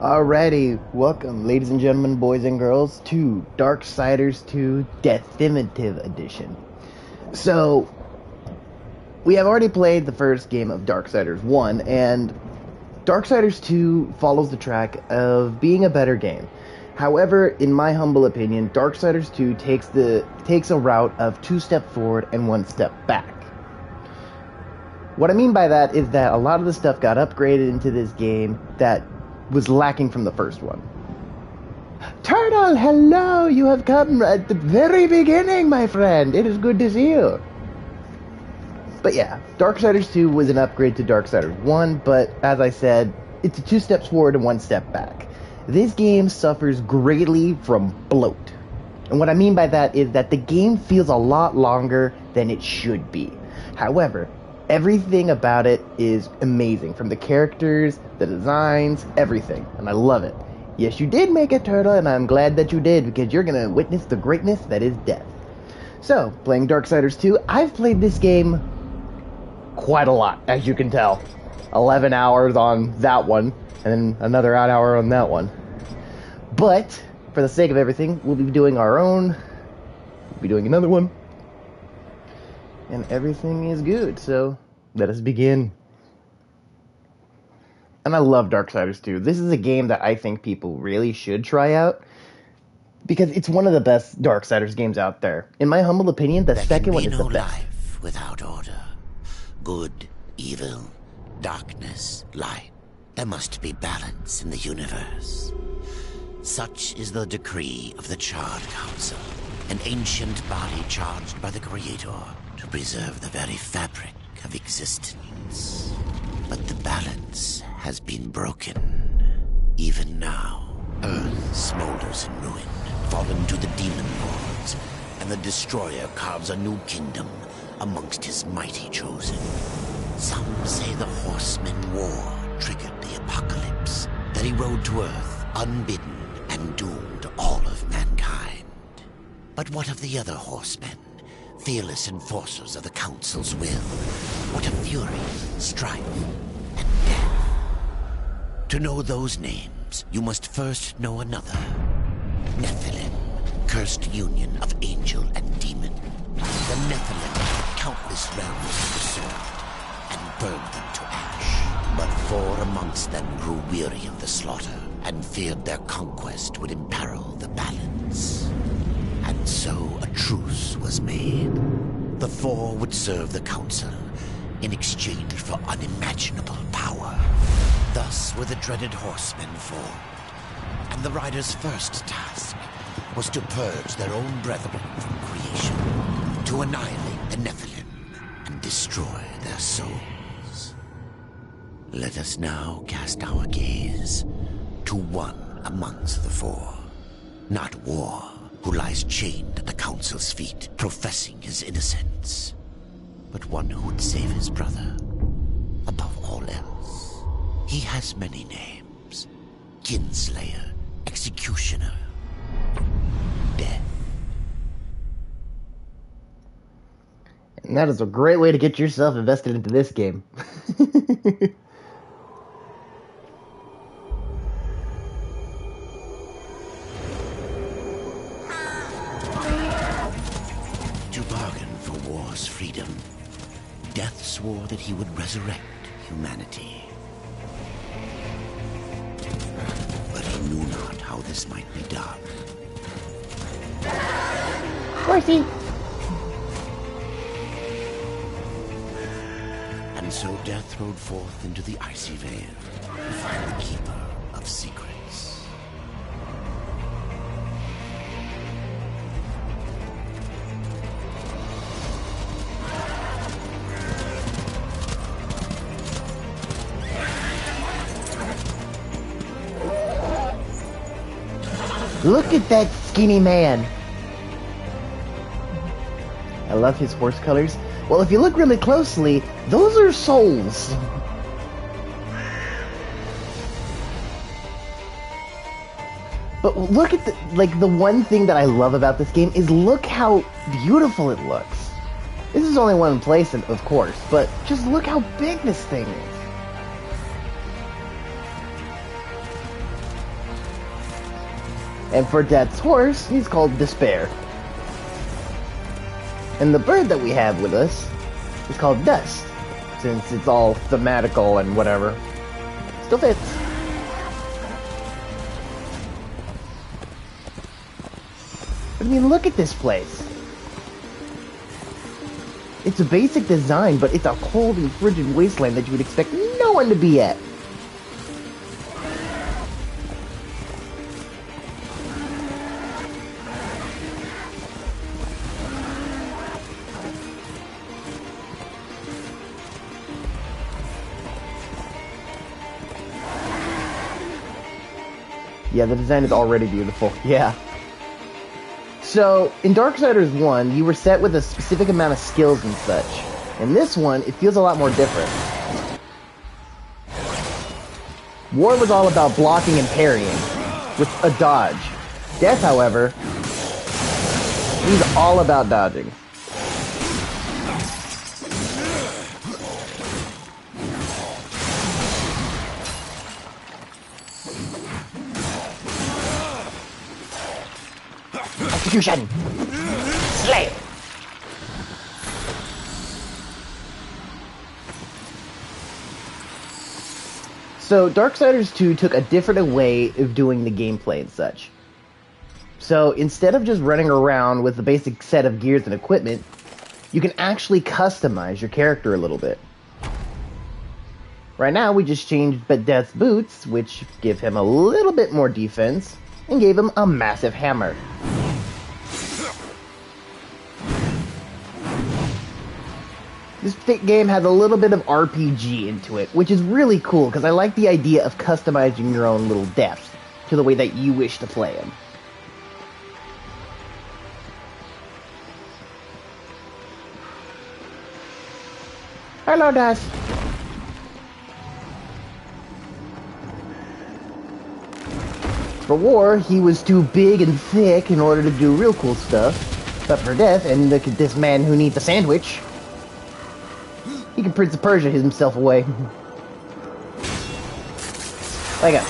Alrighty, welcome, ladies and gentlemen, boys and girls, to Darksiders 2 Definitive Edition. So, we have already played the first game of Darksiders 1, and Darksiders 2 follows the track of being a better game. However, in my humble opinion, Darksiders 2 takes a route of 2 steps forward and 1 step back. What I mean by that is that a lot of the stuff got upgraded into this game that was lacking from the first one. Turtle, hello! You have come at the very beginning, my friend. It is good to see you. But yeah, Darksiders 2 was an upgrade to Darksiders 1, but as I said, it's 2 steps forward and 1 step back. This game suffers greatly from bloat. And what I mean by that is that the game feels a lot longer than it should be. However, everything about it is amazing, from the characters, the designs, everything, and I love it. Yes, you did make it, Turtle, and I'm glad that you did, because you're going to witness the greatness that is death. So, playing Darksiders 2, I've played this game quite a lot, as you can tell. 11 hours on that one, and then another hour on that one. But, for the sake of everything, we'll be doing our own, we'll be doing another one, and everything is good, so let us begin. And I love Darksiders 2. This is a game that I think people really should try out, because it's one of the best Darksiders games out there. In my humble opinion, the second one is the best. There can be no life without order. Good, evil, darkness, light. There must be balance in the universe. Such is the decree of the Charred Council, an ancient body charged by the Creator to preserve the very fabric of existence. But the balance has been broken. Even now, Earth smolders in ruin, fallen to the demon lords, and the Destroyer carves a new kingdom amongst his mighty chosen. Some say the Horsemen War triggered the apocalypse, that he rode to Earth unbidden and doomed all of mankind. But what of the other horsemen? Fearless enforcers of the Council's will. What of fury, strife, and death? To know those names, you must first know another. Nephilim, cursed union of angel and demon. The Nephilim, countless realms preserved, and burned them to ash. But 4 amongst them grew weary of the slaughter, and feared their conquest would imperil the balance. And so a truce was made. The 4 would serve the Council in exchange for unimaginable power. Thus were the dreaded horsemen formed, and the riders' first task was to purge their own brethren from creation, to annihilate the Nephilim and destroy their souls. Let us now cast our gaze to one amongst the 4, not War, who lies chained at the Council's feet, professing his innocence, but one who would save his brother above all else. He has many names: Kinslayer, Executioner, Death. And that is a great way to get yourself invested into this game. To bargain for war's freedom, Death swore that he would resurrect humanity. But he knew not how this might be done. Horsey! And so Death rode forth into the icy veil to find the Keeper of Secrets. Look at that skinny man. I love his horse colors. Well, if you look really closely, those are souls. But look at the one thing that I love about this game is look how beautiful it looks. This is only one place, of course, but just look how big this thing is. And for Death's horse, he's called Despair. And the bird that we have with us is called Dust, since it's all thematical and whatever. Still fits. But I mean, look at this place. It's a basic design, but it's a cold and frigid wasteland that you would expect no one to be at. Yeah, the design is already beautiful. Yeah. So, in Darksiders 1, you were set with a specific amount of skills and such. In this one, it feels a lot more different. War was all about blocking and parrying, with a dodge. Death, however, he's all about dodging. Execution! Slay! So, Darksiders 2 took a different way of doing the gameplay and such. So, instead of just running around with the basic set of gears and equipment, you can actually customize your character a little bit. Right now, we just changed Death's boots, which give him a little bit more defense, and gave him a massive hammer. This game has a little bit of RPG into it, which is really cool, because I like the idea of customizing your own little deaths to the way that you wish to play them. Hello, Dust. For War, he was too big and thick in order to do real cool stuff. But for Death, and look at this man who needs a sandwich, he can Prince of Persia himself away. Like a...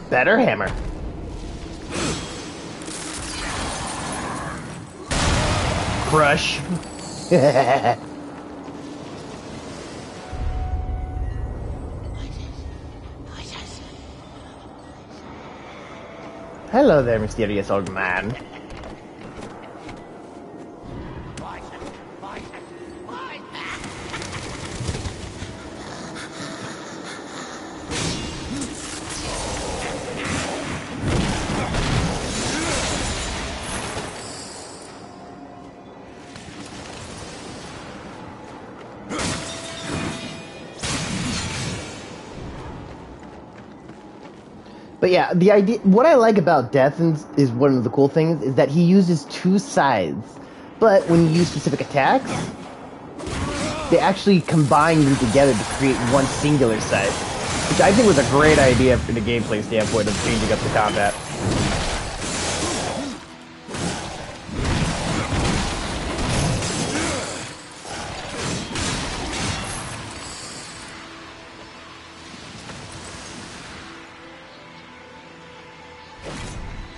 better hammer. Crush. Hello there, mysterious old man. But yeah, the idea, what I like about Death is one of the cool things, is that he uses two sides. But when you use specific attacks, they actually combine them together to create one singular side. Which I think was a great idea from the gameplay standpoint of changing up the combat.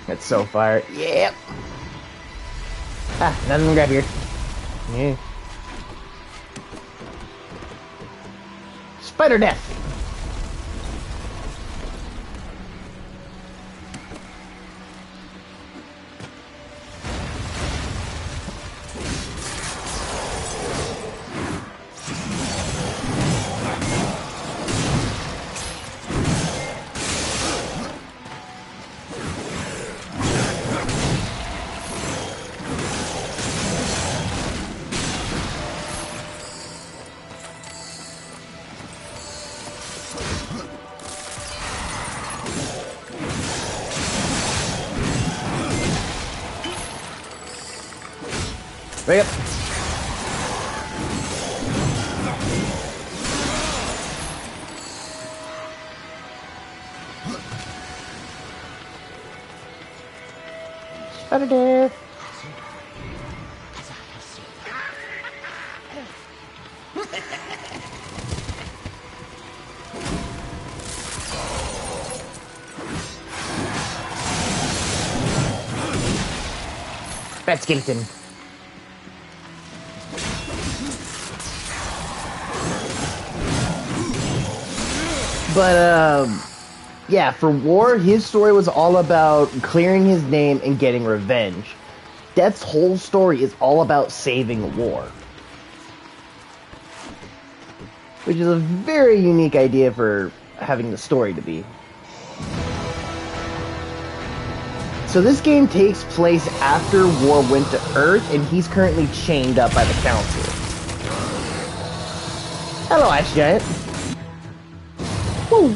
That's so fire. Yep. Ah, nothing to grab here. Yeah. Spider Death. Right up. Shut it down. Fat skeleton. But, yeah, for War, his story was all about clearing his name and getting revenge. Death's whole story is all about saving War. Which is a very unique idea for having the story to be. So this game takes place after War went to Earth, and he's currently chained up by the Council. Hello, Ice Giant. Woo!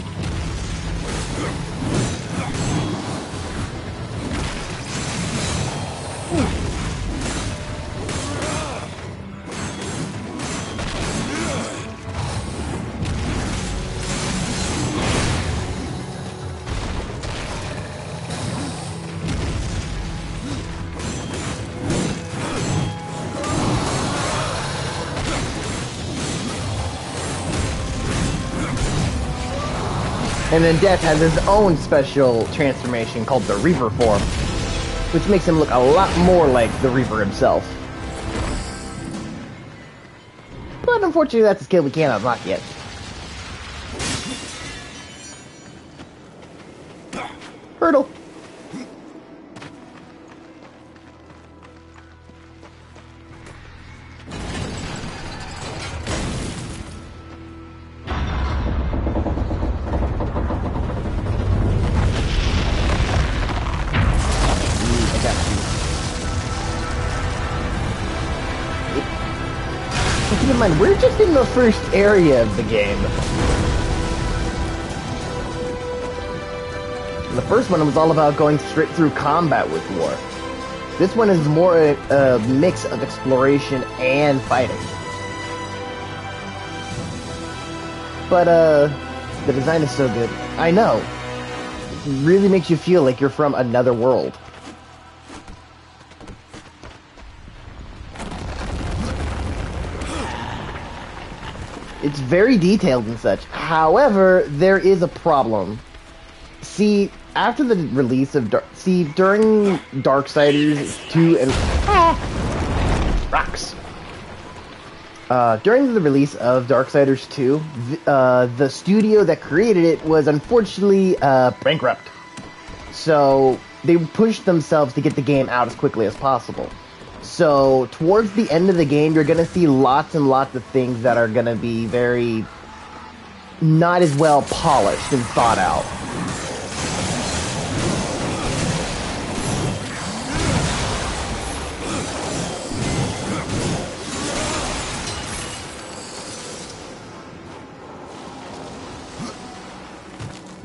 And then Death has his own special transformation called the Reaper form, which makes him look a lot more like the Reaper himself. But unfortunately, that's a skill we can't unlock yet. Hurdle. Keep in mind, we're just in the first area of the game. The first one was all about going straight through combat with War. This one is more a mix of exploration and fighting. But, the design is so good. I know. It really makes you feel like you're from another world. It's very detailed and such. However, there is a problem. See, after the release of during Darksiders 2 and rocks. During the release of Darksiders 2, the studio that created it was unfortunately bankrupt. So they pushed themselves to get the game out as quickly as possible. So, towards the end of the game, you're going to see lots and lots of things that are going to be very not as well polished and thought out.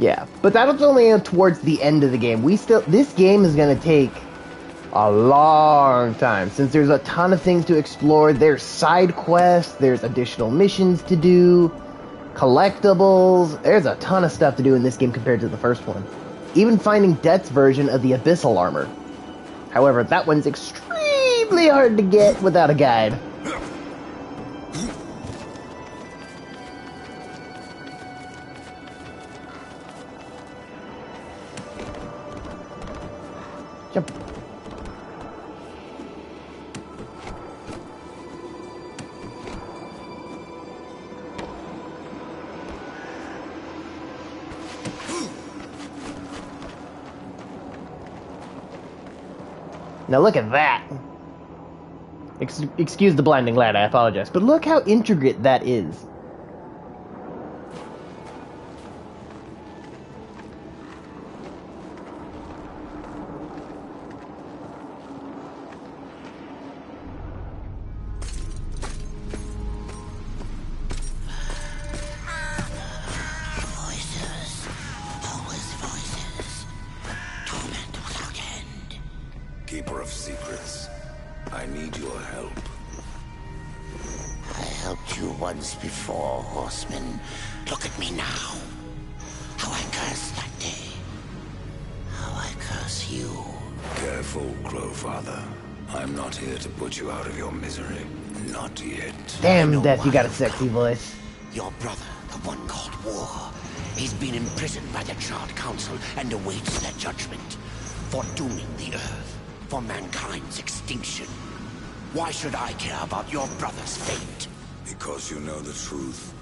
Yeah, but that's only towards the end of the game. This game is going to take a long time, since there's a ton of things to explore. There's side quests, there's additional missions to do, collectibles. There's a ton of stuff to do in this game compared to the first one. Even finding Death's version of the Abyssal armor. However, that one's extremely hard to get without a guide. Jump. Now look at that. Excuse the blinding light, I apologize. But look how intricate that is. Keeper of secrets, I need your help. helped you once before, horseman. Look at me now. How I cursed that day. How I curse you. Careful, Crowfather. I'm not here to put you out of your misery. Not yet. Damn, Death, you got a sexy voice. Your brother, the one called War, he's been imprisoned by the Charred Council and awaits their judgment for dooming the Earth, for mankind's extinction. Why should I care about your brother's fate? Because you know the truth.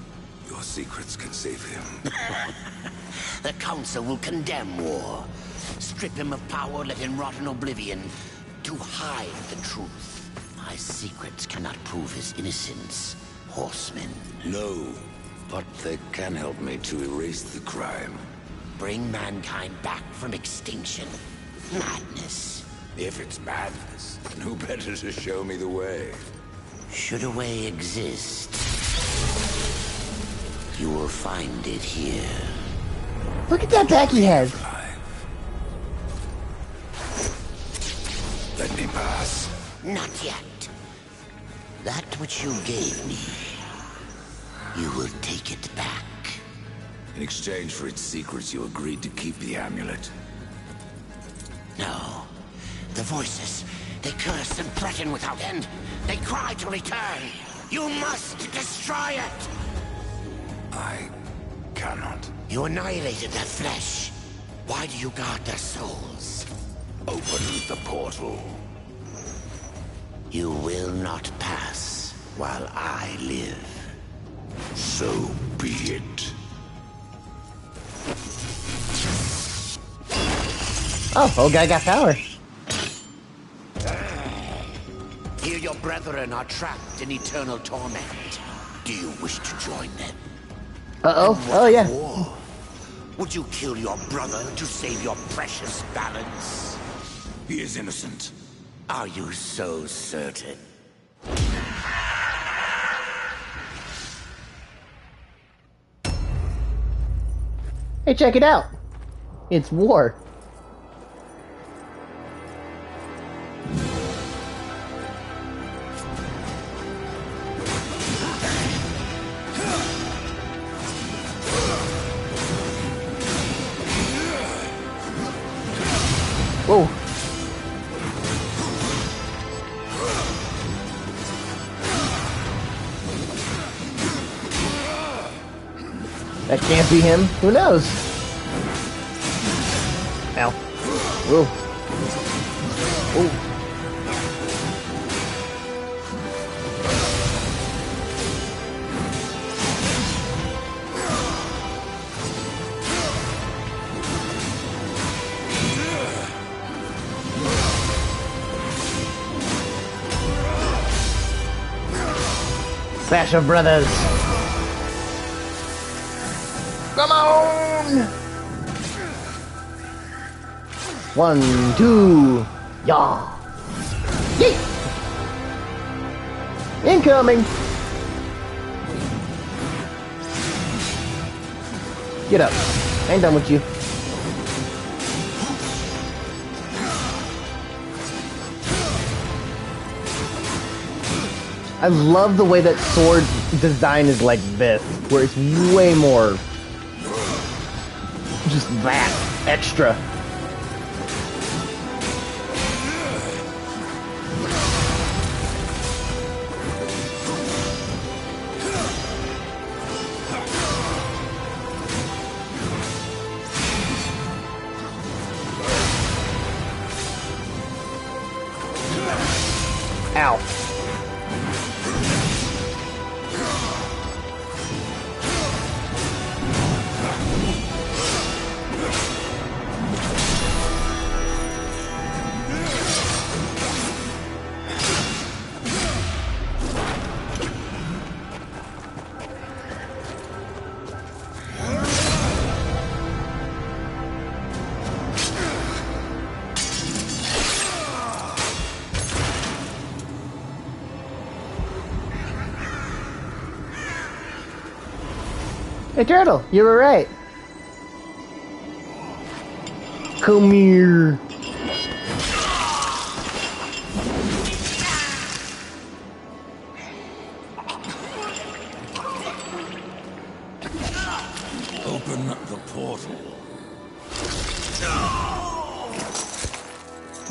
Your secrets can save him. The Council will condemn War. Strip him of power, let him rot in oblivion. To hide the truth. My secrets cannot prove his innocence, horseman. No, but they can help me to erase the crime. Bring mankind back from extinction. Madness. If it's madness, then who better to show me the way? Should a way exist, you will find it here. Look at that back he has. Let me pass. Not yet. That which you gave me, you will take it back. In exchange for its secrets, you agreed to keep the amulet. No. The voices, they curse and threaten without end. They cry to return. You must destroy it! I cannot. You annihilated their flesh. Why do you guard their souls? Open the portal. You will not pass while I live. So be it. Oh, old guy got power. Here your brethren are trapped in eternal torment. Do you wish to join them? Uh-oh. Oh, yeah. War? Would you kill your brother to save your precious balance? He is innocent. Are you so certain? Hey, check it out. It's War. Whoa. That can't be him. Who knows? Ow. Whoa. Whoa. Clash of Brothers. Come on! 1, 2, yeah. Yeet! Incoming! Get up. I ain't done with you. I love the way that sword design is like this, where it's way more just that extra. Ow. Hey, Turtle, you were right. Come here. Open the portal.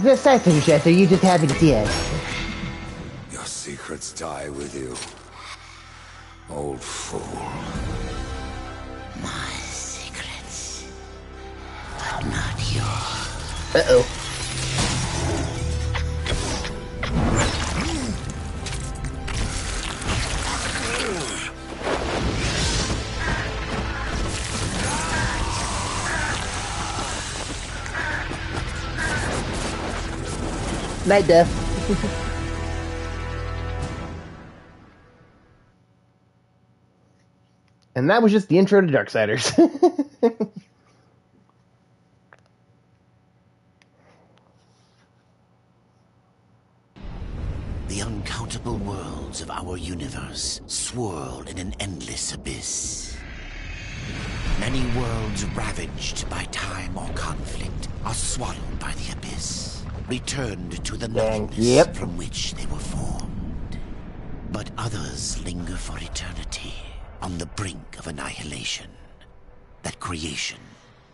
The Siphon Chef, are you just happy to see us? Your secrets die with you. Old fool. My secrets, but not yours. Uh-oh. Night, Death. And that was just the intro to Darksiders. The uncountable worlds of our universe swirl in an endless abyss. Many worlds ravaged by time or conflict are swallowed by the abyss, returned to the nothingness from which they were formed. But others linger for eternity on the brink of annihilation, that creation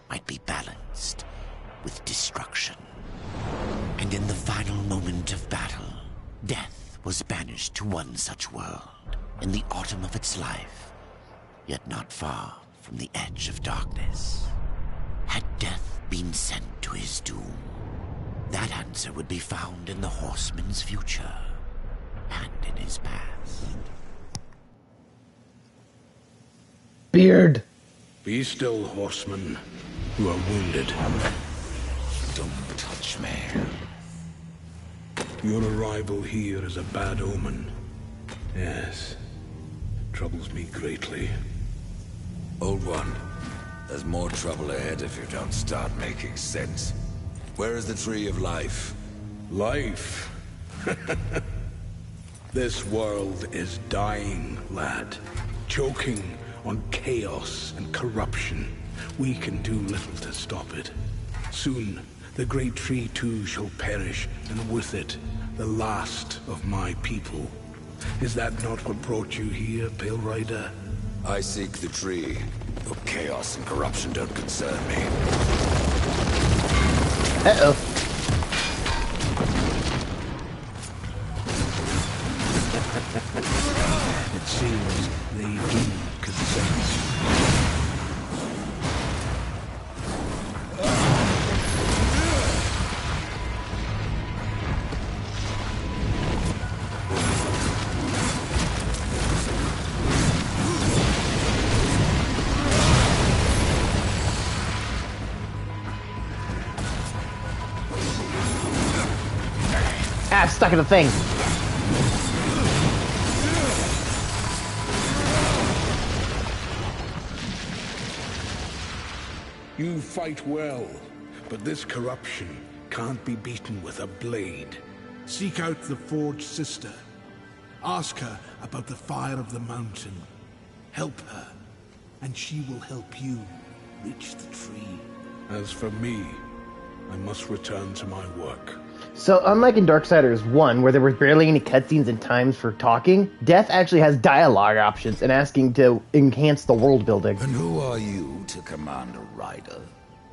might be balanced with destruction. And in the final moment of battle, death was banished to one such world in the autumn of its life, yet not far from the edge of darkness. Had death been sent to his doom, that answer would be found in the horseman's future and in his past. Beard. Be still, horseman. You are wounded. Don't touch me. Your arrival here is a bad omen. Yes. It troubles me greatly. Old one, there's more trouble ahead if you don't start making sense. Where is the tree of life? Life? This world is dying, lad. Choking on chaos and corruption. We can do little to stop it. Soon, the great tree too shall perish, and with it, the last of my people. Is that not what brought you here, Pale Rider? I seek the tree. Your chaos and corruption don't concern me. Uh-oh. It seems they do consent. Ah, stuck in the thing. You fight well, but this corruption can't be beaten with a blade. Seek out the Forged Sister. Ask her about the fire of the mountain. Help her, and she will help you reach the tree. As for me, I must return to my work. So, unlike in Darksiders 1, where there were barely any cutscenes and times for talking, Death actually has dialogue options and asking to enhance the world building. And who are you to command a rider?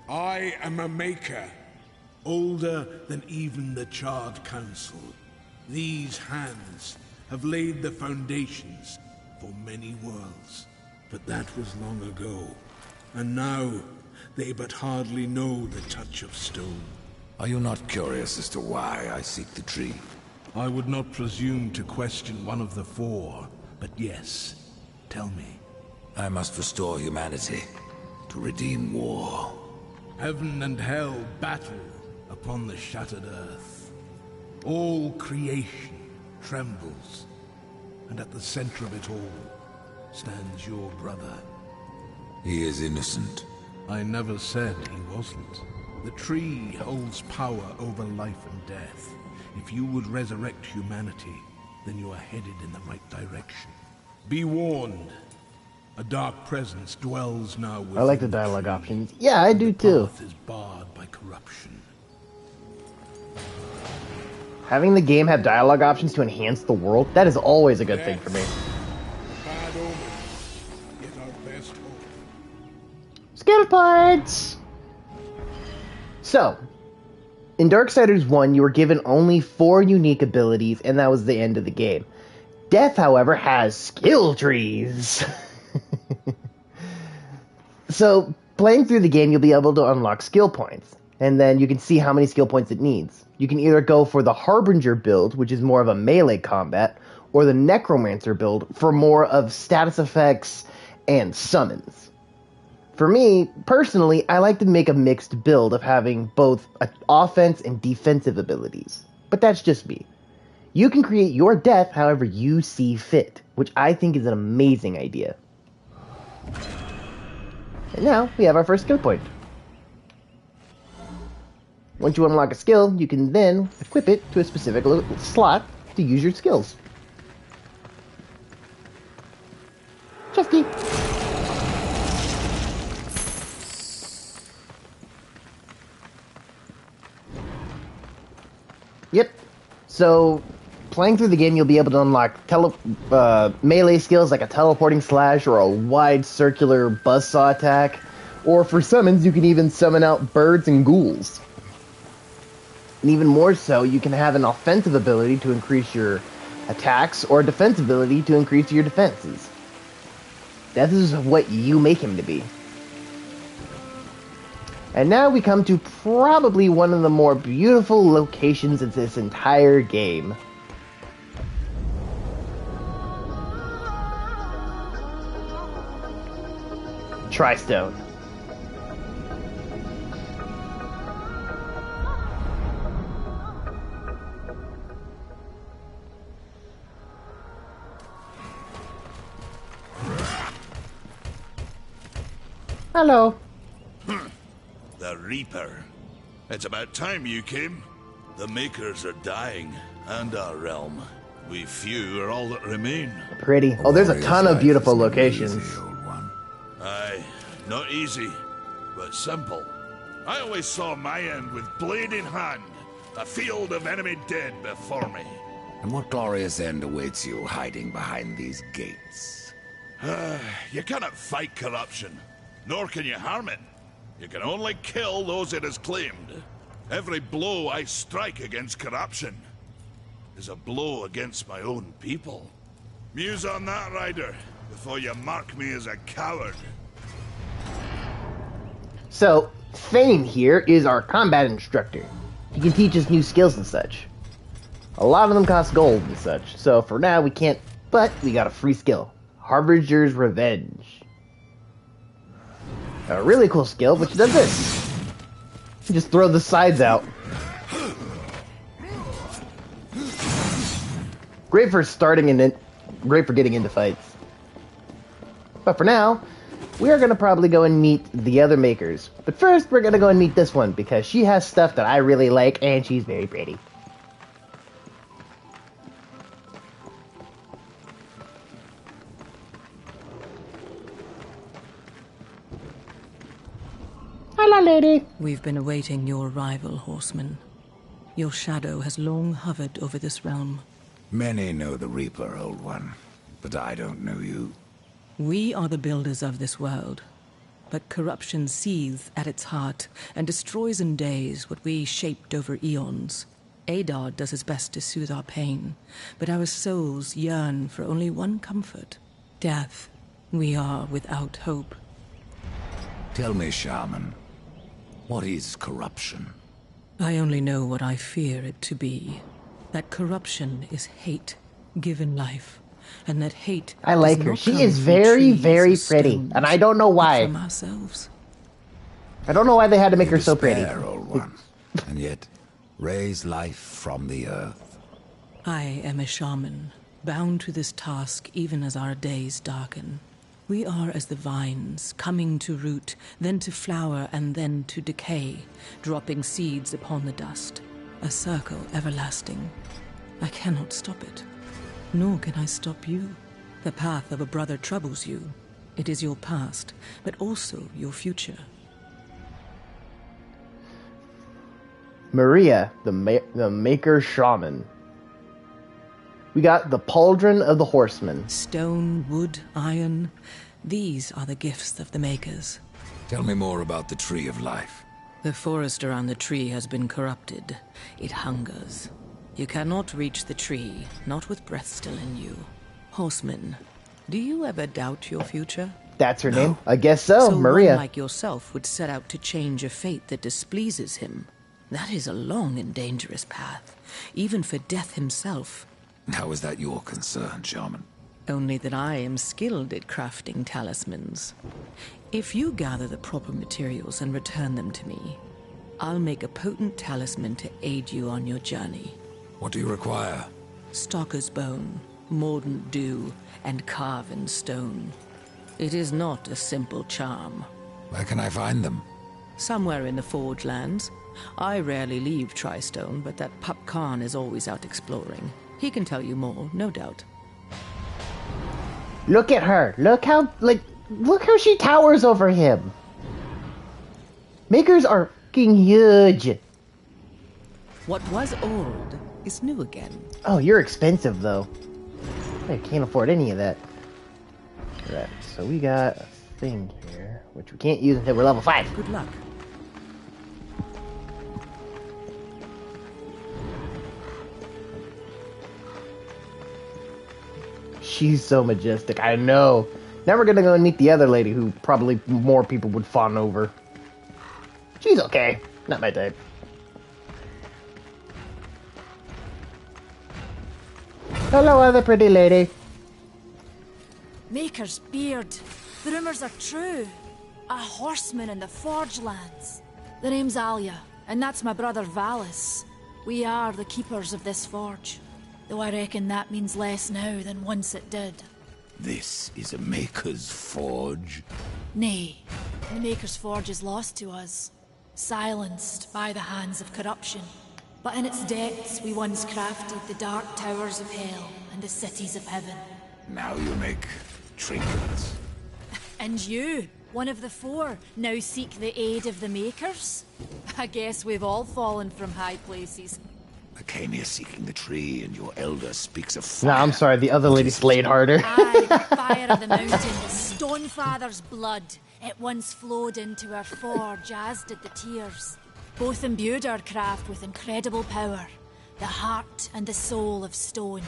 I am a maker, older than even the Charred Council. These hands have laid the foundations for many worlds. But that was long ago, and now they but hardly know the touch of stone. Are you not curious as to why I seek the tree? I would not presume to question one of the four, but yes, tell me. I must restore humanity, to redeem war. Heaven and hell battle upon the shattered earth. All creation trembles, and at the center of it all stands your brother. He is innocent. I never said he wasn't. The tree holds power over life and death. If you would resurrect humanity, then you are headed in the right direction. Be warned. A dark presence dwells now within I like the dialogue options. Yeah, I do too. The path is barred by corruption. Having the game have dialogue options to enhance the world, that is always a good thing for me. Bad omen, yet our best hope. skill points! So, in Darksiders 1, you were given only 4 unique abilities, and that was the end of the game. Death, however, has skill trees. So, playing through the game, you'll be able to unlock skill points, and then you can see how many skill points it needs. You can either go for the Harbinger build, which is more of a melee combat, or the Necromancer build for more of status effects and summons. For me, personally, I like to make a mixed build of having both offense and defensive abilities. But that's just me. You can create your death however you see fit, which I think is an amazing idea. And now, we have our first skill point. Once you unlock a skill, you can then equip it to a specific slot to use your skills. Chesky. Yep. So, playing through the game, you'll be able to unlock melee skills like a teleporting slash or a wide circular buzzsaw attack. Or for summons, you can even summon out birds and ghouls. And even more so, you can have an offensive ability to increase your attacks or a defensive ability to increase your defenses. That is what you make him to be. And now we come to probably one of the more beautiful locations in this entire game. Tristone. Hello. The Reaper. It's about time you came. The Makers are dying, and our realm. We few are all that remain. Pretty. Oh, there's a ton of beautiful locations. Aye, not easy, but simple. I always saw my end with blade in hand, a field of enemy dead before me. And what glorious end awaits you hiding behind these gates? You cannot fight corruption, nor can you harm it. You can only kill those it has claimed. Every blow I strike against corruption is a blow against my own people. Muse on that, Ryder, before you mark me as a coward. So, Thane here is our combat instructor. He can teach us new skills and such. A lot of them cost gold and such, so for now we can't, but we got a free skill. Harbinger's Revenge. A really cool skill, which does this. You just throw the sides out. Great for starting and great for getting into fights. But for now, we are going to probably go and meet the other makers. But first, we're going to go and meet this one, because she has stuff that I really like, and she's very pretty. Hello, lady. We've been awaiting your arrival, horseman. Your shadow has long hovered over this realm. Many know the Reaper, Old One, but I don't know you. We are the builders of this world, but corruption seethes at its heart and destroys in days what we shaped over eons. Adar does his best to soothe our pain, but our souls yearn for only one comfort: death. We are without hope. Tell me, Shaman, what is corruption? I only know what I fear it to be. That corruption is hate given life, and that hate. I like her. She is very, very pretty, and I don't know why. From ourselves. I don't know why they had to make her so pretty. Despair, Old One, and yet raise life from the earth. I am a shaman, bound to this task even as our days darken. We are as the vines, coming to root, then to flower, and then to decay, dropping seeds upon the dust. A circle everlasting. I cannot stop it, nor can I stop you. The path of a brother troubles you. It is your past, but also your future. Maria, the Maker Shaman. We got the Pauldron of the Horsemen. Stone, wood, iron, these are the gifts of the Makers. Tell me more about the Tree of Life. The forest around the tree has been corrupted. It hungers. You cannot reach the tree, not with breath still in you. Horseman, do you ever doubt your future? That's her name? I guess so, Maria. One like yourself would set out to change a fate that displeases him. That is a long and dangerous path, even for Death himself. How is that your concern, Shaman? Only that I am skilled at crafting talismans. If you gather the proper materials and return them to me, I'll make a potent talisman to aid you on your journey. What do you require? Stalker's bone, mordant dew, and carven stone. It is not a simple charm. Where can I find them? Somewhere in the Forge Lands. I rarely leave Tristone, but that Pup Khan is always out exploring. He can tell you more, no doubt. Look at her. Look how she towers over him. Makers are fucking huge. What was old is new again. Oh, you're expensive, though. I can't afford any of that. Alright, so we got a thing here, which we can't use until we're level 5. Good luck. She's so majestic, I know. Now we're gonna go and meet the other lady who probably more people would fawn over. She's okay. Not my type. Hello, other pretty lady. Maker's beard. The rumors are true. A horseman in the Forge Lands. The name's Alia, and that's my brother Valis. We are the keepers of this forge. Though I reckon that means less now than once it did. This is a Maker's Forge? Nay, the Maker's Forge is lost to us. Silenced by the hands of corruption. But in its depths we once crafted the dark towers of hell and the cities of heaven. Now you make trinkets. And you, one of the 4, now seek the aid of the Makers? I guess we've all fallen from high places. I came here seeking the tree, and your elder speaks of fire. No, I'm sorry, the other lady slayed harder. Aye, the fire of the mountain, the Stonefather's blood. It once flowed into our forge, as did the tears. Both imbued our craft with incredible power, the heart and the soul of stone.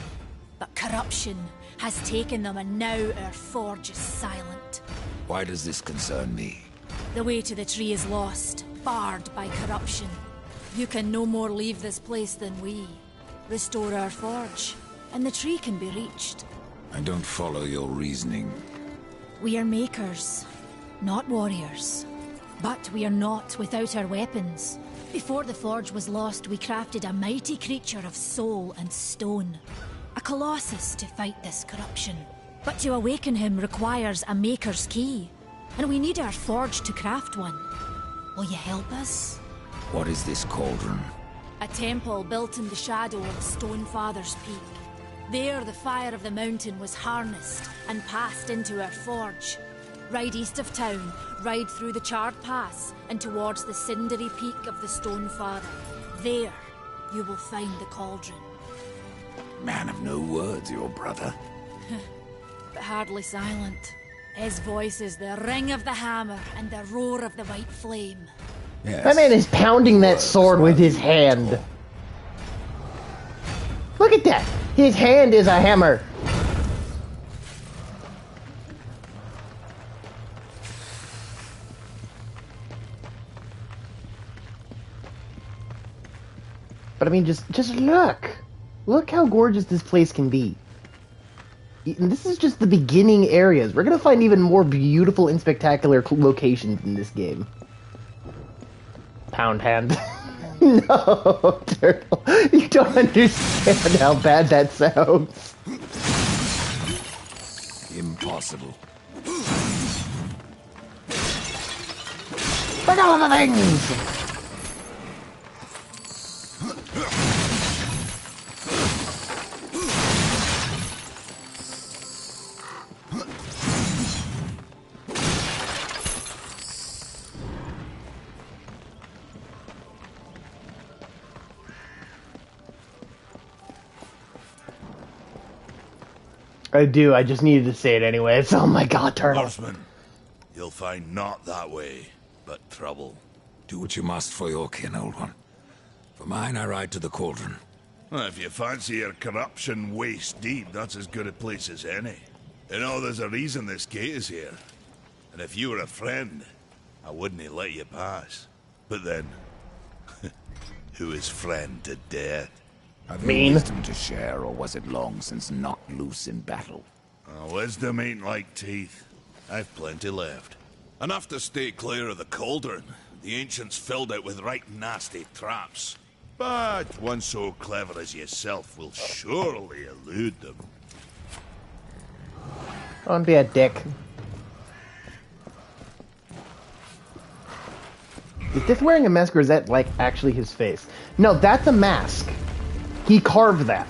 But corruption has taken them, and now our forge is silent. Why does this concern me? The way to the tree is lost, barred by corruption. You can no more leave this place than we. Restore our forge, and the tree can be reached. I don't follow your reasoning. We are makers, not warriors. But we are not without our weapons. Before the forge was lost, we crafted a mighty creature of soul and stone. A colossus to fight this corruption. But to awaken him requires a maker's key. And we need our forge to craft one. Will you help us? What is this cauldron? A temple built in the shadow of Stonefather's Peak. There the fire of the mountain was harnessed and passed into our forge. Ride east of town, ride through the charred pass and towards the cindery peak of the Stonefather. There you will find the cauldron. Man of no words, your brother. But hardly silent. His voice is the ring of the hammer and the roar of the white flame. Yes. That man is pounding that sword with his hand. Look at that! His hand is a hammer. But I mean, just look. Look how gorgeous this place can be. And this is just the beginning areas. We're gonna find even more beautiful and spectacular locations in this game. Pound hand. No, Turtle. You don't understand how bad that sounds. Impossible. Look at all the things! I do, I just needed to say it anyways. Oh my god, Turtle. Horseman, you'll find not that way, but trouble. Do what you must for your kin, old one. For mine, I ride to the cauldron. Well, if you fancy your corruption waist deep, that's as good a place as any. You know, there's a reason this gate is here. And if you were a friend, I wouldn't let you pass. But then, who is friend to death? Have you wisdom to share, or was it long since knocked loose in battle? Wisdom ain't like teeth. I've plenty left. Enough to stay clear of the cauldron. The ancients filled it with right nasty traps. But one so clever as yourself will surely elude them. Don't be a dick. Is this wearing a mask, or is that, like, actually his face? No, that's a mask. He carved that.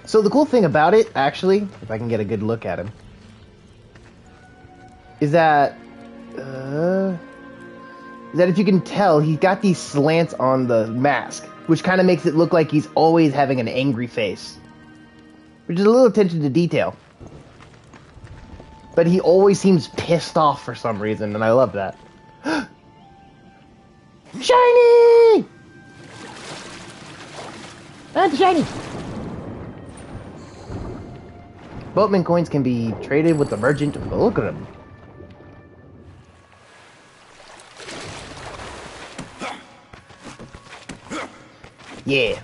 So the cool thing about it, actually, if I can get a good look at him, is that if you can tell, he's got these slants on the mask, which kind of makes it look like he's always having an angry face. Which is a little attention to detail. But he always seems pissed off for some reason, and I love that. Shiny! That's shiny! Boatman coins can be traded with the merchant. Oh, look at him. Yeah.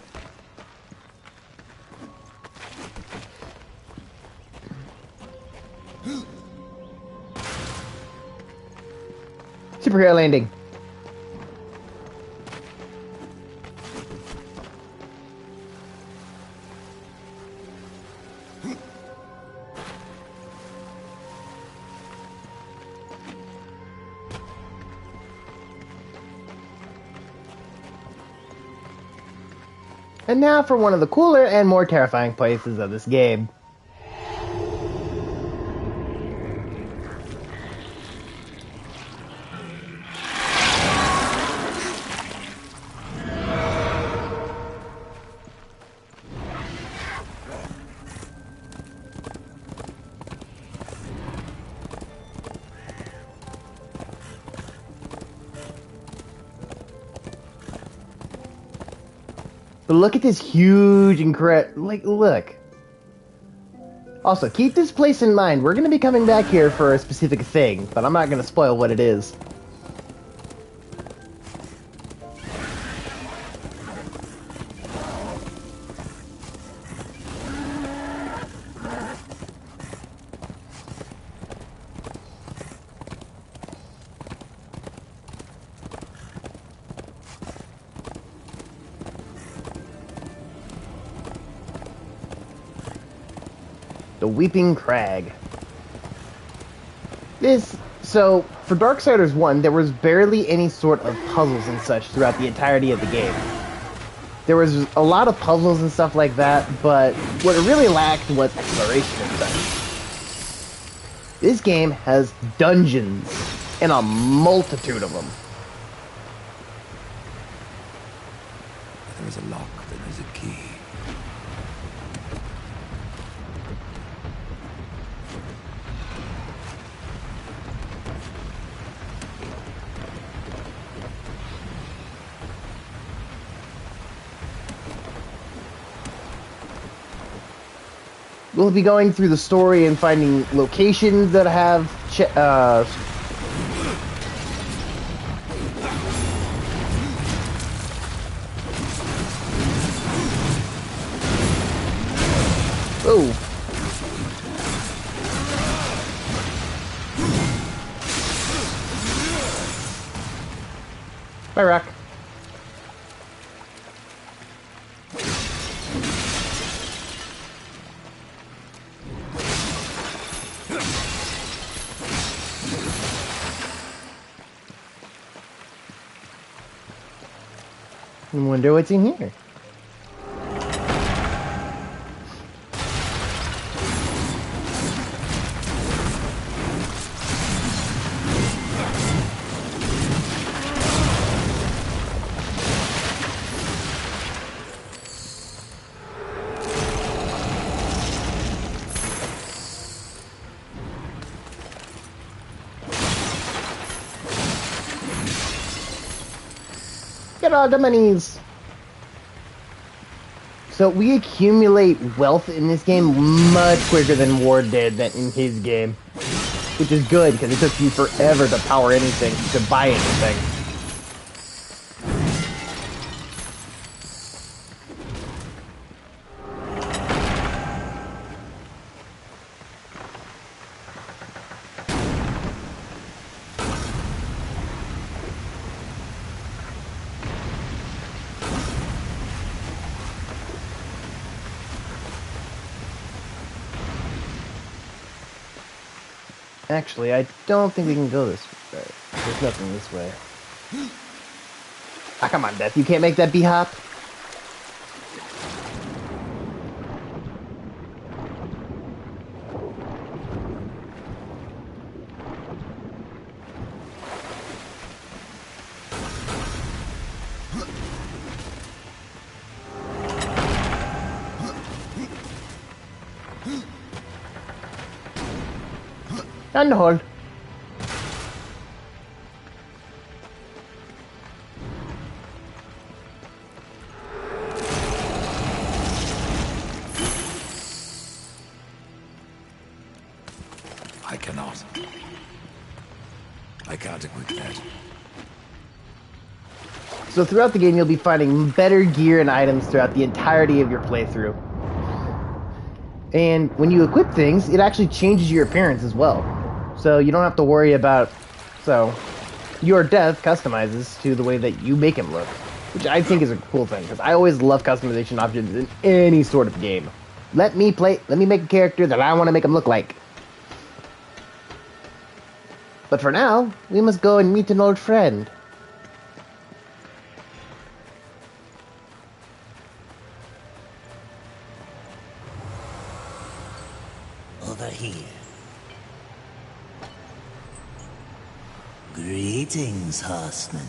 Superhero landing. And now for one of the cooler and more terrifying places of this game. But look at this huge look. Also, keep this place in mind. We're going to be coming back here for a specific thing, but I'm not going to spoil what it is. The Weeping Crag. So, for Darksiders 1, there was barely any sort of puzzles and such throughout the entirety of the game. There was a lot of puzzles and stuff like that, but what it really lacked was exploration and such. This game has dungeons, and a multitude of them. There is a lock, there is a key. We'll be going through the story and finding locations that have oh. Bye, Rock. I wonder what's in here. at all the monies. So we accumulate wealth in this game much quicker than Ward did than in his game. Which is good, because it took you forever to power anything, to buy anything. Actually, I don't think we can go this way. There's nothing this way. Ah, come on, Death. You can't make that B-hop? And hold. I cannot. I can't equip that. So throughout the game, you'll be finding better gear and items throughout the entirety of your playthrough. And when you equip things, it actually changes your appearance as well. So you don't have to worry about... So, your Death customizes to the way that you make him look. Which I think is a cool thing, because I always love customization options in any sort of game. Let me make a character that I want to make him look like. But for now, we must go and meet an old friend. Over here. Greetings, horseman,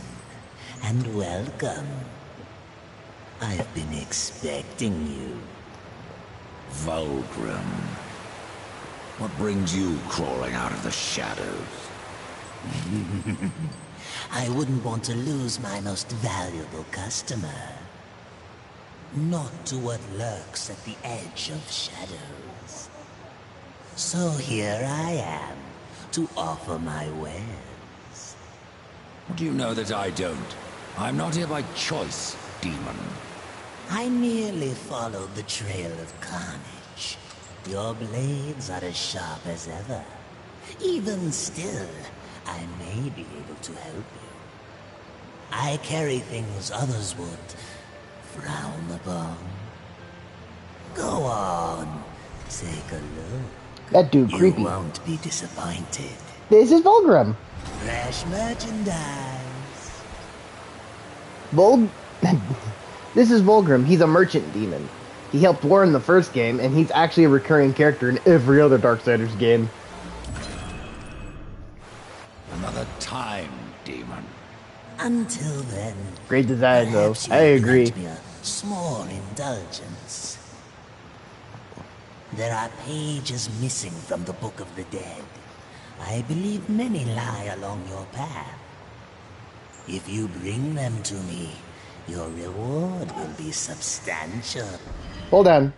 and welcome. I've been expecting you. Vulgrim. What brings you crawling out of the shadows? I wouldn't want to lose my most valuable customer. Not to what lurks at the edge of shadows. So here I am, to offer my wares. Do you know that I don't? I'm not here by choice, demon. I merely followed the trail of carnage. Your blades are as sharp as ever. Even still, I may be able to help you. I carry things others would frown upon. Go on, take a look. That dude creepy. You won't be disappointed. This is Vulgrim. Fresh merchandise. This is Vulgrim. He's a merchant demon. He helped War in the first game, and he's actually a recurring character in every other Darksiders game. Another time, demon. Until then, Great design, though. perhaps you I can agree. grant me a small indulgence. There are pages missing from the Book of the Dead. I believe many lie along your path. If you bring them to me, your reward will be substantial. Hold on.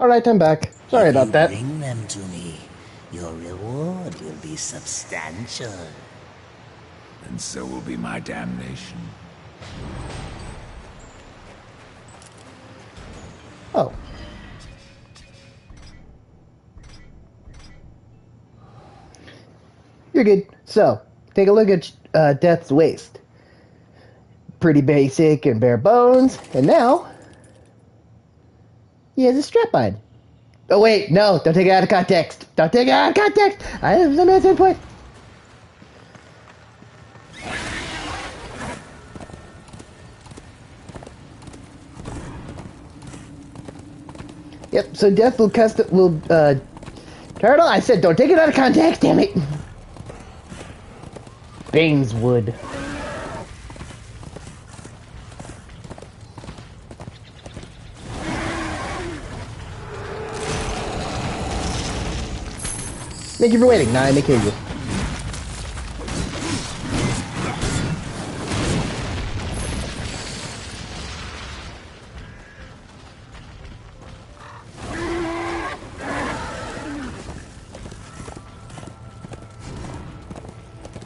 Alright, I'm back. Sorry about that. If you bring them to me, your reward will be substantial. And so will be my damnation. Oh. You're good. So, take a look at Death's waist. Pretty basic and bare bones. And now, he has a strap on. Oh wait, no, don't take it out of context. Don't take it out of context. I have some answer point. Yep, so death will Turtle, I said don't take it out of context, damn it. Baineswood. Thank you for waiting. Nah, I may kill you.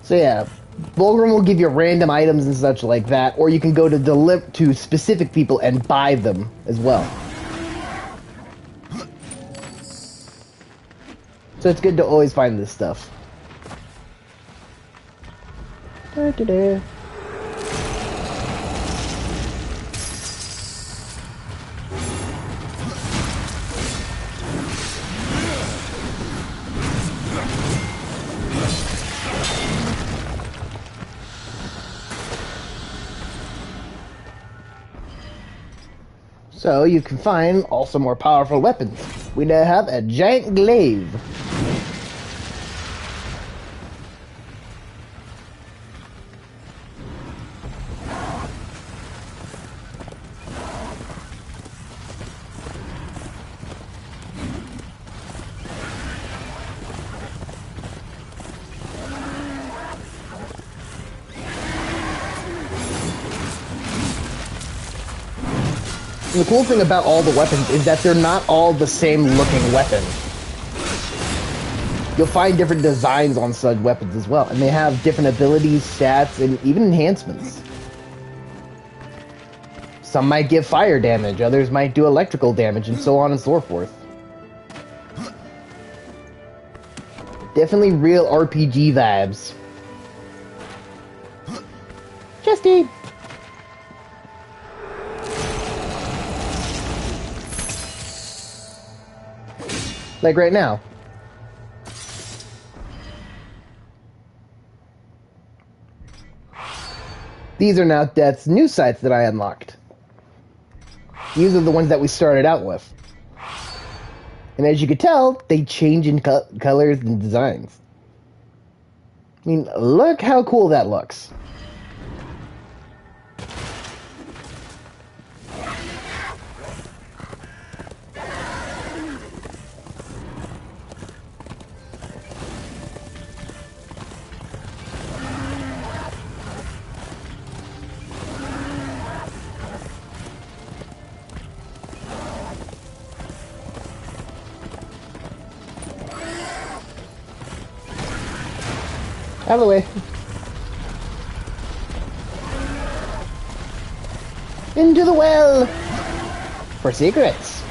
So yeah, Vulgrim will give you random items and such like that, or you can go to specific people and buy them as well. So it's good to always find this stuff. Da-da-da. So you can find also more powerful weapons. We now have a giant glaive. The cool thing about all the weapons is that they're not all the same looking weapon. You'll find different designs on said weapons as well, and they have different abilities, stats, and even enhancements. Some might give fire damage, others might do electrical damage, and so on and so forth. Definitely real RPG vibes. Justy! Like right now. These are now Death's new sights that I unlocked. These are the ones that we started out with. And as you can tell, they change in colors and designs. I mean, look how cool that looks. Out of the way. Into the well! For secrets.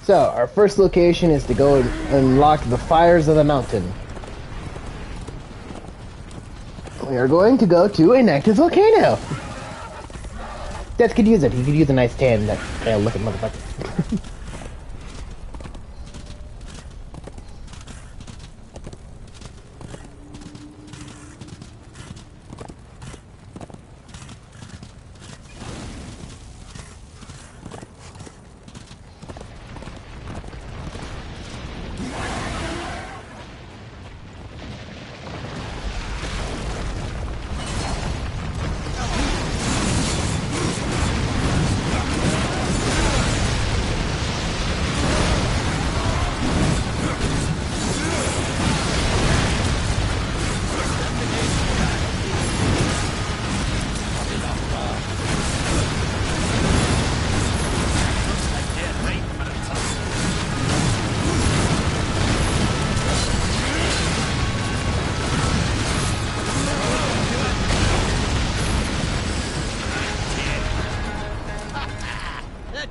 So, our first location is to go and unlock the fires of the mountain. We are going to go to an active volcano. Death could use it. He could use a nice tan, that pale looking motherfucker.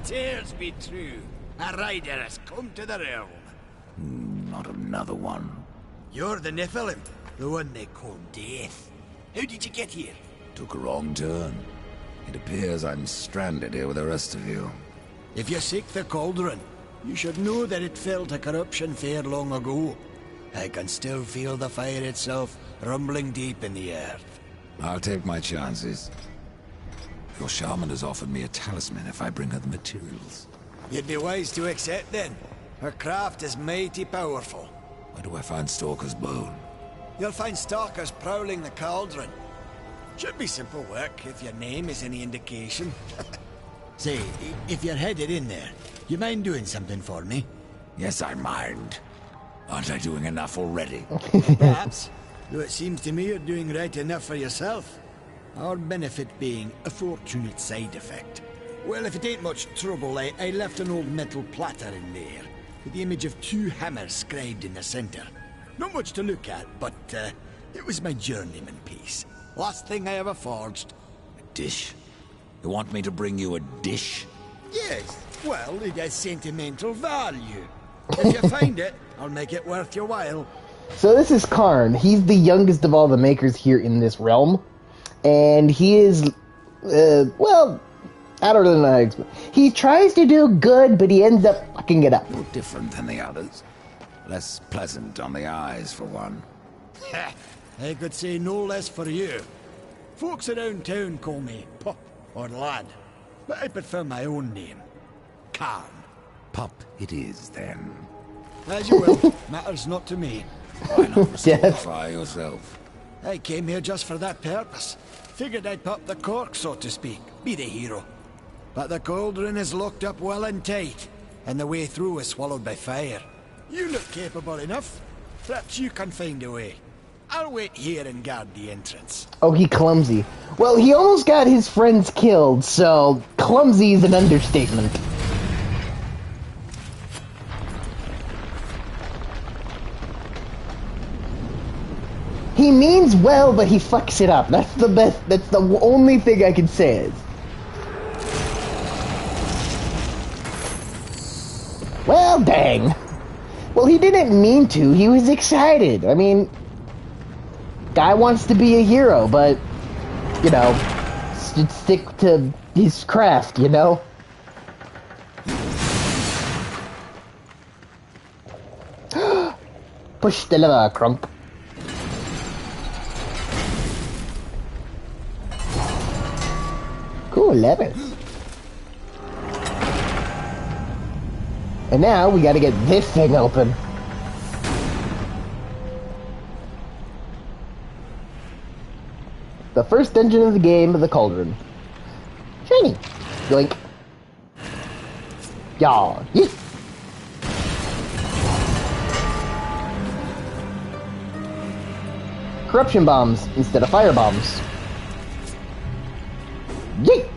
Tears be true. A rider has come to the realm. Not another one. You're the Nephilim, the one they call Death. How did you get here? Took a wrong turn. It appears I'm stranded here with the rest of you. If you seek the cauldron, you should know that it fell to corruption fair long ago. I can still feel the fire itself rumbling deep in the earth. I'll take my chances. Your shaman has offered me a talisman if I bring her the materials. You'd be wise to accept then. Her craft is mighty powerful. Where do I find Stalker's bone? You'll find stalkers prowling the cauldron. Should be simple work if your name is any indication. Say, if you're headed in there, you mind doing something for me? Yes, I mind. Aren't I doing enough already? Perhaps. Though it seems to me you're doing right enough for yourself. Our benefit being a fortunate side effect. Well, if it ain't much trouble, I left an old metal platter in there, with the image of 2 hammers scribed in the center. Not much to look at, but it was my journeyman piece. Last thing I ever forged. A dish? You want me to bring you a dish? Yes, well, it has sentimental value. If you find it, I'll make it worth your while. So this is Karn. He's the youngest of all the makers here in this realm. And he is, well, I don't really know how to explain. He tries to do good, but he ends up fucking it up. You're different than the others. Less pleasant on the eyes, for one. I could say no less for you. Folks around town call me Pup or Lad, but I prefer my own name. Karn. Pup it is, then. As you will. Matters not to me. Why not personify yourself? I came here just for that purpose. Figured I'd pop the cork, so to speak. Be the hero. But the cauldron is locked up well and tight, and the way through is swallowed by fire. You look capable enough. Perhaps you can find a way. I'll wait here and guard the entrance. Oh, he clumsy. Well, he almost got his friends killed, so clumsy is an understatement. He means well, but he fucks it up. That's the best, that's the only thing I can say is. Well, dang. Well, he didn't mean to. He was excited. I mean, guy wants to be a hero, but, you know, stick to his craft, you know? Push the lever, Crump. Cool, lever. And now we gotta get this thing open. The first dungeon of the game, the Cauldron. Shiny. Yoink. Yaw. Yeet. Corruption bombs instead of fire bombs. Yeet.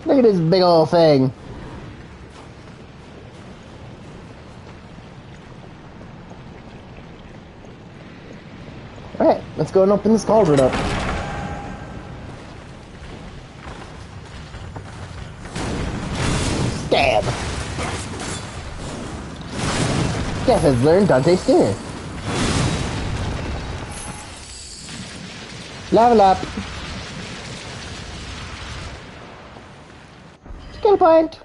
Look at this big old thing. Alright, let's go and open this cauldron up. Stab! Death has learned Dante's Stinger. Level up. Skill point.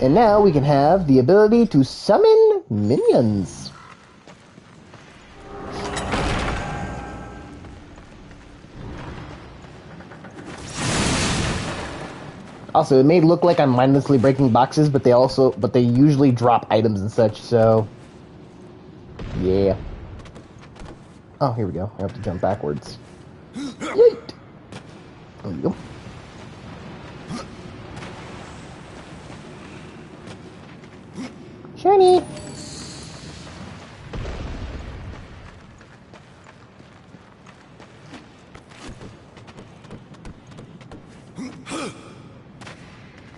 And now we can have the ability to summon minions. Also, it may look like I'm mindlessly breaking boxes, but they usually drop items and such, so yeah. Oh, here we go. I have to jump backwards. Yeet. There we go. Shiny!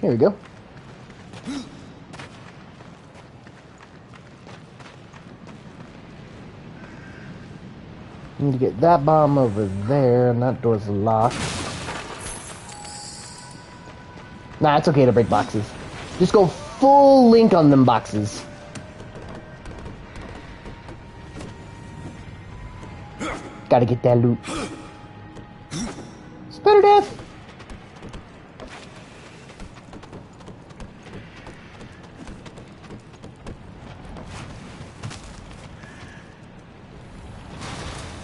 Here we go. Need to get that bomb over there, and that door's locked. Nah, it's okay to break boxes. Just go full Link on them boxes. Gotta get that loot. Spider death!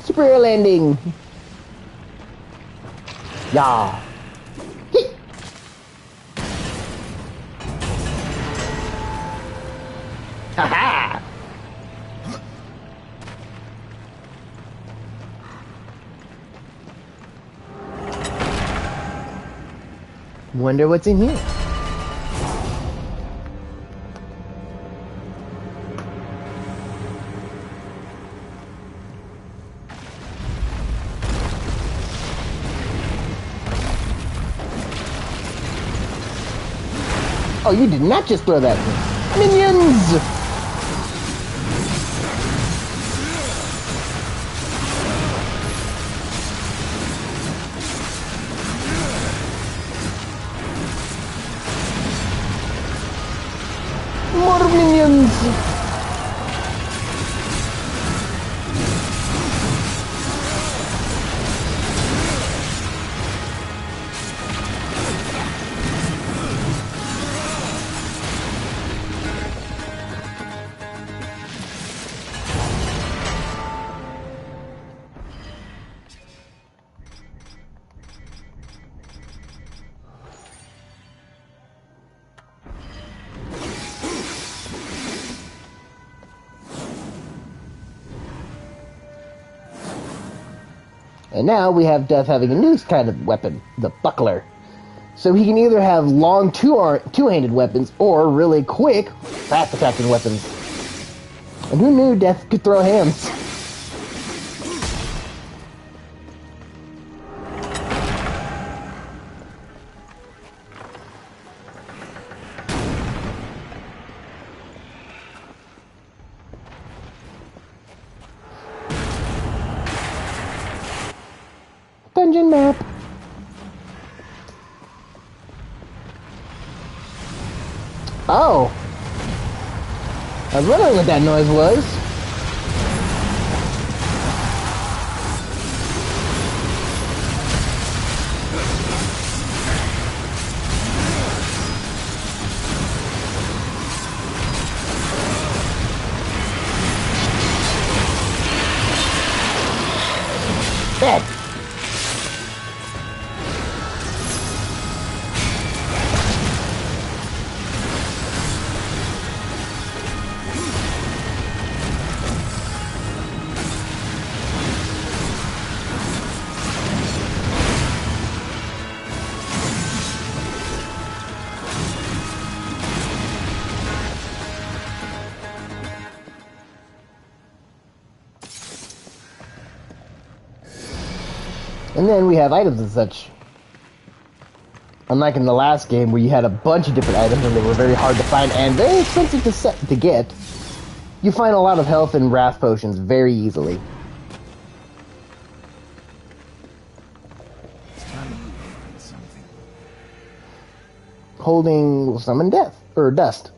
Super air landing! Yeah. Haha! Wonder what's in here. Oh, you did not just throw that thing. Minions! More minions! And now we have Death having a new kind of weapon, the buckler. So he can either have long two-handed weapons or really quick, fast-attacking weapons. And who knew Death could throw hands? Dungeon map. Oh. I was wondering what that noise was. Dead. And then we have items and such. Unlike in the last game where you had a bunch of different items and they were very hard to find and very expensive to get, you find a lot of health and wrath potions very easily. Holding will summon death, or dust.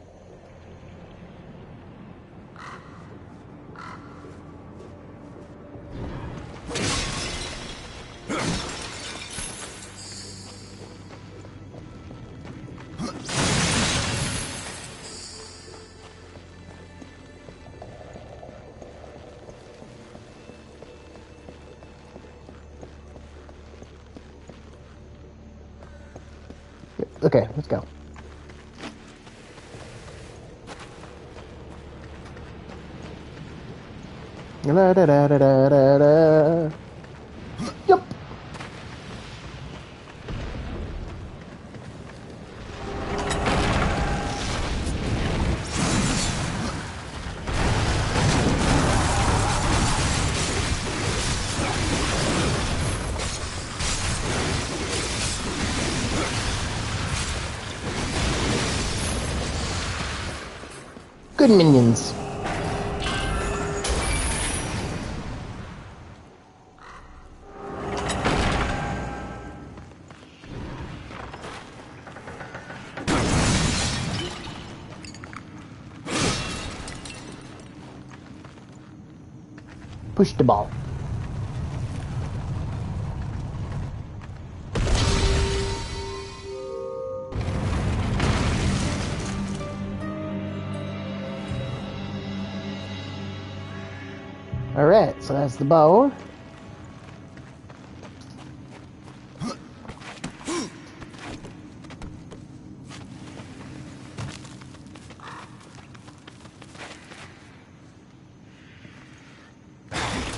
Okay, let's go. Da, da, da, da, da, da, da. Yup. Good minions. Push the ball. Alright, so that's the bow.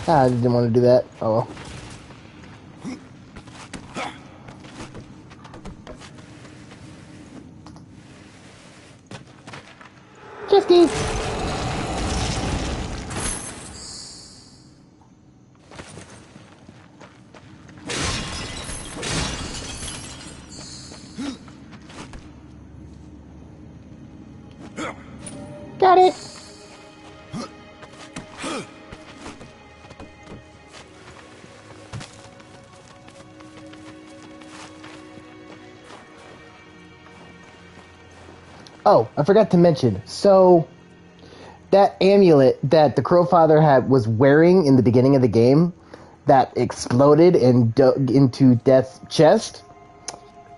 I didn't want to do that. Oh well. Jesky! Got it! Oh, I forgot to mention. So, that amulet that the Crowfather was wearing in the beginning of the game, that exploded and dug into Death's chest,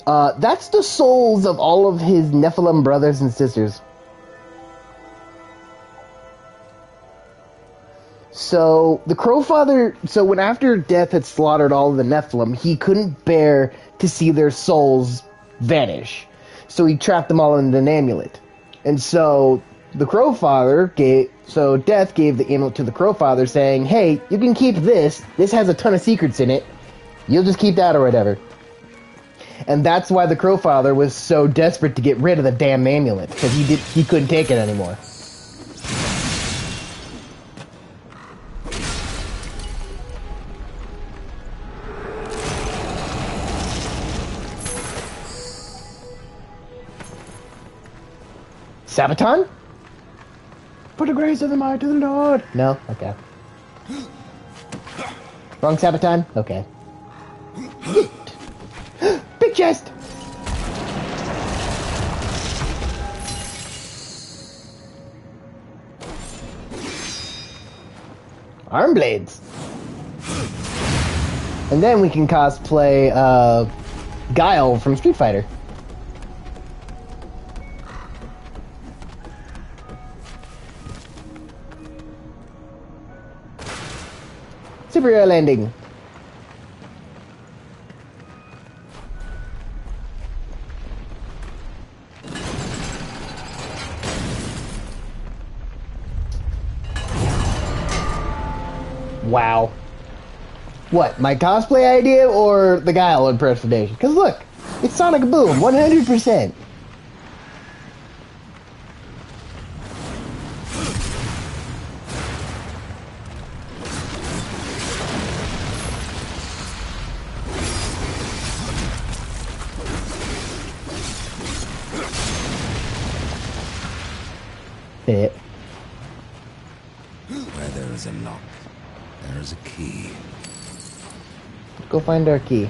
that's the souls of all of his Nephilim brothers and sisters. So, the Crowfather, so when after Death had slaughtered all of the Nephilim, he couldn't bear to see their souls vanish. So he trapped them all in an amulet. And so the Crowfather Death gave the amulet to the Crowfather saying, hey, you can keep this. This has a ton of secrets in it. You'll just keep that or whatever. And that's why the Crowfather was so desperate to get rid of the damn amulet, because he couldn't take it anymore. Sabaton? For the grace of the might of the Lord. No? Okay. Wrong Sabaton? Okay. Big chest! Arm blades. And then we can cosplay Guile from Street Fighter. Super air landing. Wow. What, my cosplay idea or the Guile impersonation? Because look, it's Sonic Boom, 100%. key. Go find our key.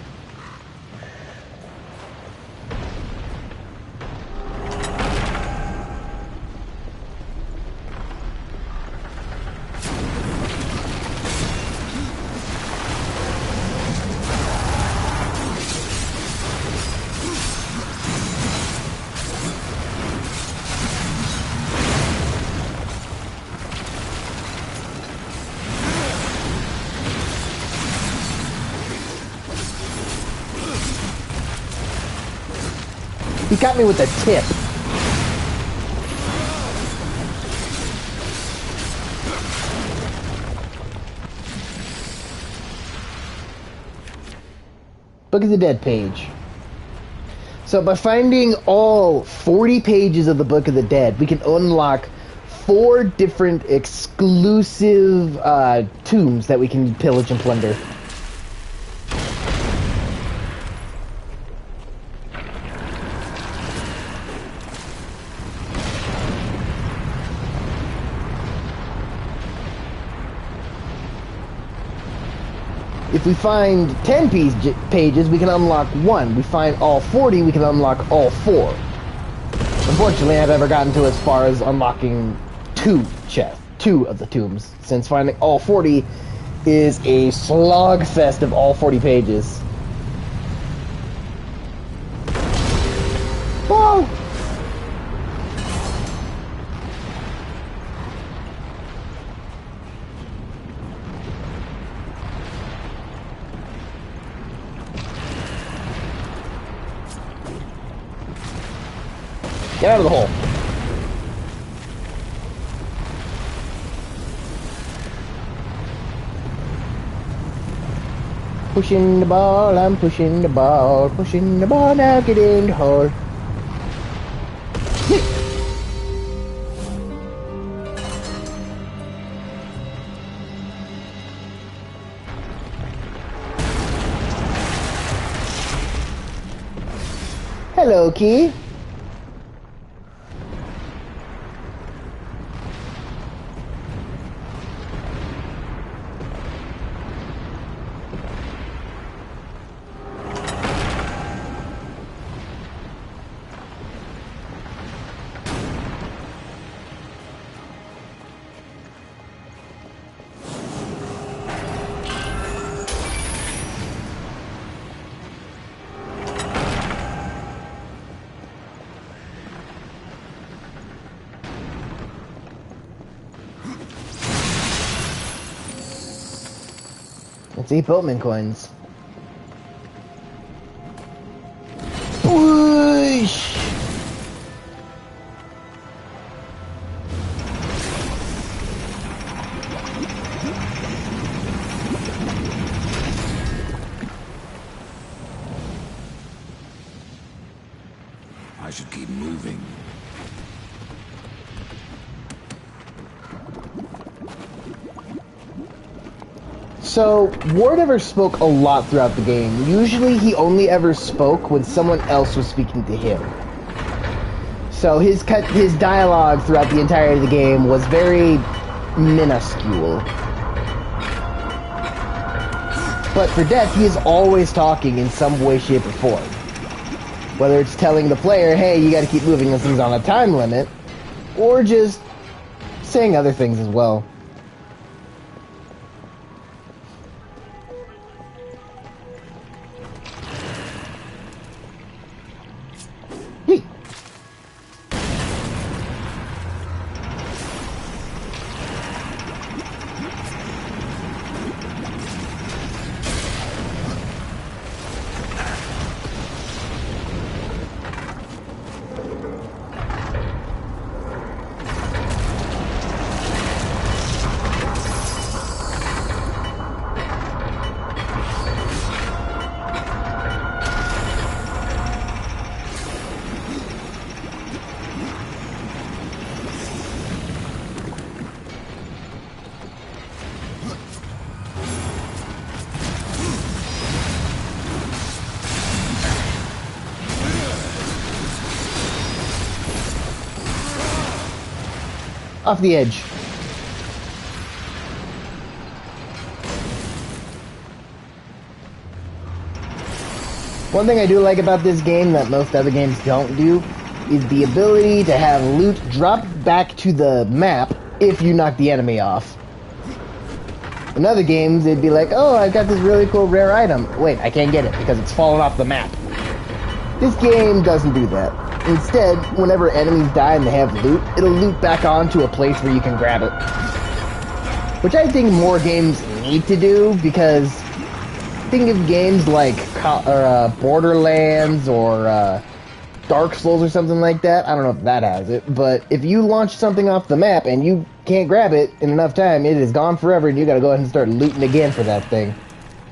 He got me with a tip. Book of the Dead page. So by finding all 40 pages of the Book of the Dead, we can unlock 4 different exclusive tombs that we can pillage and plunder. If we find 10 pages, we can unlock 1. We find all 40, we can unlock all 4. Unfortunately, I've never gotten to as far as unlocking 2 of the tombs, since finding all 40 is a slogfest of all 40 pages. Whoa! Get out of the hole. Pushing the ball, I'm pushing the ball, pushing the ball, now get in the hole. Hello, Key. Let's eat boatman coins. Whoosh! I should keep moving. So, Ward ever spoke a lot throughout the game. Usually he only ever spoke when someone else was speaking to him. So his dialogue throughout the entirety of the game was very minuscule. But for Death, he is always talking in some way, shape, or form. Whether it's telling the player, hey, you gotta keep moving, this thing's on a time limit, or just saying other things as well. Off the edge. One thing I do like about this game that most other games don't do is the ability to have loot drop back to the map if you knock the enemy off. In other games, it'd be like, oh, I got this really cool rare item. Wait, I can't get it because it's fallen off the map. This game doesn't do that. Instead, whenever enemies die and they have loot, it'll loot back onto a place where you can grab it. Which I think more games need to do, because think of games like Borderlands or Dark Souls or something like that. I don't know if that has it, but if you launch something off the map and you can't grab it in enough time, it is gone forever and you gotta go ahead and start looting again for that thing.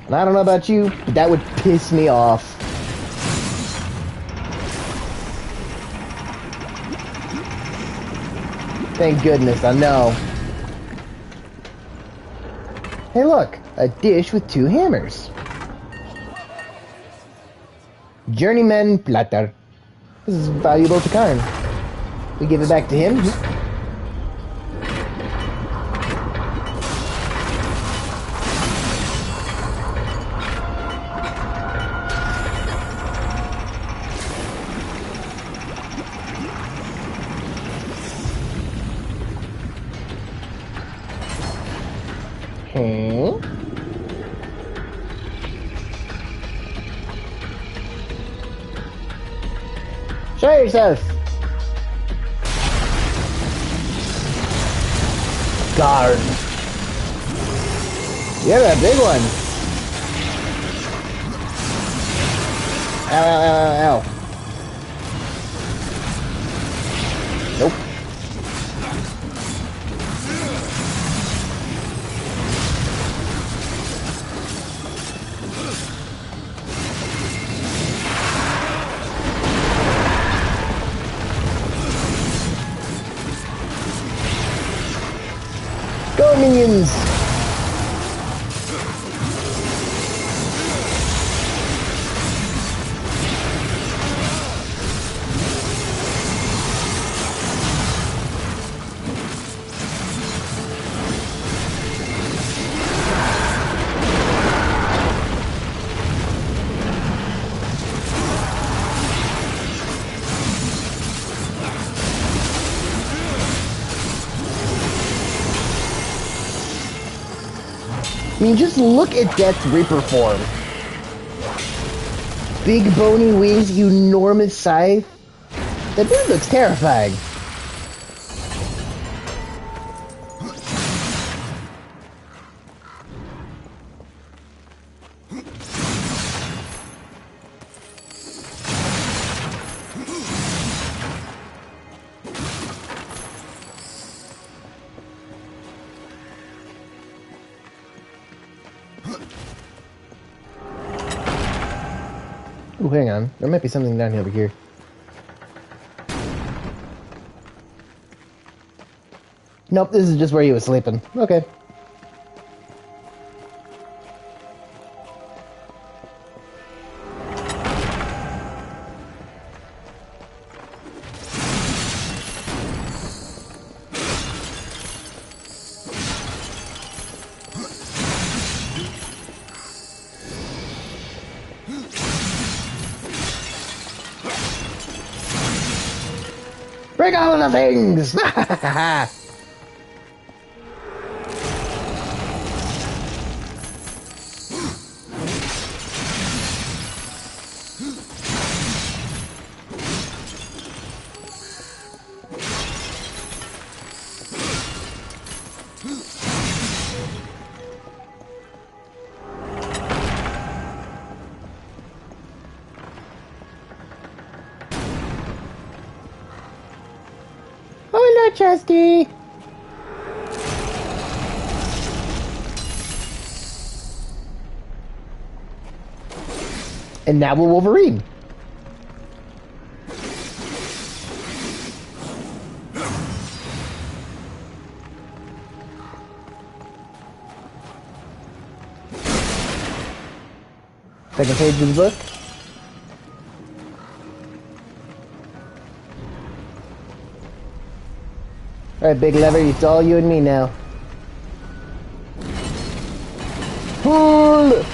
And I don't know about you, but that would piss me off. Thank goodness, I know. Hey look, a dish with 2 hammers. Journeyman platter. This is valuable to Karn. We give it back to him. Show yourself! Guard. You're a big one. Ow, ow, ow, ow, ow. Nope. Go, minions! I mean, just look at Death's Reaper form. Big bony wings, enormous scythe. That dude looks terrifying. Ooh, hang on. There might be something down over here. Nope, this is just where he was sleeping. Okay. Break all of the things! Hola, Chesty! And now we're Wolverine. Second page of the book. Alright, big lever, it's all you and me now. Pull!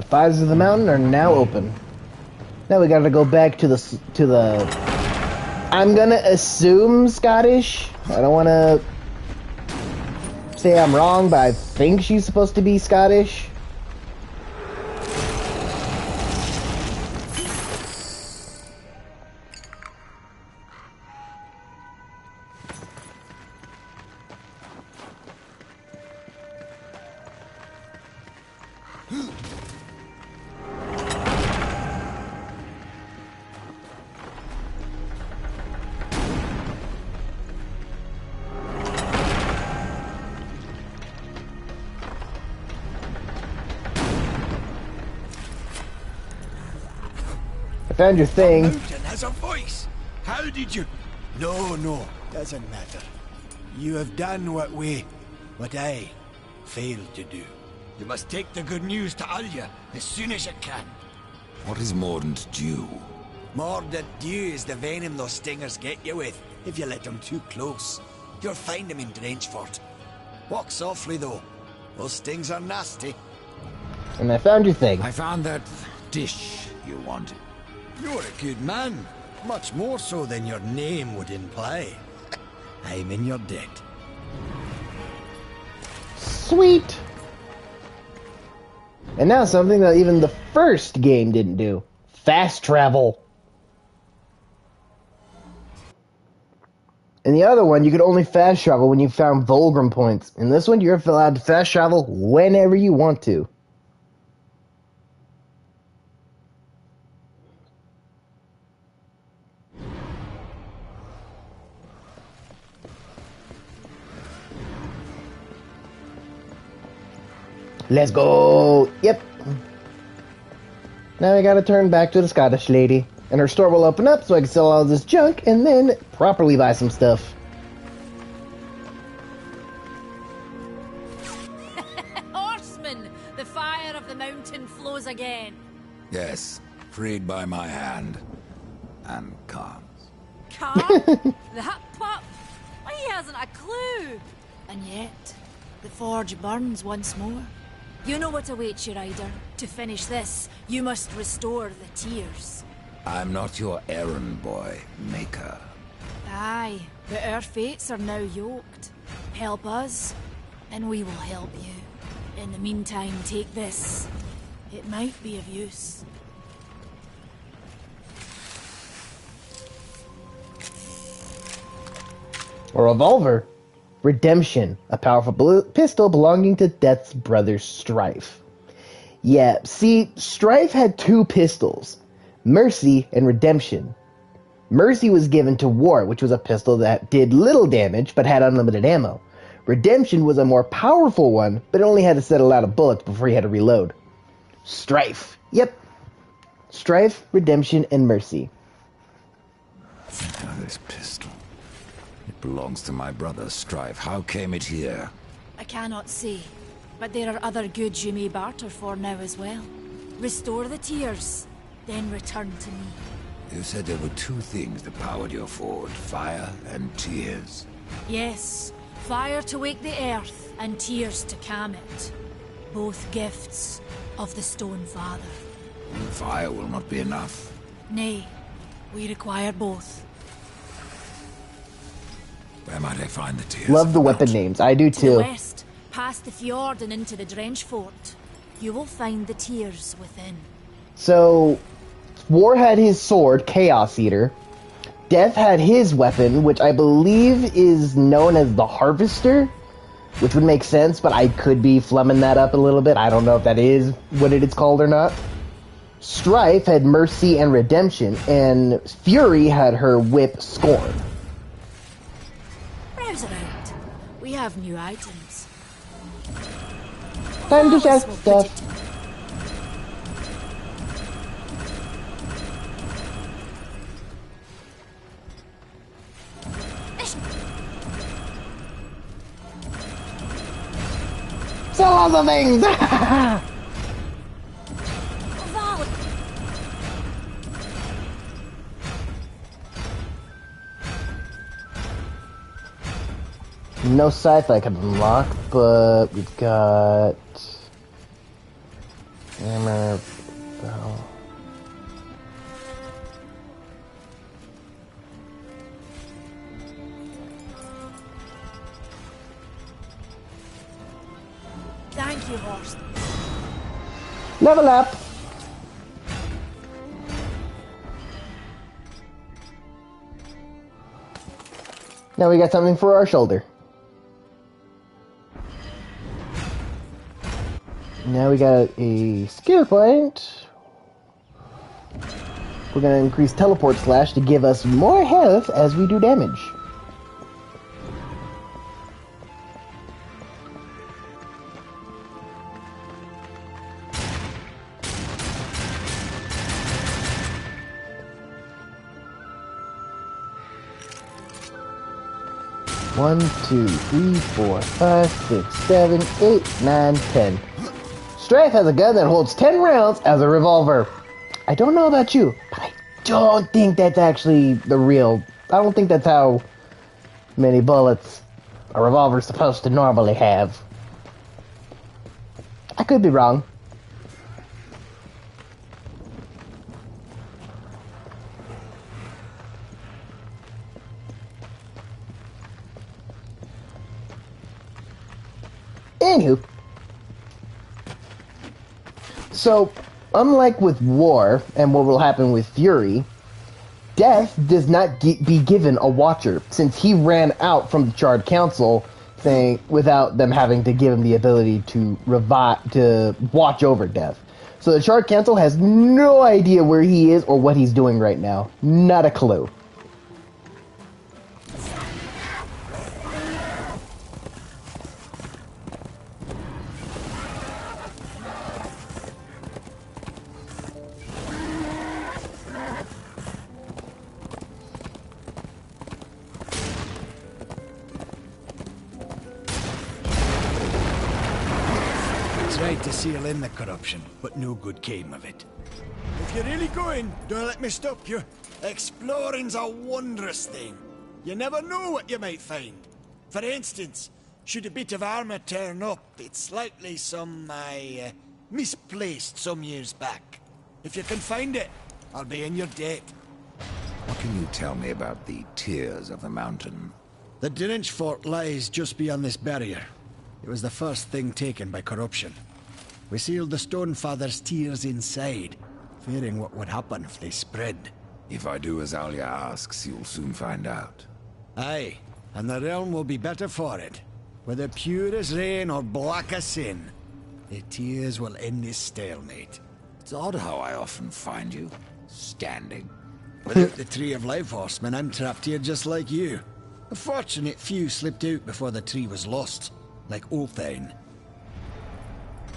fires of the mountain are now open. Now we gotta go back to the. I'm gonna assume Scottish. I don't want to say I'm wrong, but I think she's supposed to be Scottish. Found your thing. The mountain has a voice. How did you... No, doesn't matter. You have done what I failed to do. You must take the good news to Alya as soon as you can. What is Mordant due? Mordant dew is the venom those stingers get you with, if you let them too close. You'll find them in Drenchfort. Walk softly, though. Those stings are nasty. And I found your thing. I found that dish you wanted. You're a good man. Much more so than your name would imply. I'm in your debt. Sweet! And now something that even the first game didn't do. Fast travel. In the other one, you could only fast travel when you found Volgrim points. In this one, you're allowed to fast travel whenever you want to. Let's go! Yep. Now I gotta turn back to the Scottish lady. And her store will open up so I can sell all this junk and then properly buy some stuff. Horseman! The fire of the mountain flows again. Yes, freed by my hand. And calms. Calm? That pup? He hasn't a clue. And yet, the forge burns once more. You know what awaits you, Ryder. To finish this, you must restore the tears. I'm not your errand boy, Maker. Aye, but our fates are now yoked. Help us, and we will help you. In the meantime, take this. It might be of use. A revolver. Redemption, a powerful pistol belonging to Death's brother Strife. Yeah, see, Strife had two pistols, Mercy and Redemption. Mercy was given to War, which was a pistol that did little damage but had unlimited ammo. Redemption was a more powerful one, but it only had to set a lot of bullets before he had to reload. Strife. Yep. Strife, Redemption, and Mercy. Now this pistol. It belongs to my brother, Strife. How came it here? I cannot say, but there are other goods you may barter for now as well. Restore the tears, then return to me. You said there were two things that powered your forge, fire and tears. Yes, fire to wake the earth, and tears to calm it. Both gifts of the Stone Father. Fire will not be enough. Nay, we require both. Where might I find the tears? Love the weapon names. I do To the too. west, past the fjord and into the Drenchfort. You will find the tears within. So, War had his sword, Chaos Eater. Death had his weapon, which I believe is known as the Harvester, which would make sense, but I could be flumming that up a little bit. I don't know if that is what it is called or not. Strife had Mercy and Redemption, and Fury had her whip, Scorn. Browse around. We have new items. Time to Flawless test will put stuff. it to- Sell all the things! Volley. No scythe I can unlock, but we've got... Hammer. Thank you, horse. Level up. Now we got something for our shoulder. Now we got a skill point. We're going to increase teleport slash to give us more health as we do damage. One, 2, 3, 4, 5, 6, 7, 8, 9, 10. Strafe has a gun that holds 10 rounds as a revolver. I don't know about you, but I don't think that's actually the real... I don't think that's how many bullets a revolver's supposed to normally have. I could be wrong. Anywho, so unlike with War and what will happen with Fury, Death does not be given a Watcher, since he ran out from the Charred Council, saying without them having to give him the ability to watch over Death. So the Charred Council has no idea where he is or what he's doing right now. Not a clue. Tried to seal in the corruption, but no good came of it. If you're really going, don't let me stop you. Exploring's a wondrous thing. You never know what you might find. For instance, should a bit of armor turn up, it's likely some I misplaced some years back. If you can find it, I'll be in your debt. What can you tell me about the Tears of the Mountain? The Drench Fort lies just beyond this barrier. It was the first thing taken by corruption. We sealed the Stonefather's tears inside, fearing what would happen if they spread. If I do as Alia asks, you'll soon find out. Aye, and the realm will be better for it. Whether pure as rain or black as sin, the tears will end this stalemate. It's odd how I often find you standing. Without the Tree of Life, Horseman, I'm trapped here just like you. A fortunate few slipped out before the tree was lost, like Ulthane.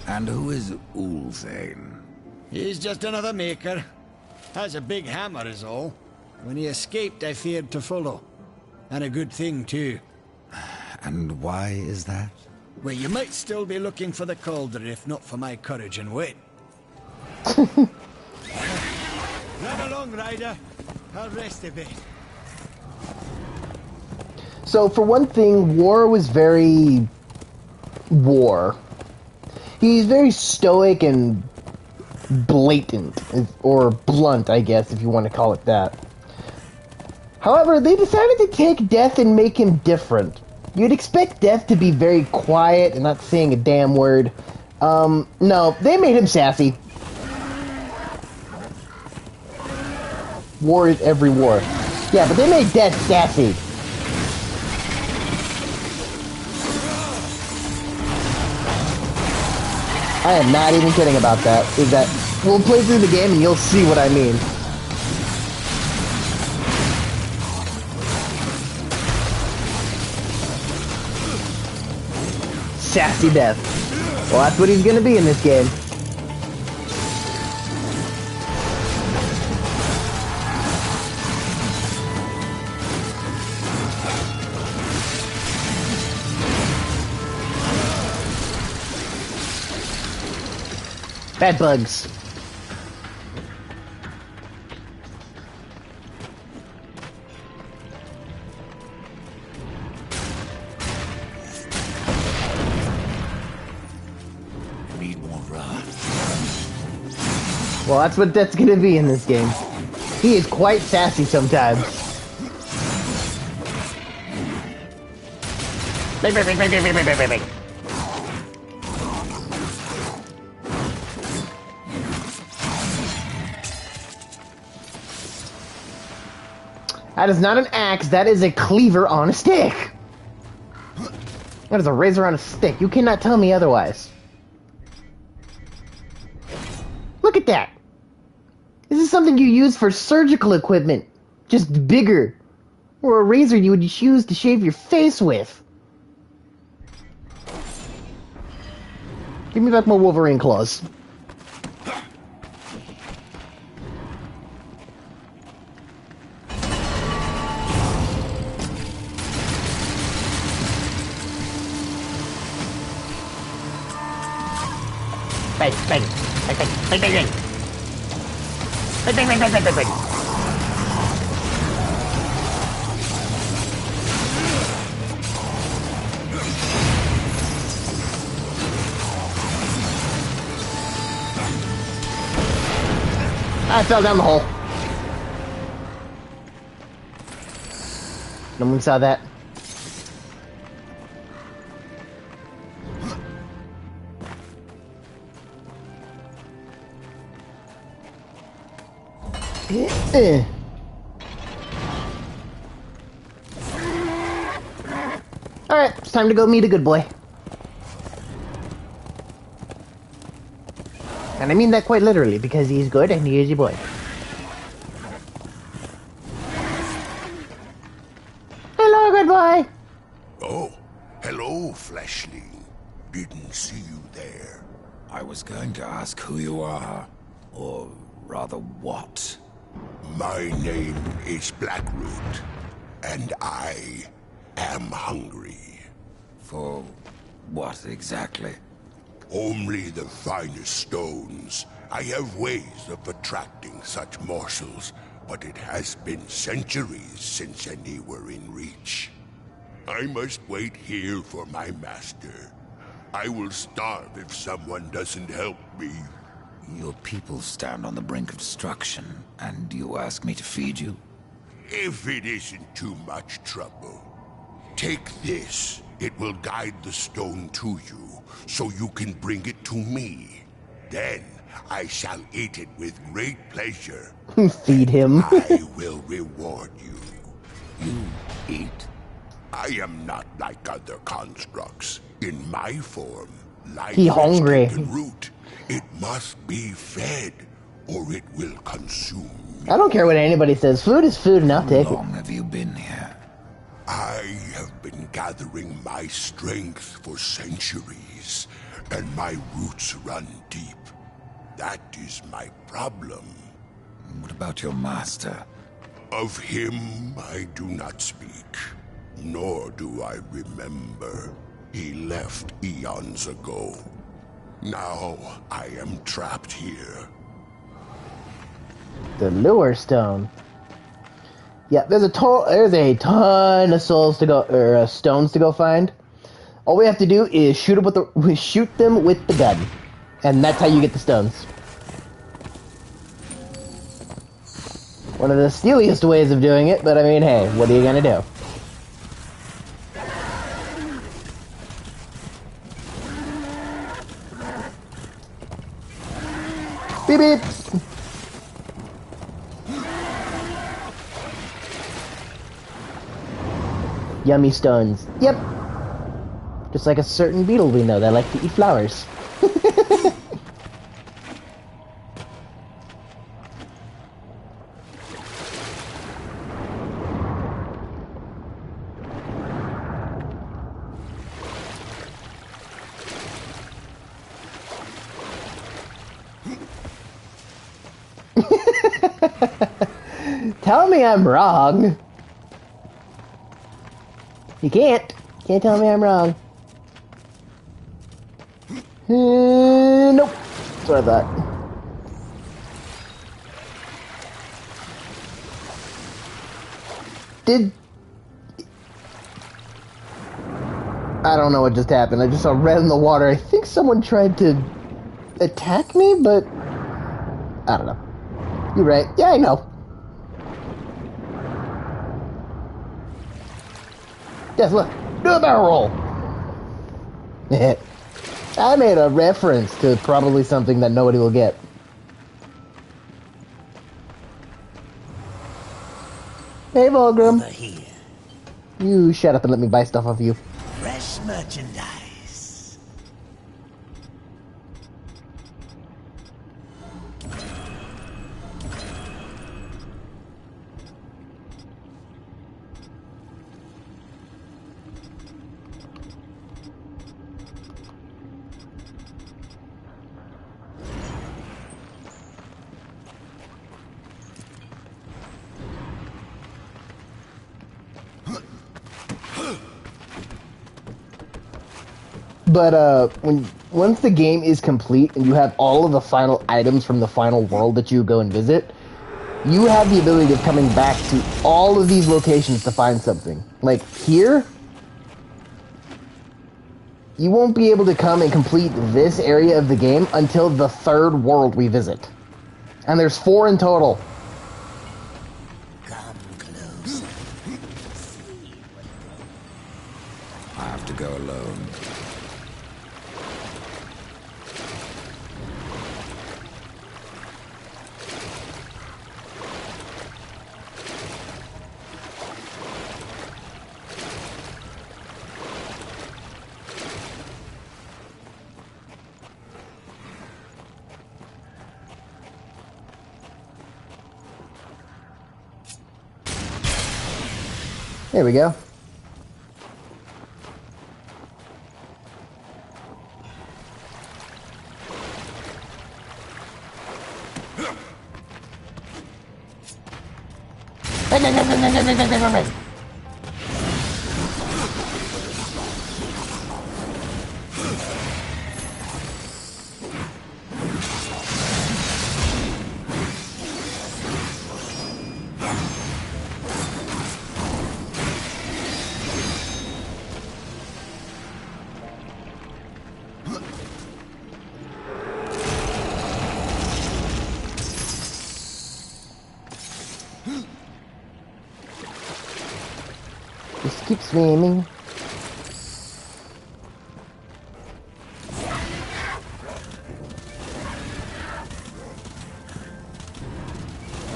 And who is Ulthane? He's just another maker. Has a big hammer is all. When he escaped, I feared to follow. And a good thing, too. And why is that? Well, you might still be looking for the cauldron if not for my courage and wit. Run along, Ryder. I'll rest a bit. So, for one thing, War was very... War. He's very stoic and blatant, or blunt, I guess, if you want to call it that. However, they decided to take Death and make him different. You'd expect Death to be very quiet and not saying a damn word. No, they made him sassy. War is every war. Yeah, but they made Death sassy. I am not even kidding about that. We'll play through the game and you'll see what I mean. Sassy Death. Well, that's what he's gonna be in this game. Bad bugs. Need more rods. Well, that's what that's gonna be in this game. He is quite sassy sometimes. Bing, bing, bing, bing, bing, bing, bing, bing. That is not an axe, that is a cleaver on a stick. That is a razor on a stick. You cannot tell me otherwise. Look at that. This is something you use for surgical equipment. Just bigger. Or a razor you would use to shave your face with. Give me back my Wolverine claws. Bang, bang, bang, bang, bang, bang, bang. Bang, bang, bang, bang, bang, bang, bang. I fell down the hole. No one saw that. Alright, it's time to go meet a good boy. And I mean that quite literally, because he's good and he is your boy. Hello, good boy! Oh, hello, fleshling. Didn't see you there. I was going to ask who you are, or rather what. My name is Blackroot, and I am hungry. For what exactly? Only the finest stones. I have ways of attracting such morsels, but it has been centuries since any were in reach. I must wait here for my master. I will starve if someone doesn't help me. Your people stand on the brink of destruction, and you ask me to feed you? If it isn't too much trouble, take this. It will guide the stone to you, so you can bring it to me. Then I shall eat it with great pleasure. Feed him. I will reward you. You eat? I am not like other constructs. In my form, life He is hungry. taken root. It must be fed, or it will consume me. I don't care what anybody says. Food is food and I'll take How it. long have you been here? I have been gathering my strength for centuries, and my roots run deep. That is my problem. What about your master? Of him I do not speak, nor do I remember. He left eons ago. Now I am trapped here. The lure stone. Yeah, there's a ton of souls to go, or stones to go find. All we have to do is shoot them with the gun, and that's how you get the stones. One of the steeliest ways of doing it, but I mean, hey, what are you gonna do? Beep beep. Yummy stones. Yep. Just like a certain beetle we know that like to eat flowers. Tell me I'm wrong. You can't. Can't tell me I'm wrong. Nope. That's what I thought. I don't know what just happened. I just saw red in the water. I think someone tried to attack me, but I don't know. You're right. Yeah, I know. Yes, look. Do a barrel roll. I made a reference to probably something that nobody will get. Hey, Volgrim. Over here. You shut up and let me buy stuff off you. Fresh merchandise. But once the game is complete and you have all of the final items from the final world that you go and visit, you have the ability of coming back to all of these locations to find something. Like here, you won't be able to come and complete this area of the game until the 3rd world we visit. And there's 4 in total. Come close. I have to go alone. There we go. Just keep swimming.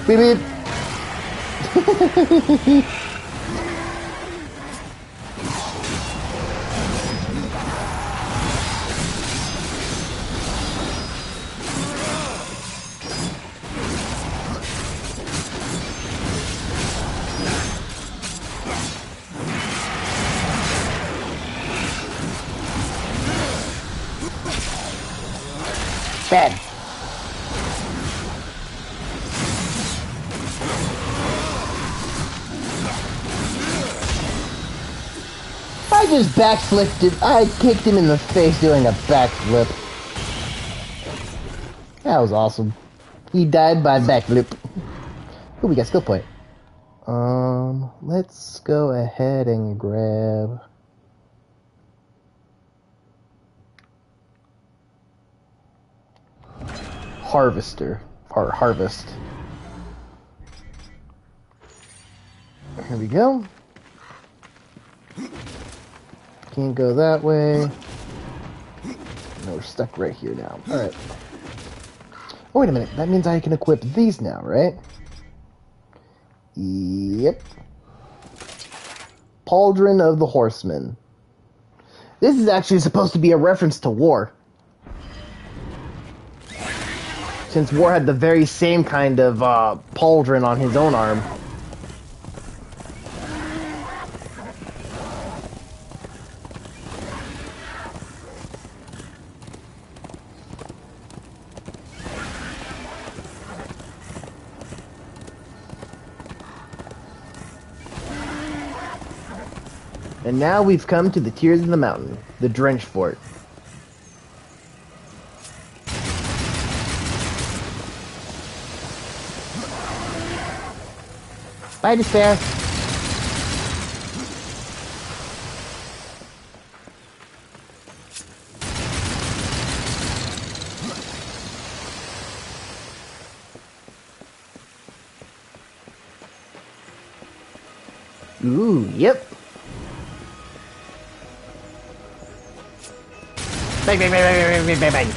Beep beep. Bad. I just backflipped it. I kicked him in the face doing a backflip. That was awesome. He died by backflip. Oh, we got skill point. Let's go ahead and grab... Harvester. Harvest. Here we go. Can't go that way. No, we're stuck right here now. Alright. Oh, wait a minute. That means I can equip these now, right? Yep. Pauldron of the Horseman. This is actually supposed to be a reference to War. Since War had the very same kind of pauldron on his own arm. And now we've come to the Tears of the Mountain, the Drench Fort. Bye, Despair. Ooh, yep. Bang, bang, bang, bang, bang, bang, bang.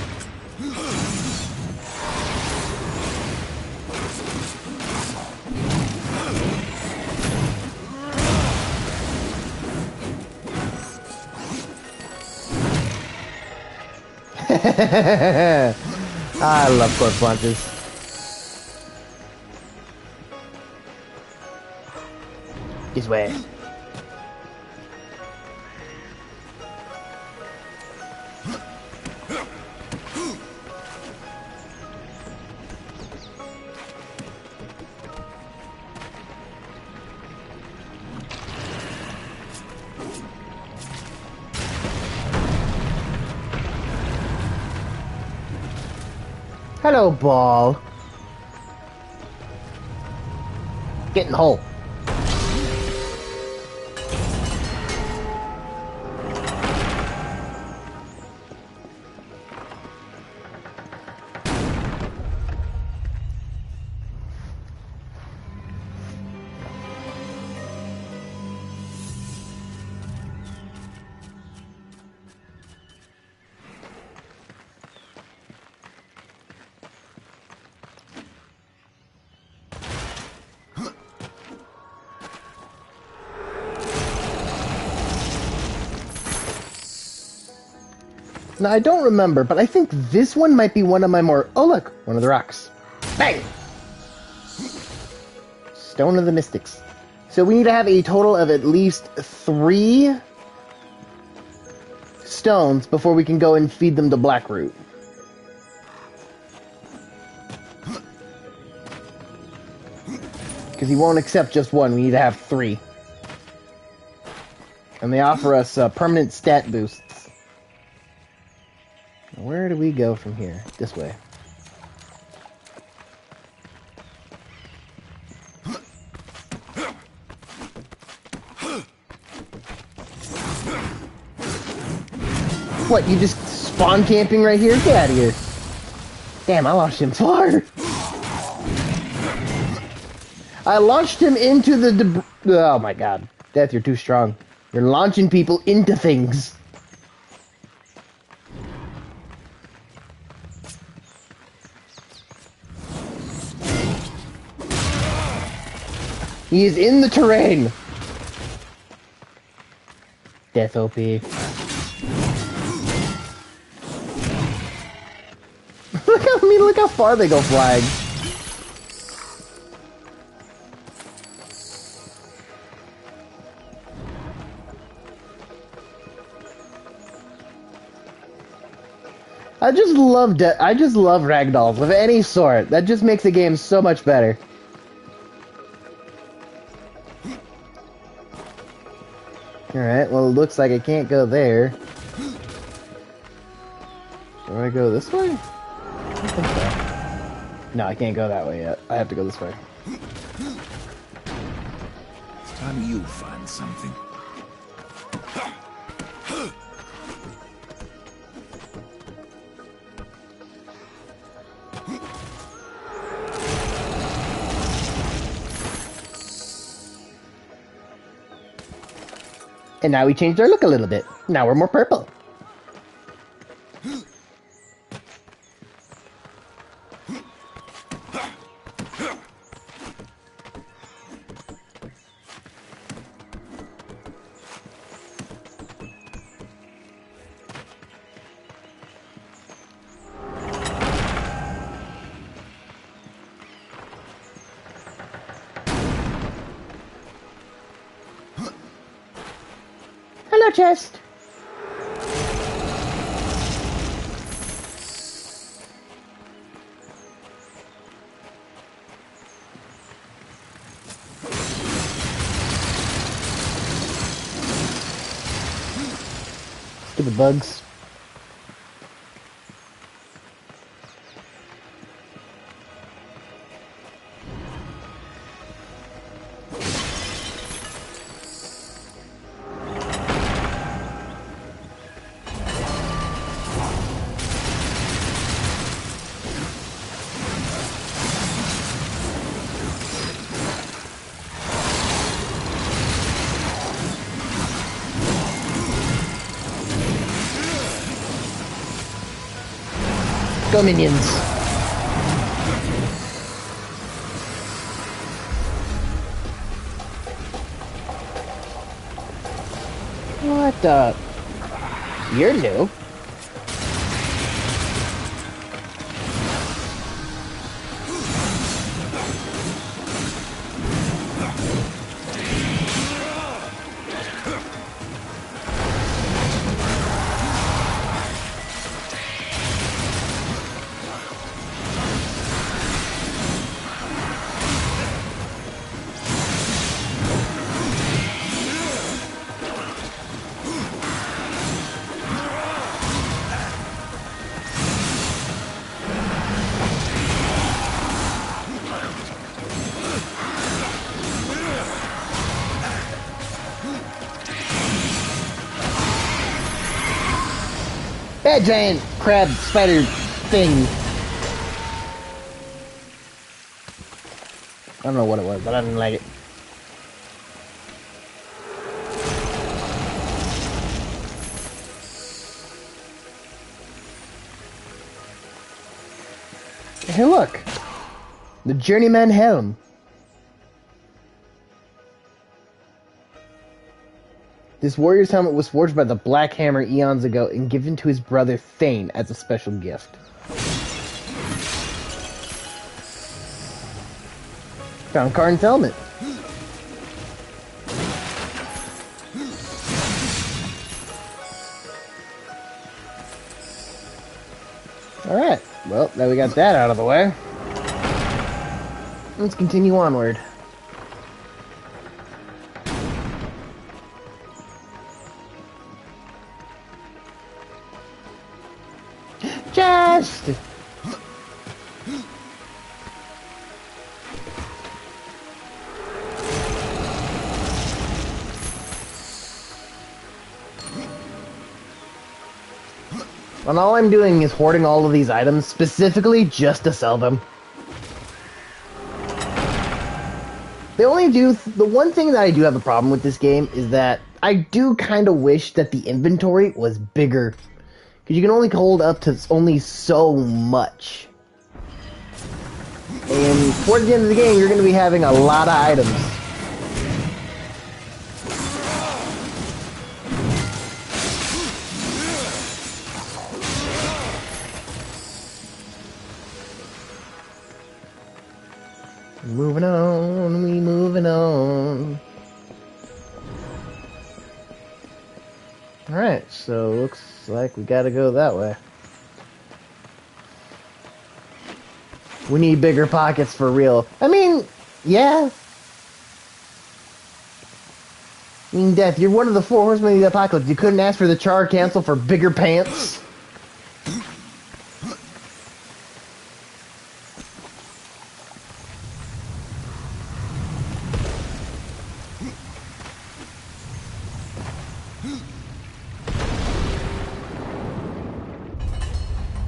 I love corpse launches. This way. Hello, ball. Get in the hole. Now, I don't remember, but I think this one might be one of my more... Oh, look! One of the rocks. Bang! Stone of the Mystics. So we need to have a total of at least 3 stones before we can go and feed them to Blackroot. Because he won't accept just one, we need to have 3. And they offer us permanent stat boosts. Where do we go from here? This way. What, you just spawn camping right here? Get out of here. Damn, I launched him far. I launched him into the debris. Oh my god. Death, you're too strong. You're launching people into things. He is in the terrain. Death OP. Look how far they go flying. I just love ragdolls of any sort. That just makes the game so much better. Alright, well it looks like I can't go there. Do I go this way? I don't think so. No, I can't go that way yet. I have to go this way. It's time you find something. And now we changed our look a little bit. Now we're more purple. Hello, chest. Stupid bugs. Go minions. What the? You're new. That giant crab spider thing. I don't know what it was, but I didn't like it. Hey, look! The Journeyman Helm. This warrior's helmet was forged by the Black Hammer eons ago and given to his brother Thane as a special gift. Found Karn's helmet. Alright, well, now we got that out of the way. Let's continue onward. Chest! And all I'm doing is hoarding all of these items specifically just to sell them. The one thing that I do have a problem with this game is that I do kind of wish that the inventory was bigger. Because you can only hold up to only so much. And towards the end of the game, you're going to be having a lot of items. Moving on, we moving on. Alright, so looks like we gotta go that way. We need bigger pockets for real. I mean, yeah. I mean, Death, you're one of the four horsemen of the apocalypse. You couldn't ask for the char cancel for bigger pants?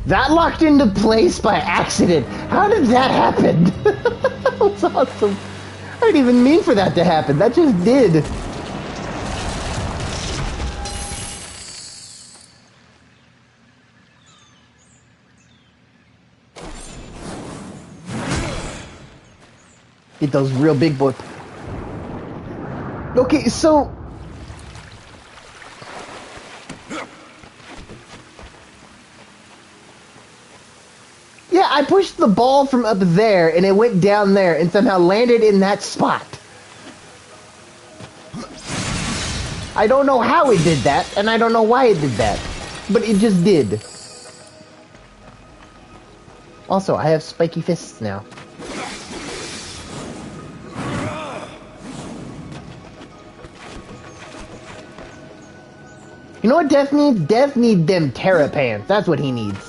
That locked into place by accident. How did that happen? That was awesome. I didn't even mean for that to happen. That just did. Get those real big boy. Okay, so yeah, I pushed the ball from up there, and it went down there, and somehow landed in that spot. I don't know how it did that, and I don't know why it did that, but it just did. Also, I have spiky fists now. You know what Death needs? Death needs them Terra pants. That's what he needs.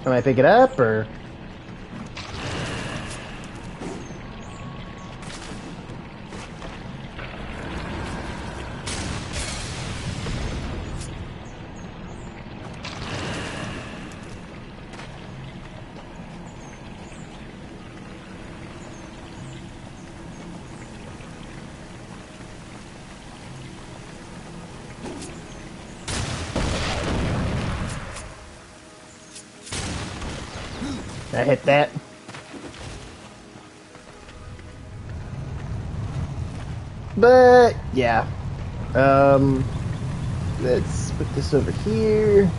Can I pick it up, or? I hit that. But yeah, let's put this over here.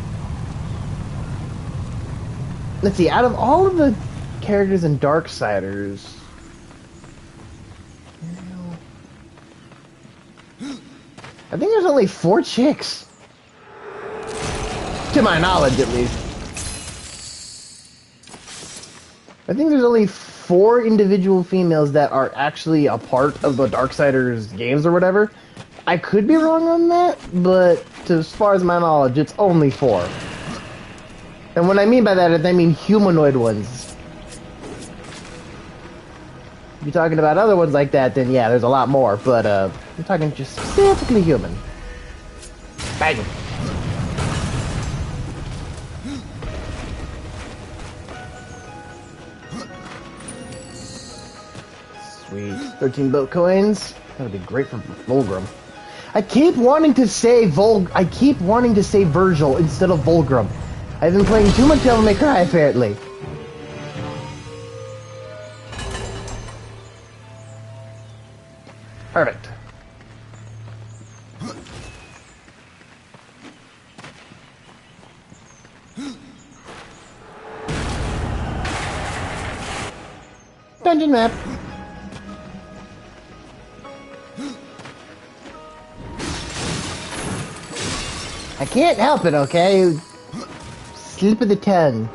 Let's see. Out of all of the characters in Darksiders, I think there's only 4 chicks, to my knowledge, at least. I think there's only 4 individual females that are actually a part of the Darksiders games or whatever. I could be wrong on that, but as far as my knowledge, it's only 4. And what I mean by that is I mean humanoid ones. If you're talking about other ones like that, then yeah, there's a lot more. But I'm talking just specifically human. Bang! Sweet. 13 boat coins. That would be great for Volgrim. I keep wanting to say Virgil instead of Volgrim. I've been playing too much Devil May Cry, apparently. Perfect. Dungeon map. I can't help it, okay? Slip of the tongue.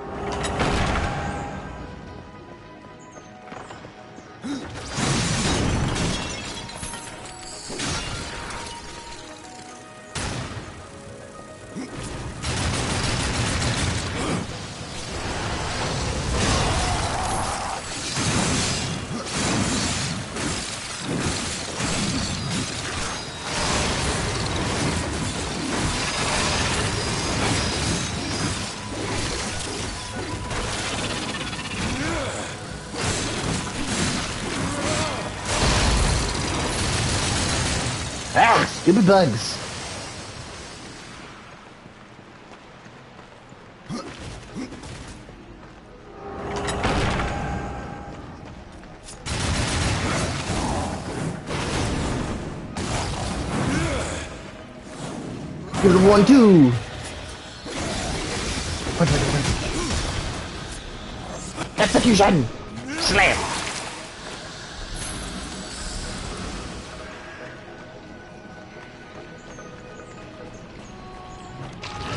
Ah, stupid bugs. Give it a 1-2. Execution. Slam.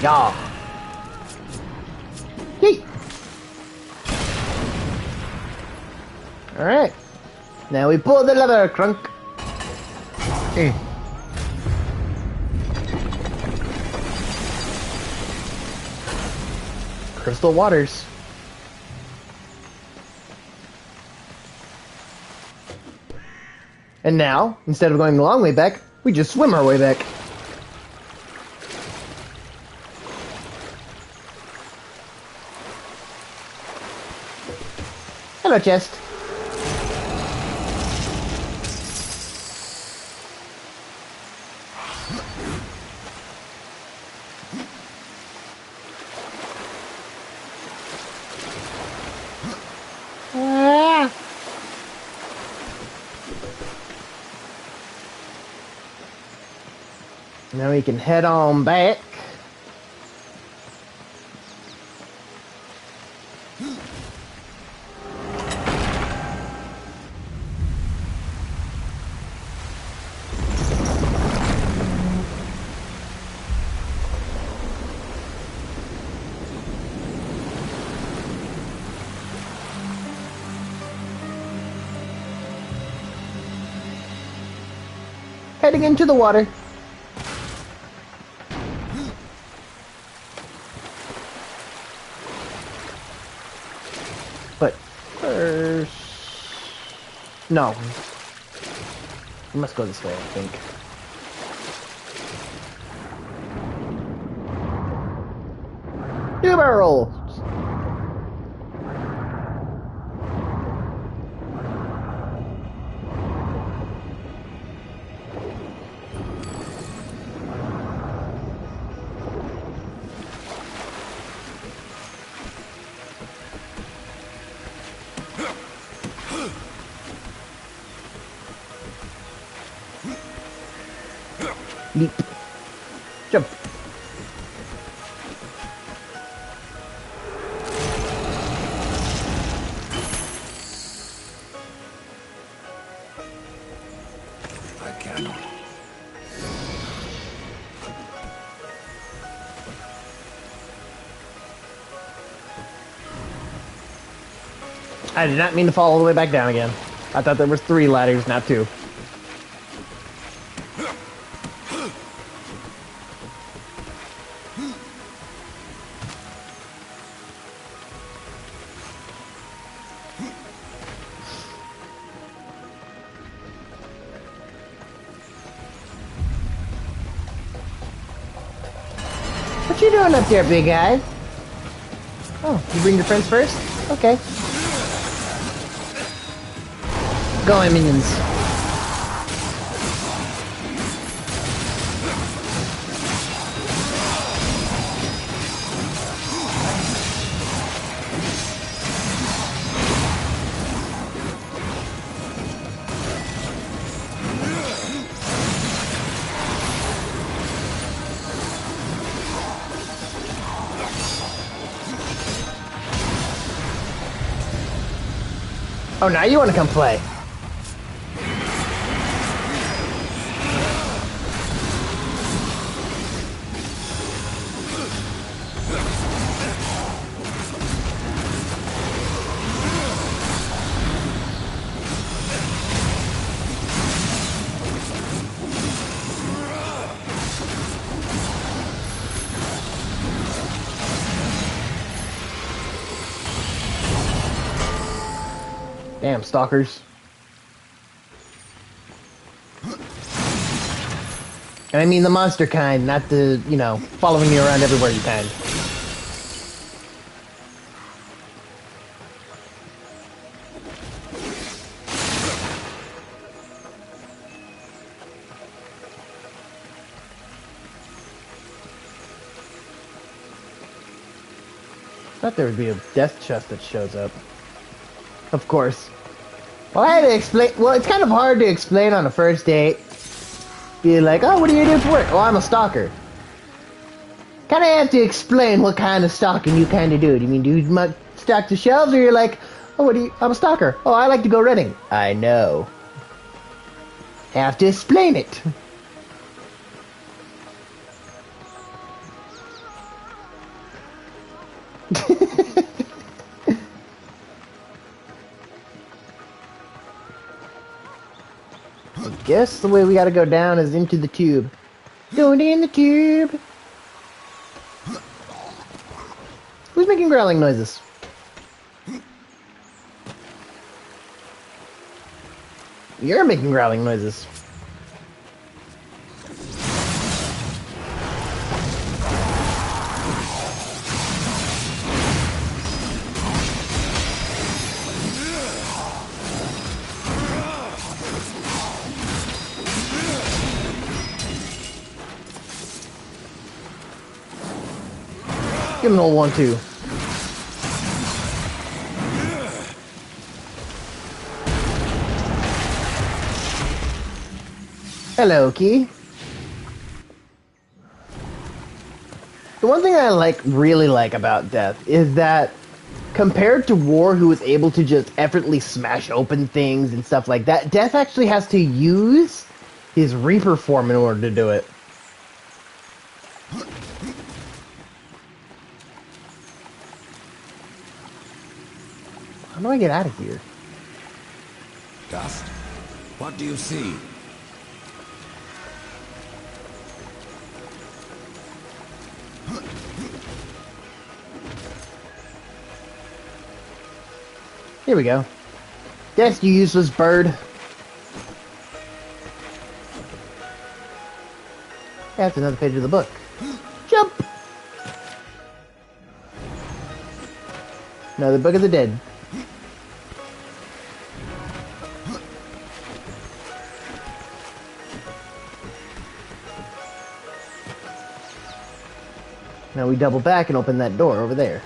Yeah. Yeet. Alright. Now we pull the lever, Crunk. Crystal waters. And now, instead of going the long way back, we just swim our way back. Hello, chest. Now we can head on back. Heading into the water. But first... No. We must go this way, I think. Two barrels! Leap. Jump. I cannot. I did not mean to fall all the way back down again. I thought there was 3 ladders, not 2. What you doing up there, big guy? Oh, you bring your friends first? Okay. Go on, minions. Oh, now you want to come play. Damn, stalkers. And I mean the monster kind, not the, you know, following you around everywhere you kind. Thought there would be a death chest that shows up. Of course. Well, I had to explain. Well, it's kind of hard to explain on a first date. Be like, oh, what do you do for work? Oh, I'm a stalker. Kind of have to explain what kind of stalking you kind of do. Do you mean do you stack the shelves, or you're like, oh, what do you? I'm a stalker. Oh, I like to go running. I know. Have to explain it. I guess the way we gotta go down is into the tube. Going in the tube. Who's making growling noises? You're making growling noises. Give him an old 1-2. Hello, Key. The one thing I really like about Death is that compared to War, who was able to just effortlessly smash open things and stuff like that, Death actually has to use his Reaper form in order to do it. How do I get out of here? Dust? What do you see? Here we go. Yes, you useless bird. That's another page of the book. Jump! Another Book of the Dead. Now we double back and open that door over there.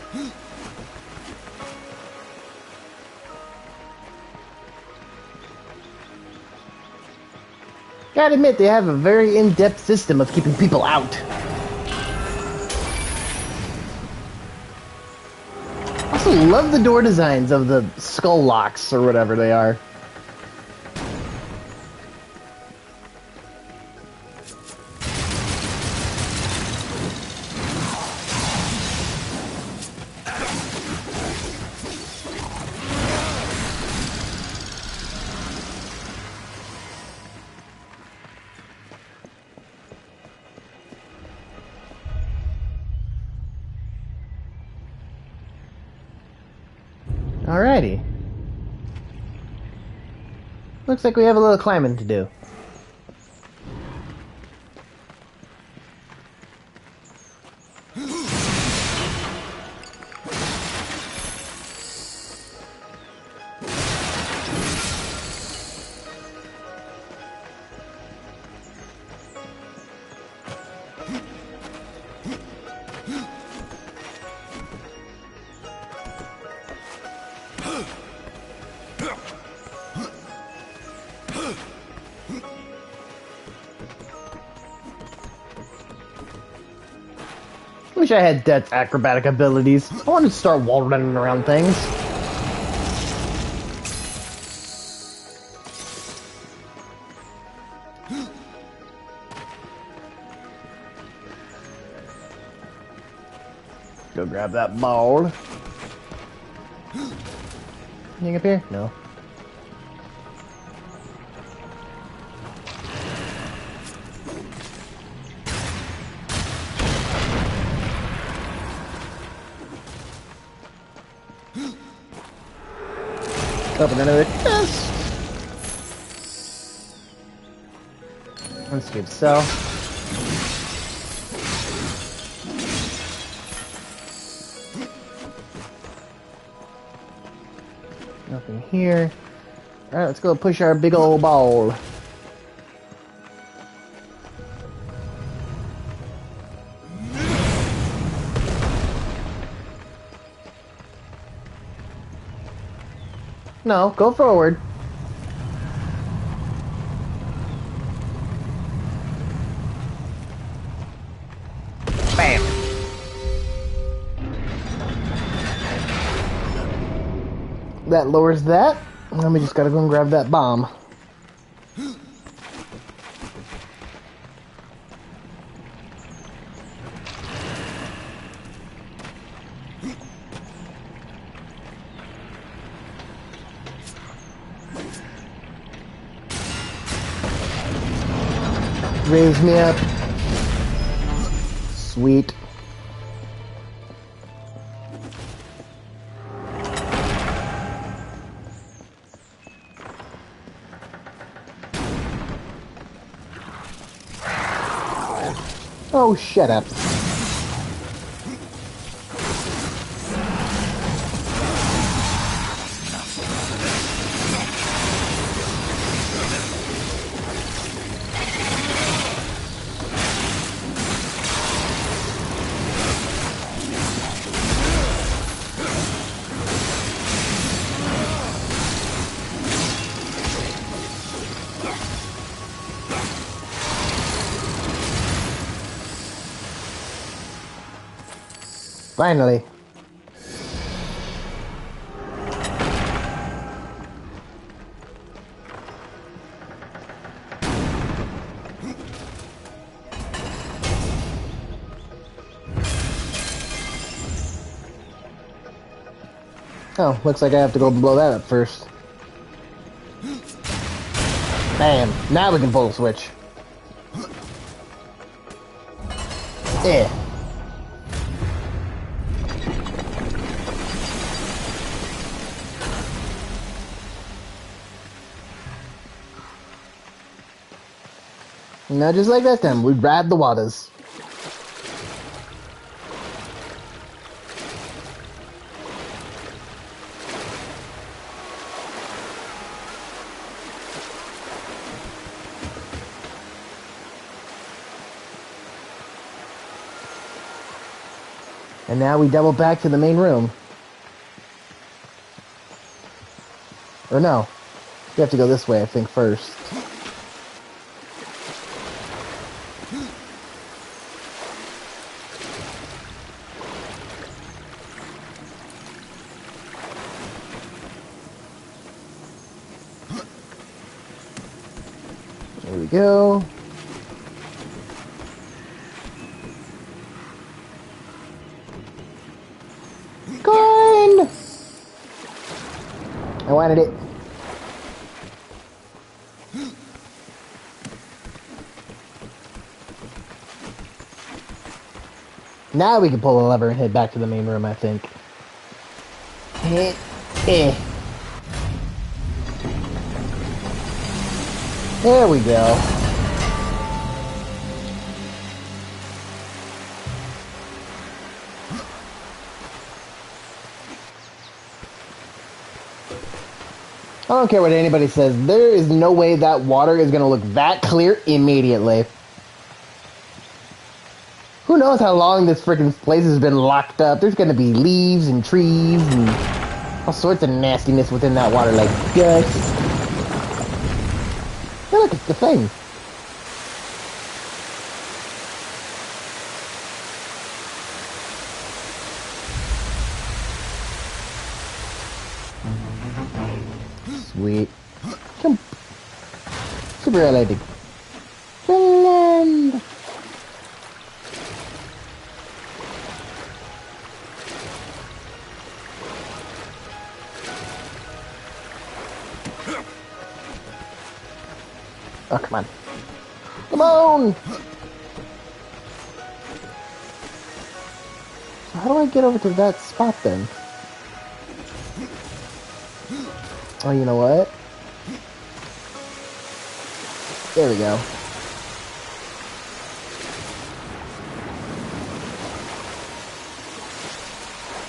Gotta admit, they have a very in-depth system of keeping people out. Also, love the door designs of the skull locks, or whatever they are. Alrighty. Looks like we have a little climbing to do. Wish I had Death's acrobatic abilities. I wanted to start wall running around things. Go grab that ball. Anything up here? No. Open another chest. Let's give cell. Nothing here. Alright, let's go push our big old ball. No, go forward. Bam! That lowers that. And then we just gotta go and grab that bomb. Raise me up. Sweet. Oh, shut up. Finally. Oh, looks like I have to go blow that up first. Bam! Now we can pull the switch. Yeah. Now, just like that time, we ride the waters. And now we double back to the main room. Or no, we have to go this way, I think, first. go. Corn! I wanted it. Now we can pull the lever and head back to the main room, I think. There we go. I don't care what anybody says. There is no way that water is going to look that clear immediately. Who knows how long this freaking place has been locked up. There's going to be leaves and trees and all sorts of nastiness within that water, like dust. Hey, look, it's the thing. Sweet. Jump. Super related. Land. Oh, come on. Come on! So how do I get over to that spot then? Oh, you know what? There we go.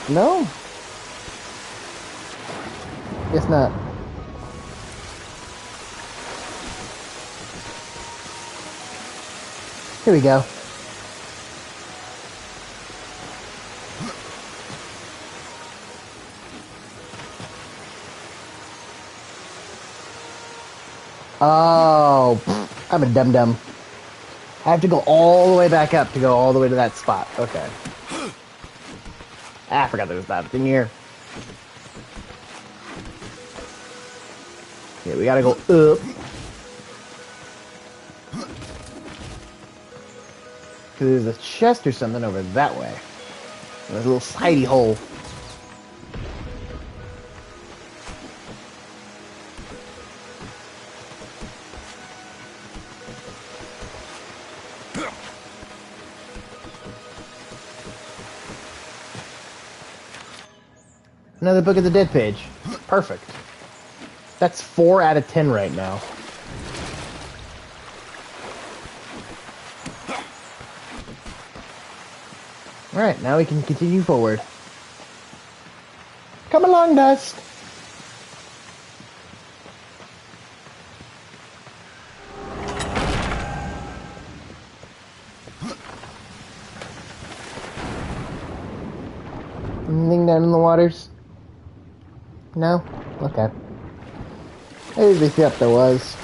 No? Guess not. Here we go. Oh, I'm a dum-dum. I have to go all the way back up to go all the way to that spot. Okay. I forgot there was that thing here. Yeah, we gotta go up. Because there's a chest or something over that way. There's a little sidey hole. Another Book of the Dead page. Perfect. That's 4 out of 10 right now. Alright, now we can continue forward. Come along, Dust! Anything down in the waters? No? Okay. Maybe they thought there was.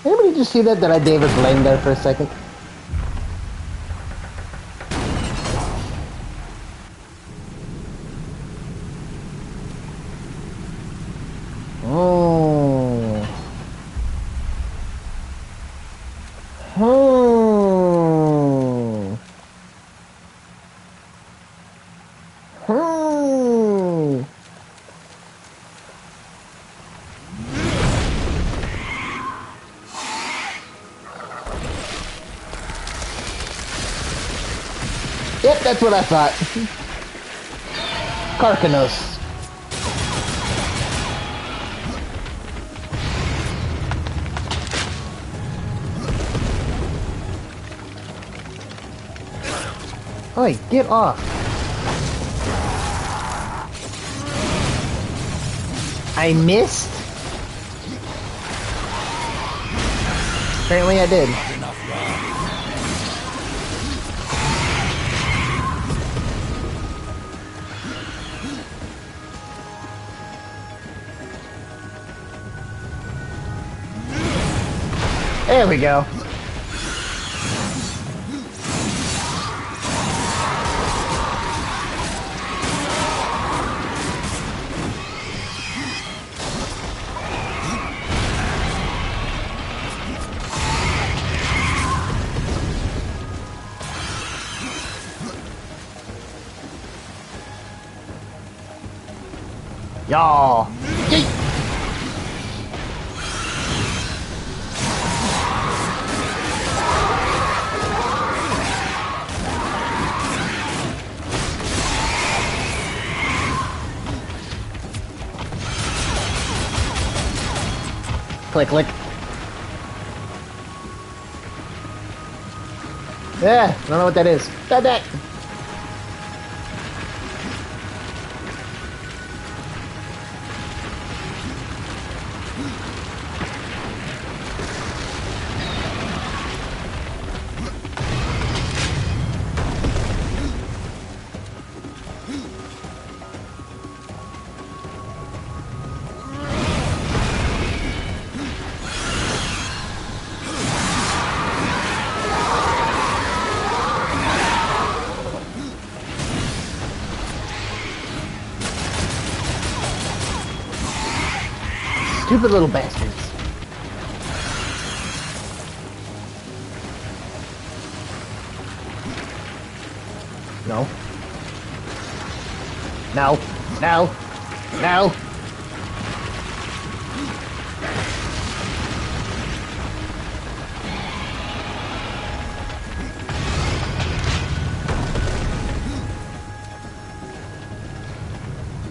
Anybody just see that I David Blaine there for a second? Oh. Hmm. Hmm. Yep, that's what I thought. Carcanos. Oi, get off. I missed? Apparently I did. There we go. Y'all. Click, click. Yeah, I don't know what that is. Stop that. Stupid little bastards. No. No. No. No.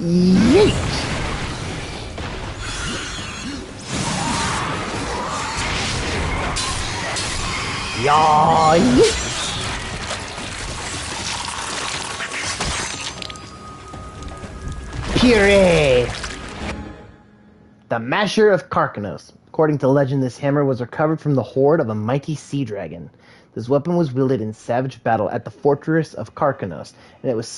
Yeet. Yaw, yeet. Puree! The Masher of Karkanos. According to legend, this hammer was recovered from the hoard of a mighty sea dragon. This weapon was wielded in savage battle at the fortress of Karkanos, and it was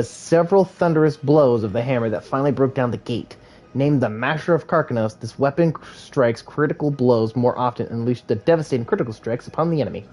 several thunderous blows of the hammer that finally broke down the gate. Named the Masher of Karkanos, this weapon strikes critical blows more often and unleashed the devastating critical strikes upon the enemy.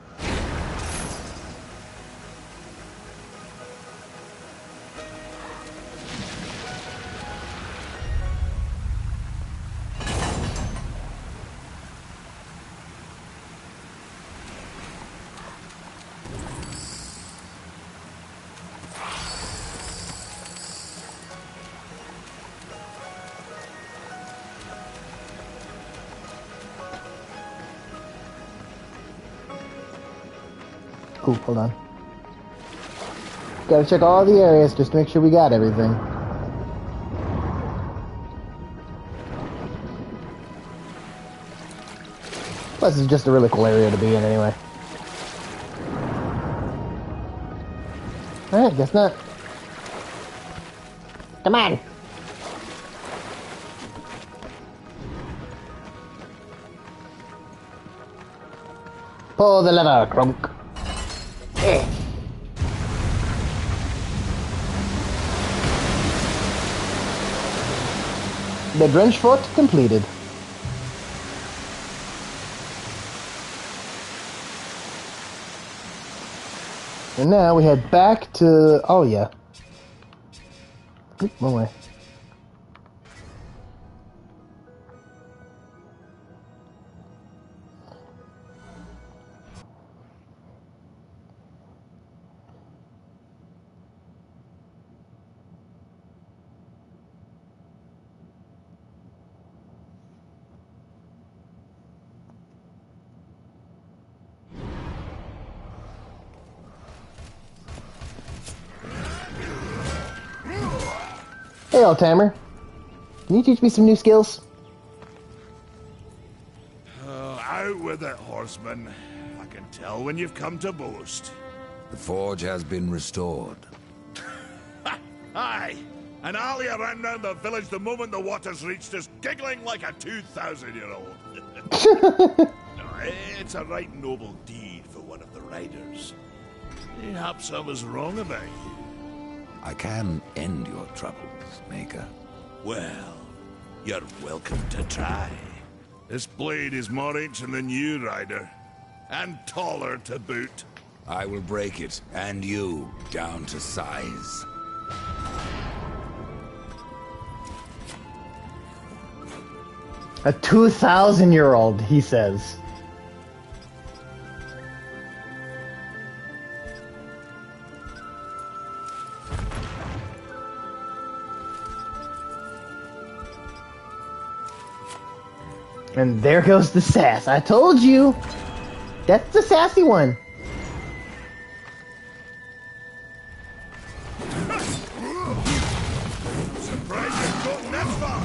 Ooh, hold on. Gotta check all the areas just to make sure we got everything. Plus, it's just a really cool area to be in anyway. Alright, guess not. Come on! Pull the lever, Crunk. The drench fort completed. And now we head back to... Oh, yeah. Oop, wrong way. Hey, old timer. Can you teach me some new skills? Out with it, horseman. I can tell when you've come to boast. The forge has been restored. Aye, and Alia ran round the village the moment the waters reached us, giggling like a 2,000-year-old. It's a right noble deed for one of the riders. Perhaps I was wrong about you. I can end your troubles, Maker. Well, you're welcome to try. This blade is more ancient than you, rider. And taller to boot. I will break it, and you, down to size. A 2,000-year-old, he says. And there goes the sass. I told you! That's the sassy one. Surprised you've gotten that far.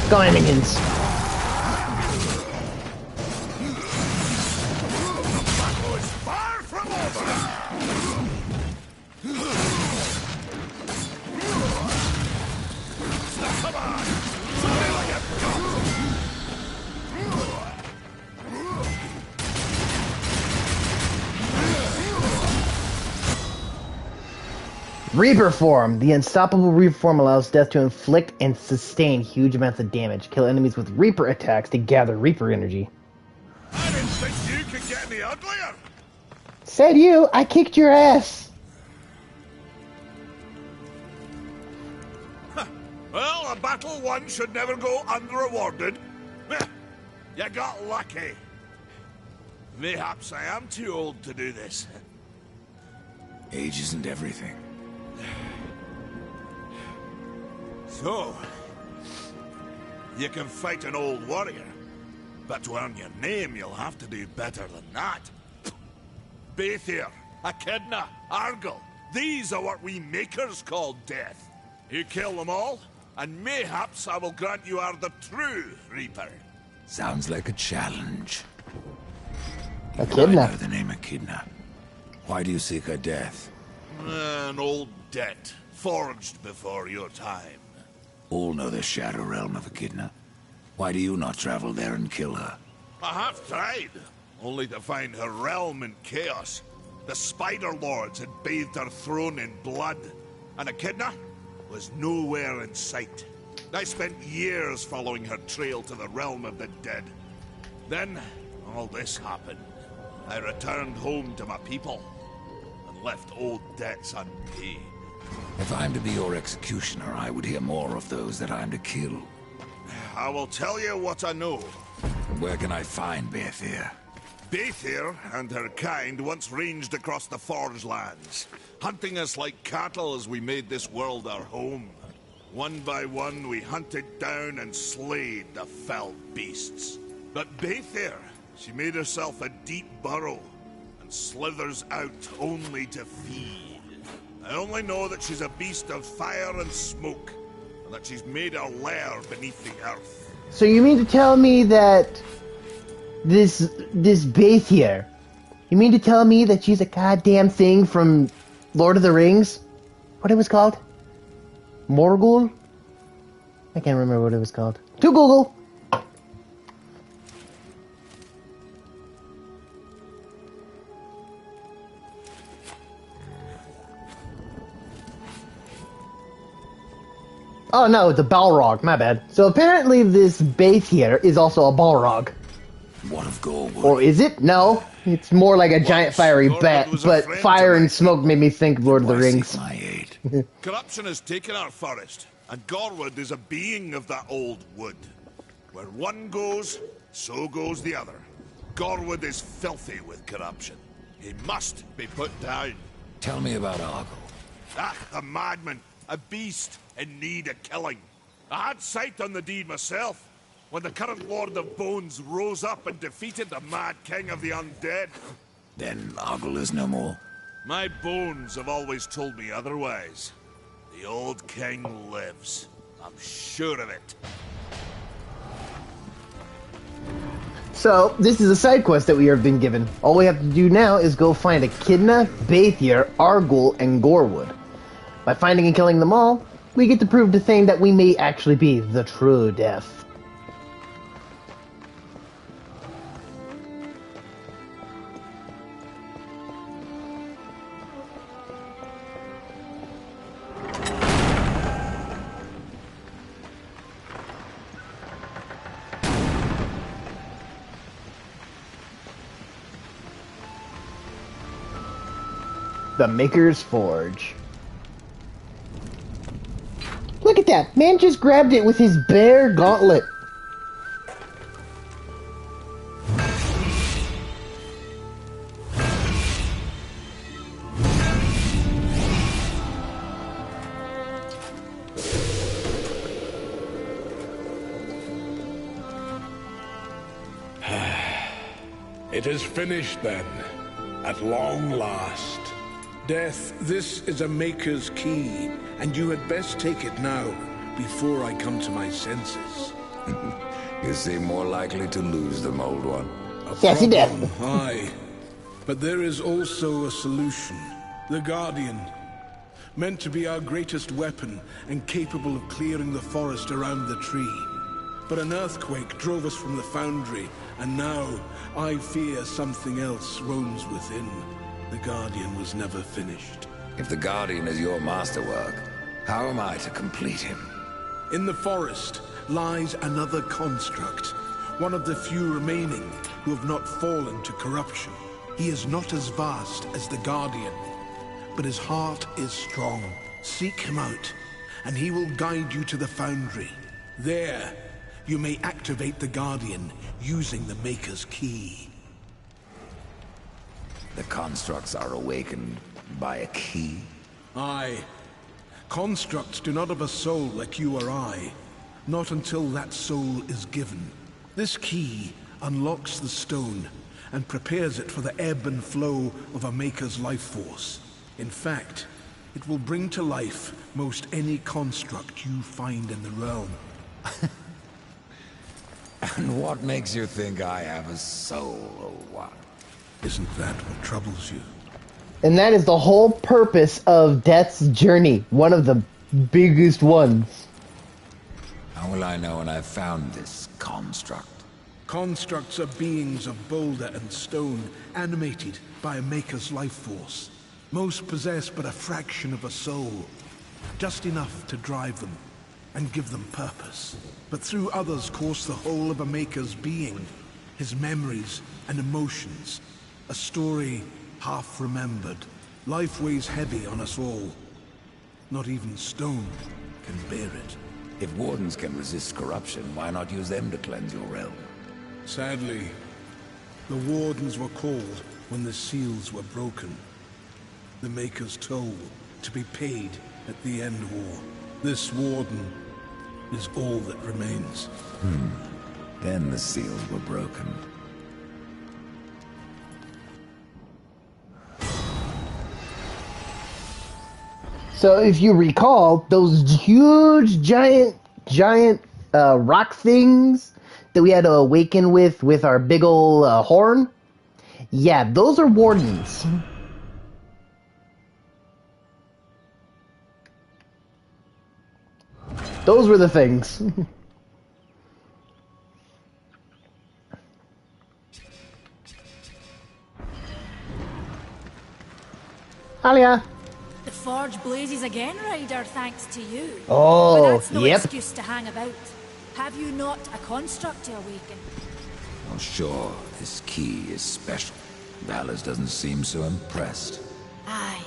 Go on, minions. Battle is far from over. Come on! Something like a Reaper form. The unstoppable Reaper form allows Death to inflict and sustain huge amounts of damage. Kill enemies with Reaper attacks to gather Reaper energy. I didn't think you could get any uglier. Said you, I kicked your ass. Well, a battle won should never go unrewarded. You got lucky. Mayhaps I am too old to do this. Age isn't everything. So, you can fight an old warrior, but to earn your name, you'll have to do better than that. Baethir, Echidna, Argyll, these are what we makers call death. You kill them all, and mayhaps I will grant you are the true Reaper. Sounds like a challenge. Echidna. I know the name Echidna. Why do you seek her death? An old debt, forged before your time. All know the Shadow Realm of Echidna. Why do you not travel there and kill her? I have tried, only to find her realm in chaos. The Spider Lords had bathed her throne in blood, and Echidna was nowhere in sight. I spent years following her trail to the realm of the dead. Then, all this happened. I returned home to my people, and left old debts unpaid. If I'm to be your executioner, I would hear more of those that I'm to kill. I will tell you what I know. Where can I find Baethir? Baethir and her kind once ranged across the Forge lands, hunting us like cattle as we made this world our home. One by one, we hunted down and slayed the fell beasts. But Baethir, she made herself a deep burrow, and slithers out only to feed. I only know that she's a beast of fire and smoke, and that she's made her lair beneath the earth. So you mean to tell me that this Baethir, you mean to tell me that she's a goddamn thing from Lord of the Rings? What it was called? Morgul? I can't remember what it was called. To Google! Oh no, it's a Balrog, my bad. So apparently this Baethir is also a Balrog. What of Gorwood? Or is it? No. It's more like a giant fiery bat, but fire and smoke made me think Lord of the Rings. My aid. Corruption has taken our forest, and Gorwood is a being of that old wood. Where one goes, so goes the other. Gorwood is filthy with corruption. He must be put down. Tell me about Argyll. Ah, a madman, a beast in need of killing. I had sight on the deed myself, when the current Lord of Bones rose up and defeated the mad king of the undead. Then Argyll is no more. My bones have always told me otherwise. The old king lives. I'm sure of it. So, this is a side quest that we have been given. All we have to do now is go find Echidna, Baethir, Argyll, and Gorwood. By finding and killing them all, we get to prove the thing that we may actually be the true death. The Maker's Forge. Look at that! Man just grabbed it with his bare gauntlet. It is finished then, at long last. Death, this is a Maker's key, and you had best take it now, before I come to my senses. You seem more likely to lose them, old one. Yes, he did. Aye. But there is also a solution. The Guardian. Meant to be our greatest weapon, and capable of clearing the forest around the tree. But an earthquake drove us from the foundry, and now I fear something else roams within. The Guardian was never finished. If the Guardian is your masterwork, how am I to complete him? In the forest lies another construct, one of the few remaining who have not fallen to corruption. He is not as vast as the Guardian, but his heart is strong. Seek him out, and he will guide you to the foundry. There, you may activate the Guardian using the Maker's key. The constructs are awakened by a key? Aye. Constructs do not have a soul like you or I. Not until that soul is given. This key unlocks the stone and prepares it for the ebb and flow of a Maker's life force. In fact, it will bring to life most any construct you find in the realm. And what makes you think I have a soul, old one? Isn't that what troubles you? And that is the whole purpose of Death's journey. One of the biggest ones. How will I know when I've found this construct? Constructs are beings of boulder and stone, animated by a Maker's life force. Most possess but a fraction of a soul. Just enough to drive them and give them purpose. But through others course the whole of a Maker's being, his memories and emotions. A story half remembered. Life weighs heavy on us all. Not even stone can bear it. If wardens can resist corruption, why not use them to cleanse your realm? Sadly, the wardens were called when the seals were broken. The Maker's toll to be paid at the end war. This warden is all that remains. Then the seals were broken. So if you recall, those huge, giant rock things that we had to awaken with our big ol' horn, yeah, those are wardens. Those were the things. Alia. The forge blazes again, Ryder, thanks to you. Oh, but that's no yep. excuse to hang about. Have you not a construct to awaken? Oh, sure, this key is special. Valus doesn't seem so impressed. Aye.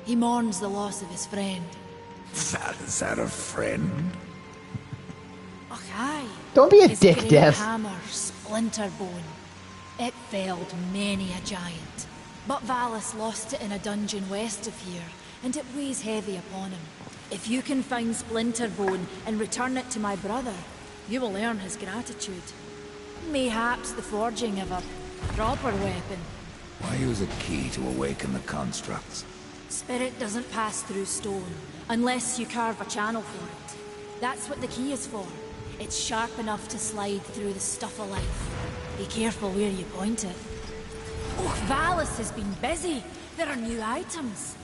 He mourns the loss of his friend. Valus had a friend? Och, aye. Don't be a his dick, great Death. hammer, Splinterbone. It felled many a giant. But Valus lost it in a dungeon west of here, and it weighs heavy upon him. If you can find Splinterbone and return it to my brother, you will earn his gratitude. Mayhaps the forging of a proper weapon. Why use a key to awaken the constructs? Spirit doesn't pass through stone, unless you carve a channel for it. That's what the key is for. It's sharp enough to slide through the stuff of life. Be careful where you point it. Oh, Valus has been busy. There are new items.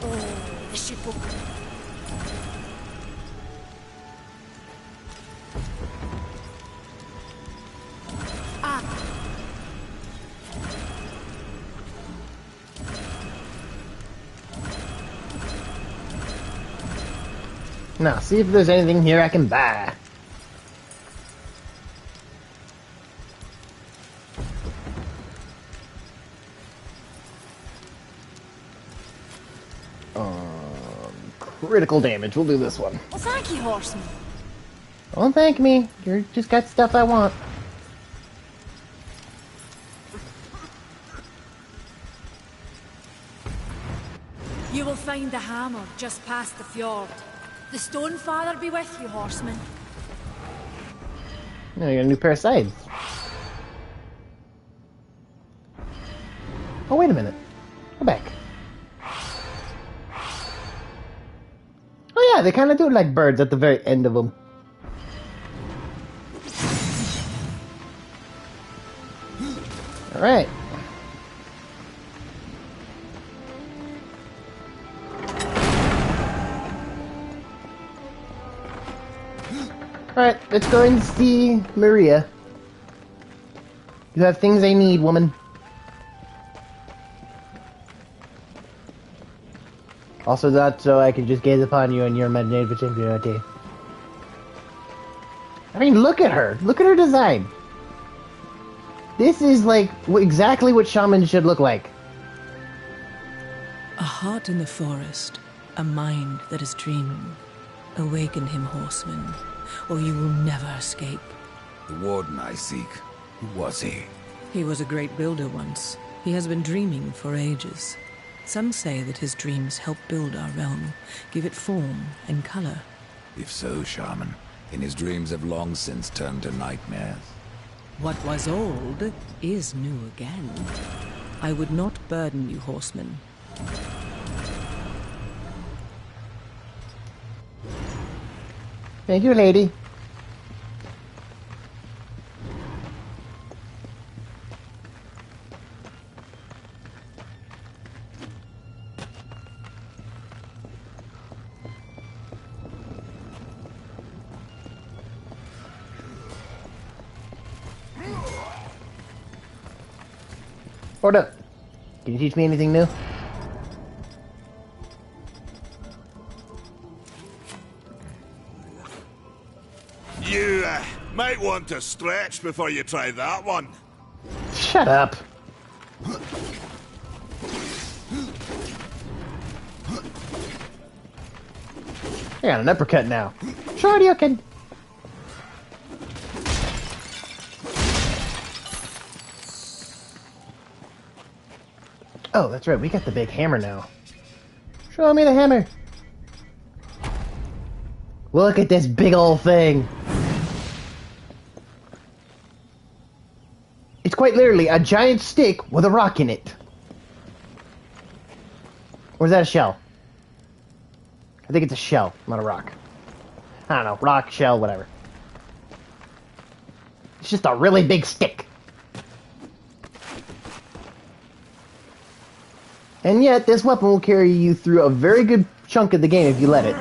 Oh, this should go. Now, see if there's anything here I can buy. Critical damage. We'll do this one. Well, thank you, horseman. Don't thank me. You just got stuff I want. You will find the hammer just past the fjord. The Stone Father be with you, horseman. No, you got a new pair of sides. Oh, wait a minute. Go back. Oh yeah, they kind of do like birds at the very end of them. Alright. Alright, let's go and see Maria. You have things I need, woman. Also that so I can just gaze upon you and your imaginative ingenuity. I mean, look at her. Look at her design. This is like exactly what shamans should look like. A heart in the forest, a mind that is dreaming. Awaken him, horseman, or you will never escape. The warden I seek. Who was he? He was a great builder once. He has been dreaming for ages. Some say that his dreams help build our realm, give it form and color. If so, shaman, then his dreams have long since turned to nightmares. What was old is new again. I would not burden you, horseman. Thank you, lady. Hold up. Can you teach me anything new? You might want to stretch before you try that one. Shut up. I got an uppercut now. Sure, you can. Oh, that's right. We got the big hammer now. Show me the hammer. Look at this big old thing. It's quite literally a giant stick with a rock in it. Or is that a shell? I think it's a shell, not a rock. I don't know. Rock, shell, whatever. It's just a really big stick. And yet, this weapon will carry you through a very good chunk of the game if you let it.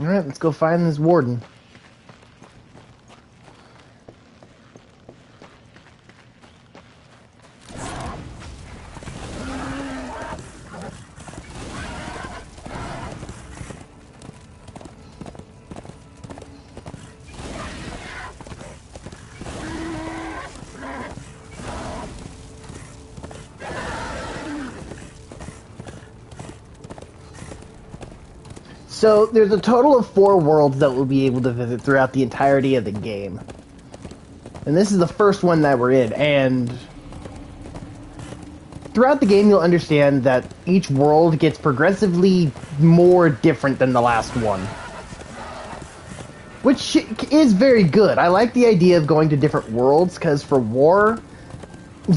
Alright, let's go find this warden. So, there's a total of 4 worlds that we'll be able to visit throughout the entirety of the game. And this is the first one that we're in, and throughout the game you'll understand that each world gets progressively more different than the last one. Which is very good. I like the idea of going to different worlds, because for war,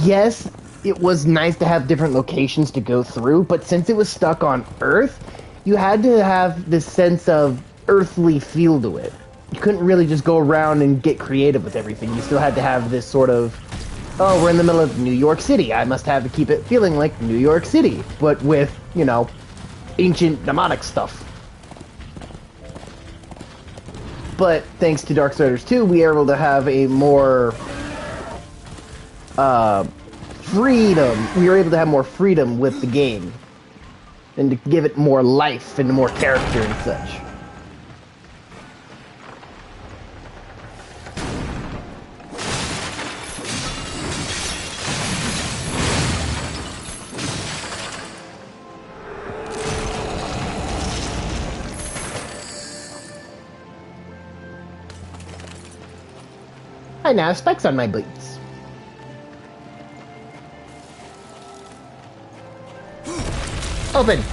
yes, it was nice to have different locations to go through, but since it was stuck on Earth, you had to have this sense of earthly feel to it. You couldn't really just go around and get creative with everything. You still had to have this sort of, oh, we're in the middle of New York City. I must have to keep it feeling like New York City, but with, you know, ancient demonic stuff. But thanks to Darksiders 2, we are able to have a more freedom. We were able to have more freedom with the game. And to give it more life and more character and such. I now have spikes on my boots. Open!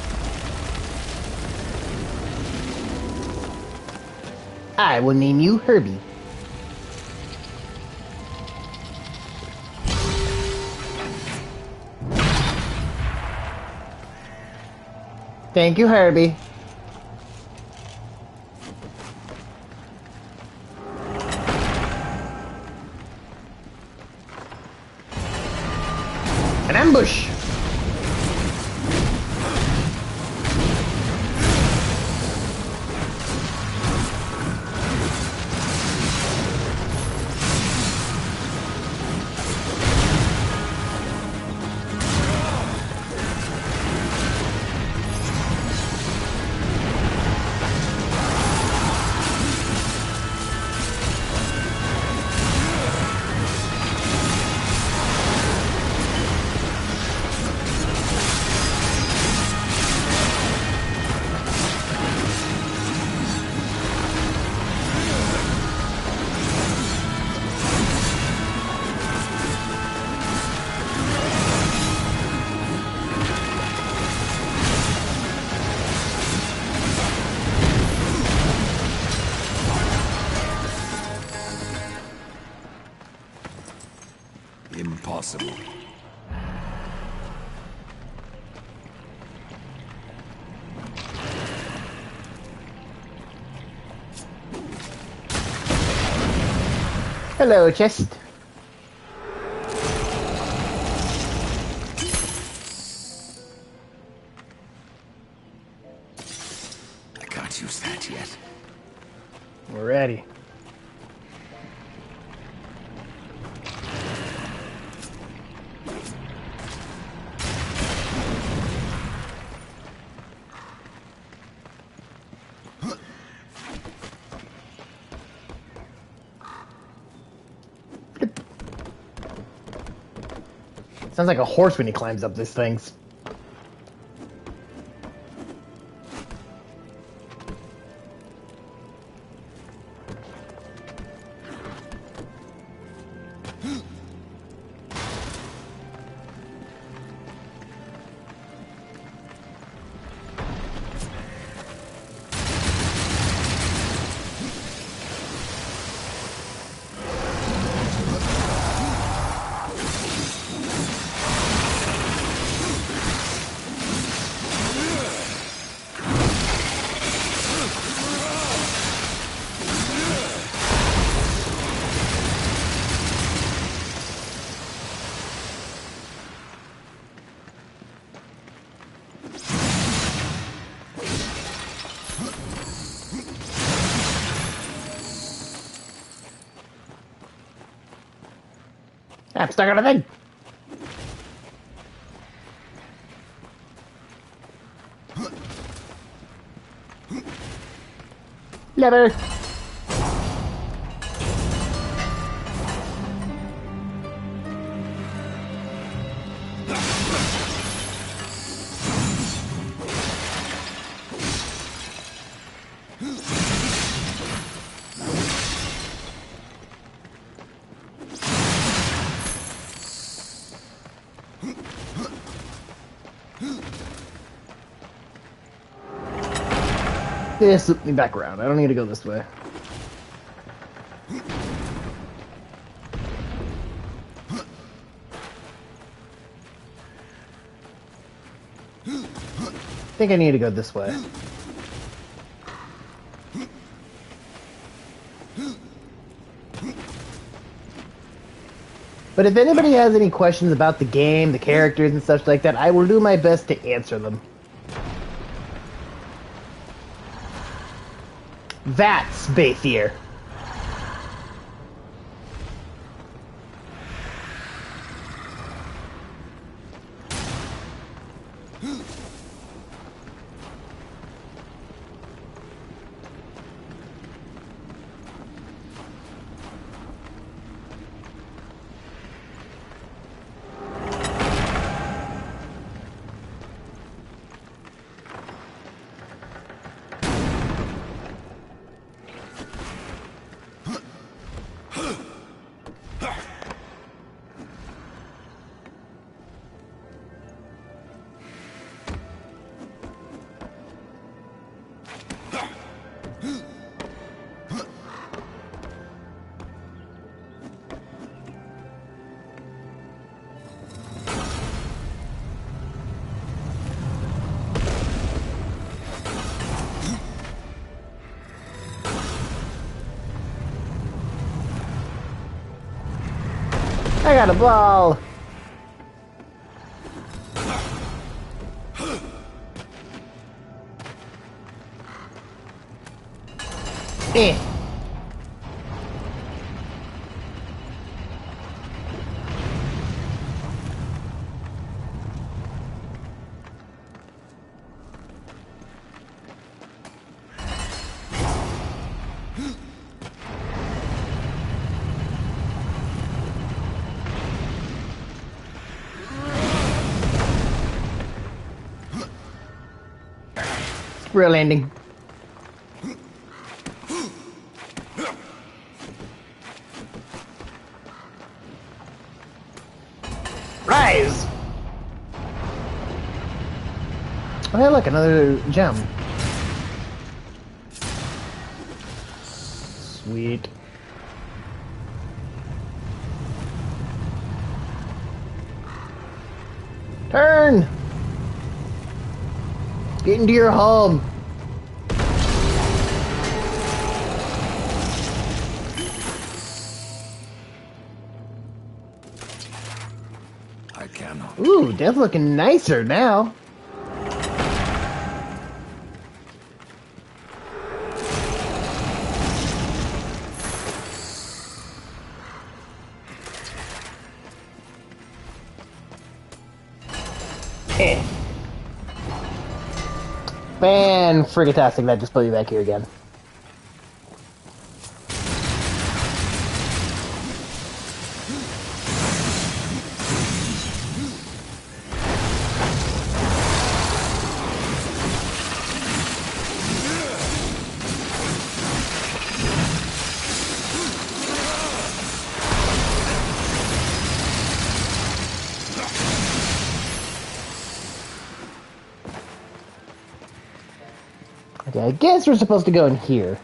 I will name you Herbie. Thank you, Herbie. An ambush! Impossible. Hello, chest. I can't use that yet. We're ready. Sounds like a horse when he climbs up these things. I'm stuck on a thing. Lever. This loop me back around. I don't need to go this way. I think I need to go this way. But if anybody has any questions about the game, the characters and such like that, I will do my best to answer them. That's Bathier. I got a ball. Eh. Real ending. Rise! Oh, hey, look, another gem. Sweet. Turn! Get into your home. I cannot. Ooh, Death's looking nicer now. Eh. Fan-frigatastic, that just put you back here again. Okay, I guess we're supposed to go in here.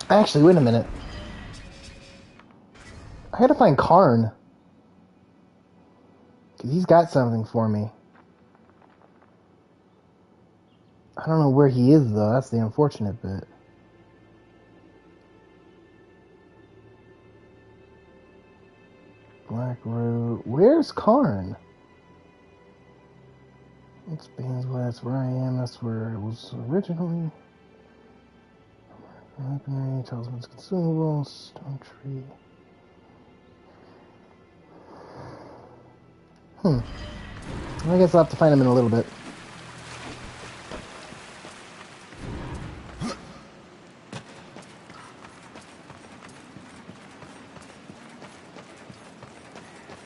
Actually, wait a minute. I gotta find Karn. Cause he's got something for me. I don't know where he is though, that's the unfortunate bit. Black Road. Where's Karn? Expands where that's where I am, that's where it was originally. Weaponry, talisman's consumables, stone tree. I guess I'll have to find him in a little bit.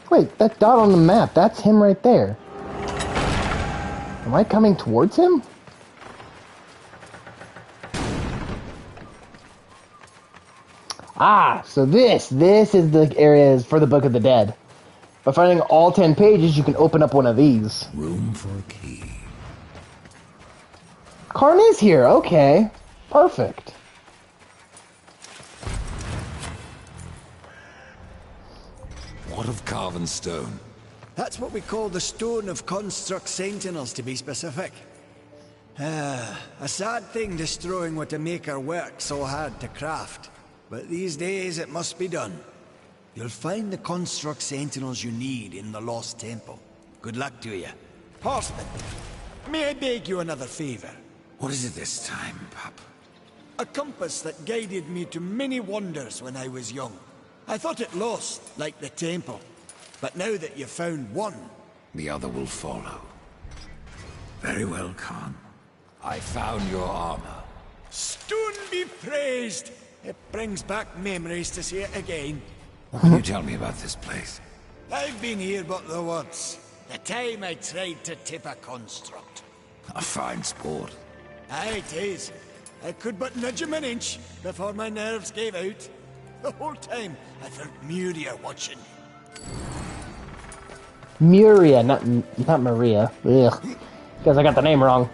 Wait, that dot on the map, that's him right there. Am I coming towards him? Ah, so this is the areas for the Book of the Dead. By finding all 10 pages, you can open up one of these. Room for a key. Karn is here, okay. Perfect. What of carven stone? That's what we call the Stone of Construct Sentinels, to be specific. A sad thing destroying what a maker worked so hard to craft. But these days it must be done. You'll find the Construct Sentinels you need in the Lost Temple. Good luck to you. Horseman, may I beg you another favor? What is it this time, pup? A compass that guided me to many wonders when I was young. I thought it lost, like the temple. But now that you've found one... The other will follow. Very well, Khan. I found your armor. Stone be praised! It brings back memories to see it again. What can you tell me about this place? I've been here but the once. The time I tried to tip a construct. A fine sport. Aye, it is. I could but nudge him an inch before my nerves gave out. The whole time I felt Muria watching. Muria, not Maria. Ugh. Guess I got the name wrong.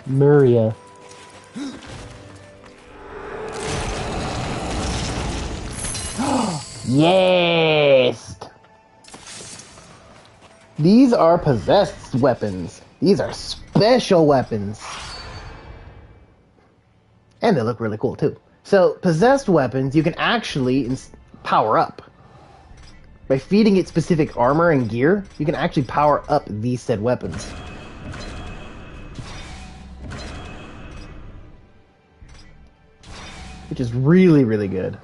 Muria. Yes! These are possessed weapons. These are special weapons. And they look really cool too. So, possessed weapons you can actually power up. By feeding it specific armor and gear, you can actually power up these said weapons. Which is really, really good.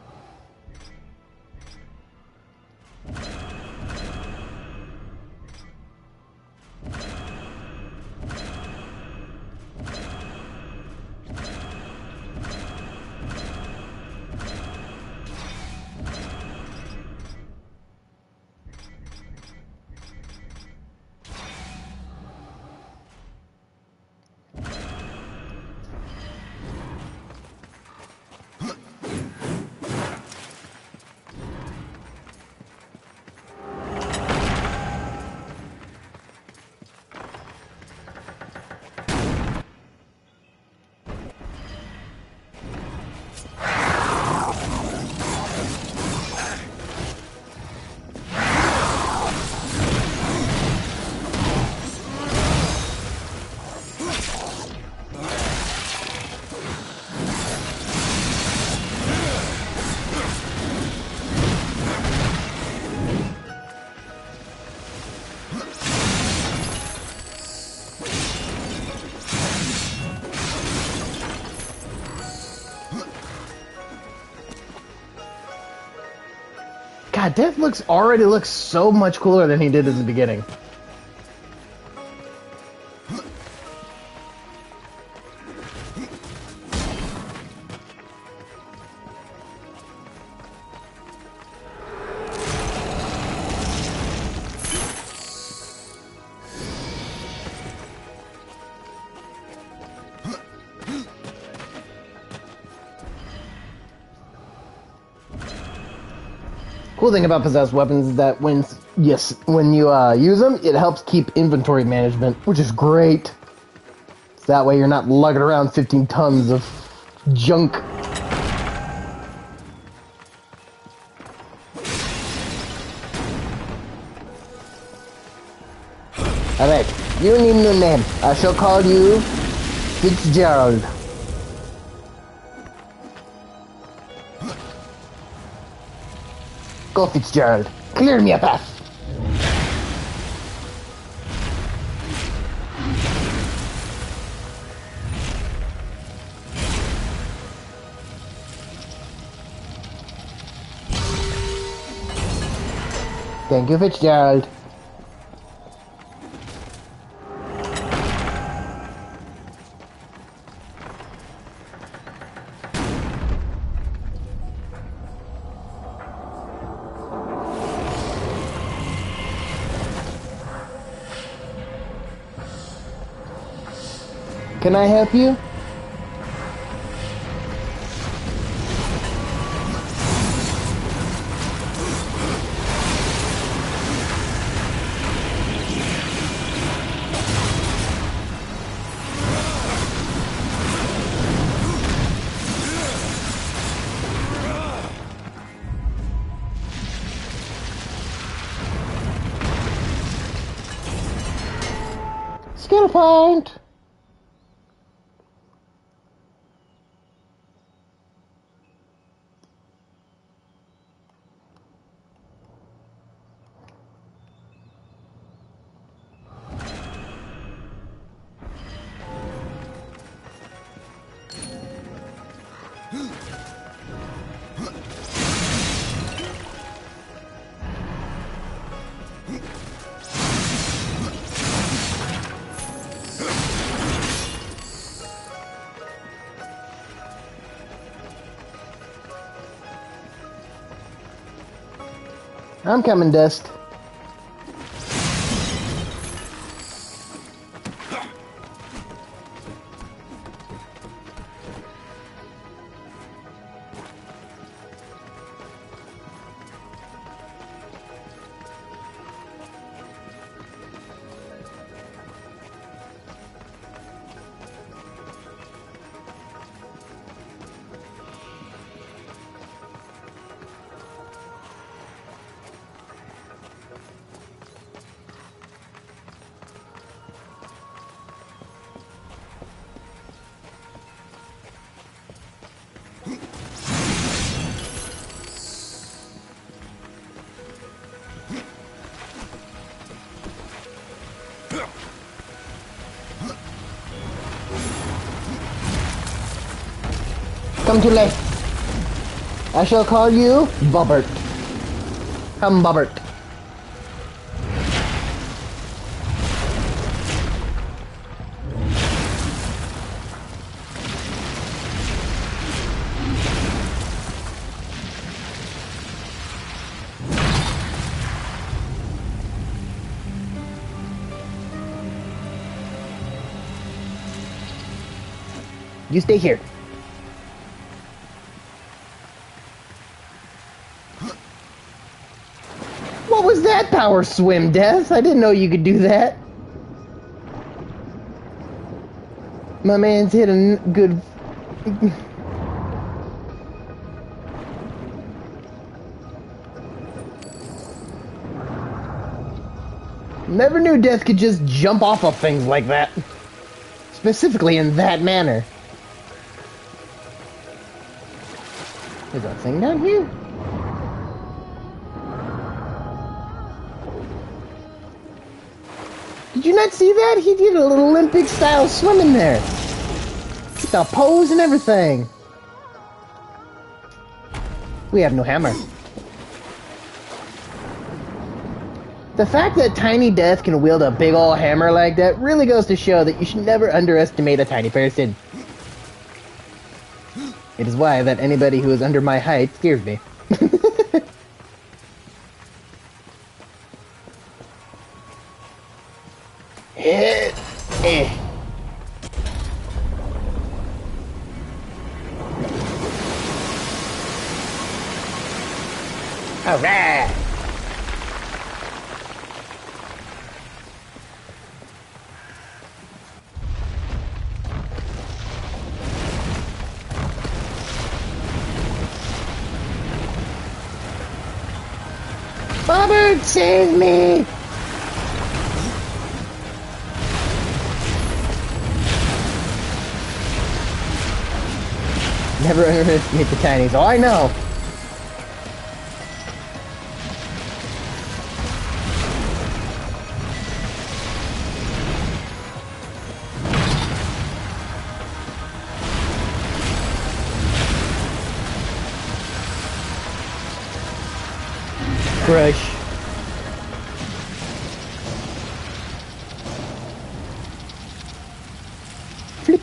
God, Death already looks so much cooler than he did at the beginning. Cool thing about possessed weapons is that when you use them, it helps keep inventory management, which is great. So that way you're not lugging around 15 tons of junk. Alright, you need a new name. I shall call you Fitzgerald. Go, Fitzgerald. Clear me a path. Thank you, Fitzgerald. Can I help you? Skill point! I'm coming, Dust. Come too late. I shall call you Bobbert. Come, Bobbert. You stay here. What was that power swim, Death? I didn't know you could do that. My man's hit a good... Never knew Death could just jump off of things like that. Specifically in that manner. There's a thing down here? Did you not see that? He did a little Olympic style swim in there. With the pose and everything. We have no hammer. The fact that Tiny Death can wield a big ol' hammer like that really goes to show that you should never underestimate a tiny person. It is why that anybody who is under my height scares me. Alright! Bobbert, save me! Never underestimate the tinies. Oh, I know! Crush. Flip.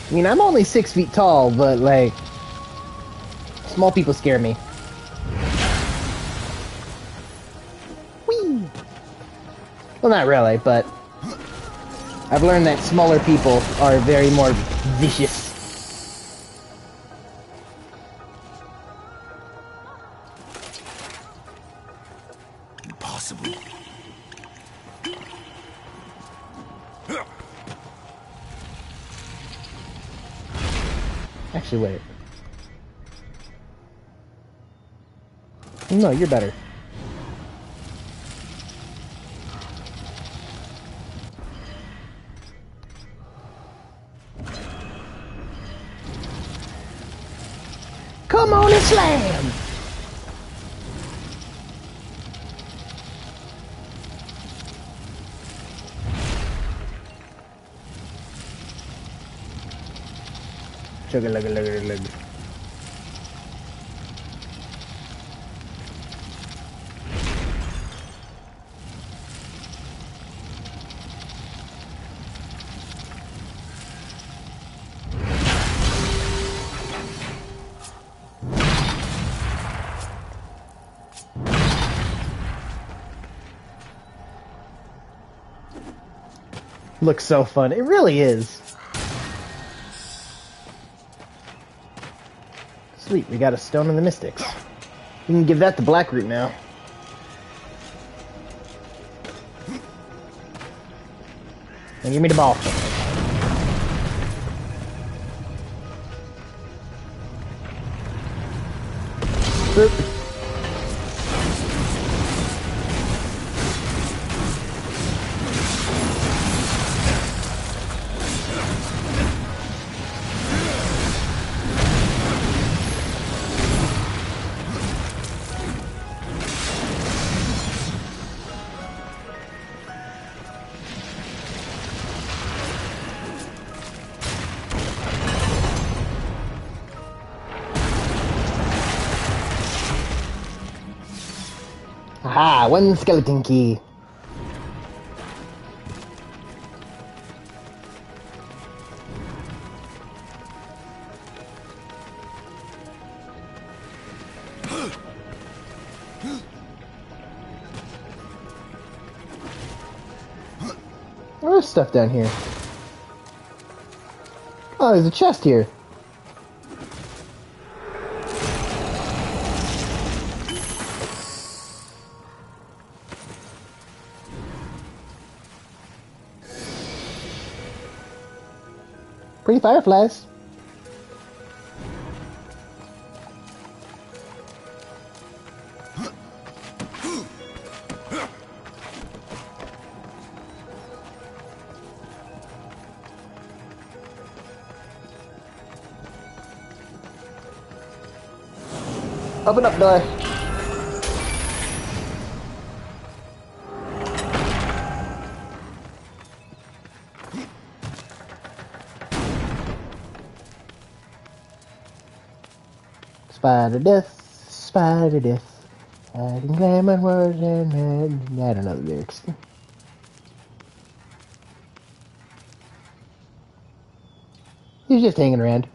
I mean, I'm only 6 feet tall, but, like, small people scare me. Whee! Well, not really, but I've learned that smaller people are very more vicious. Impossible. Actually, wait. No, you're better. Pony Slam! Chugga-lugga-lugga-lugga. Looks so fun. It really is. Sweet, we got a Stone of the Mystics. We can give that to Blackroot now. Now give me the ball. Boop. Aha, one skeleton key. There's stuff down here. Oh, there's a chest here. Pretty fireflies. Open up door. Spider death, spider death. I can claim my words and I don't know the lyrics. He's just hanging around.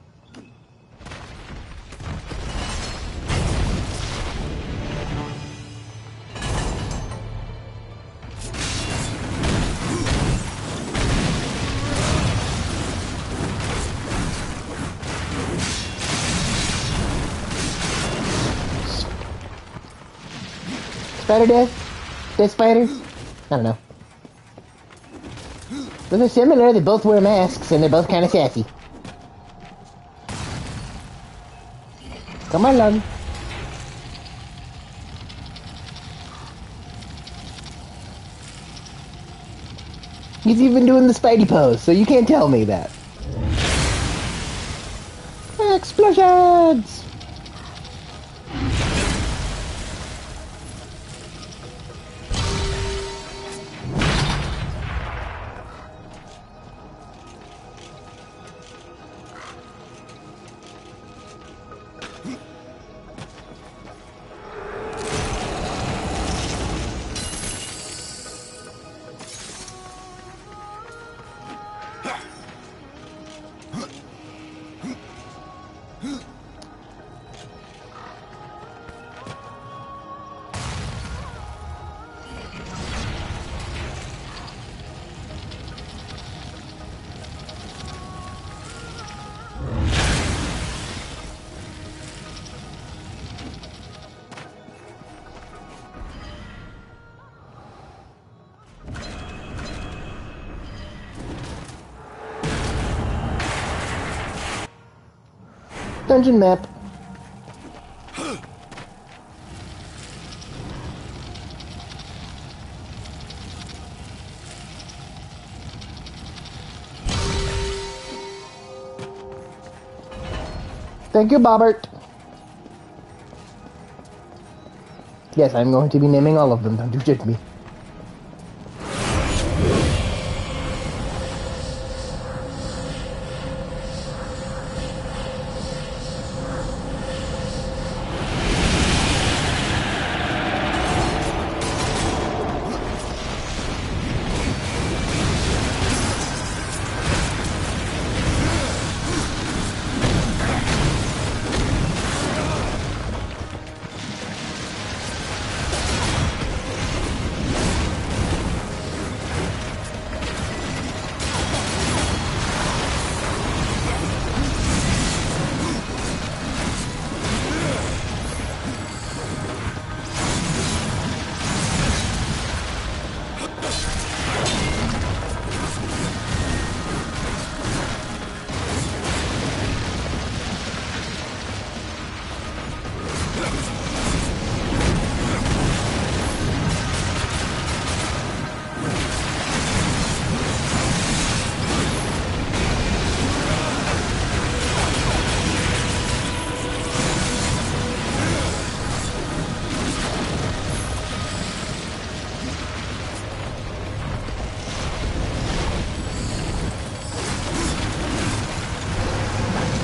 Spider death? Dead spiders? I don't know. But they're similar, they both wear masks and they're both kind of sassy. Come along. He's even doing the Spidey pose, so you can't tell me that. Explosions! Dungeon map. Thank you, Bobbert. Yes, I'm going to be naming all of them. Don't you judge me.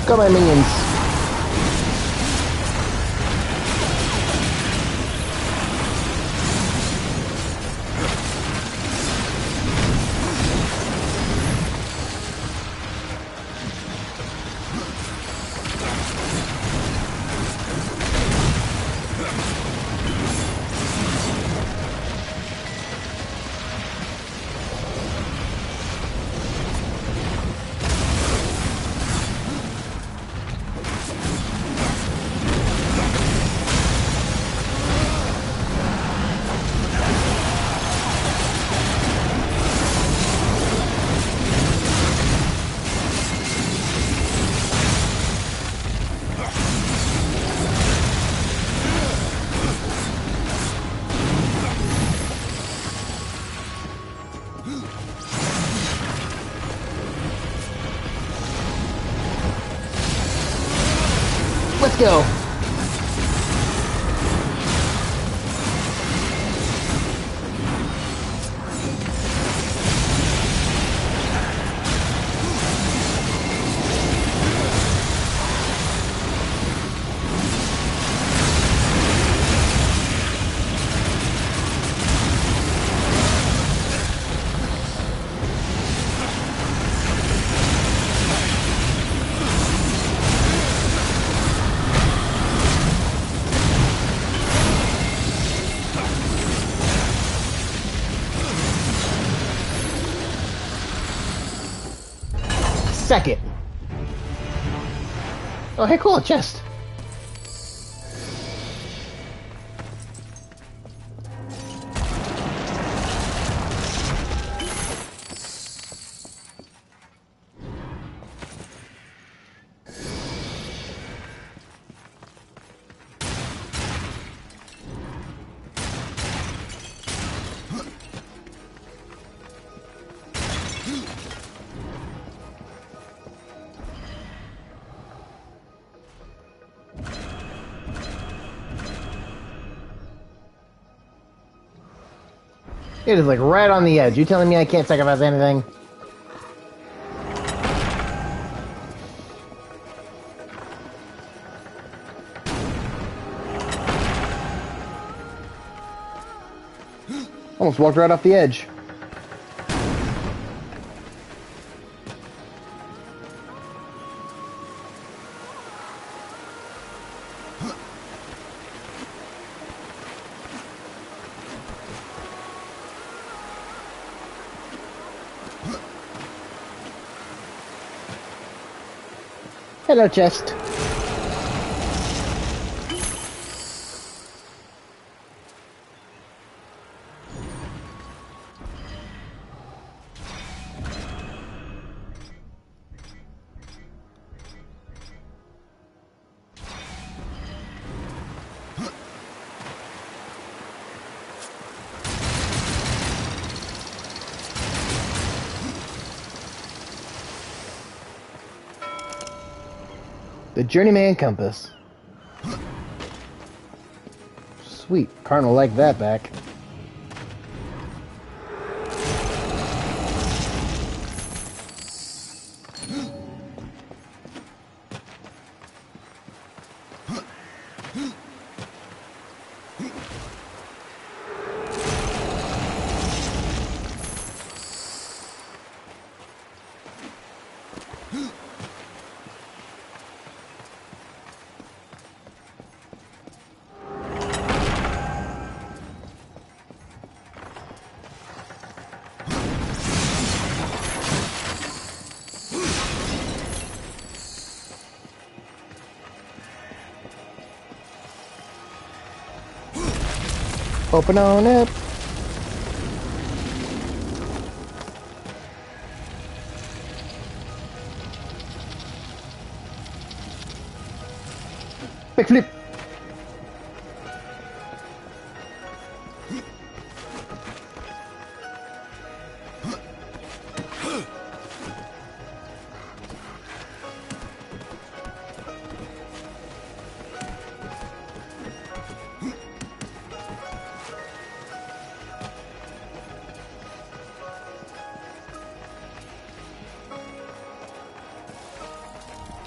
Go, my minions. Let's go. Second. Oh, hey, cool, a chest. It is like right on the edge. You telling me I can't sacrifice anything? Almost walked right off the edge. Hello, chest. The Journeyman Compass. Sweet. Cardinal like that back. Open on up. Backflip.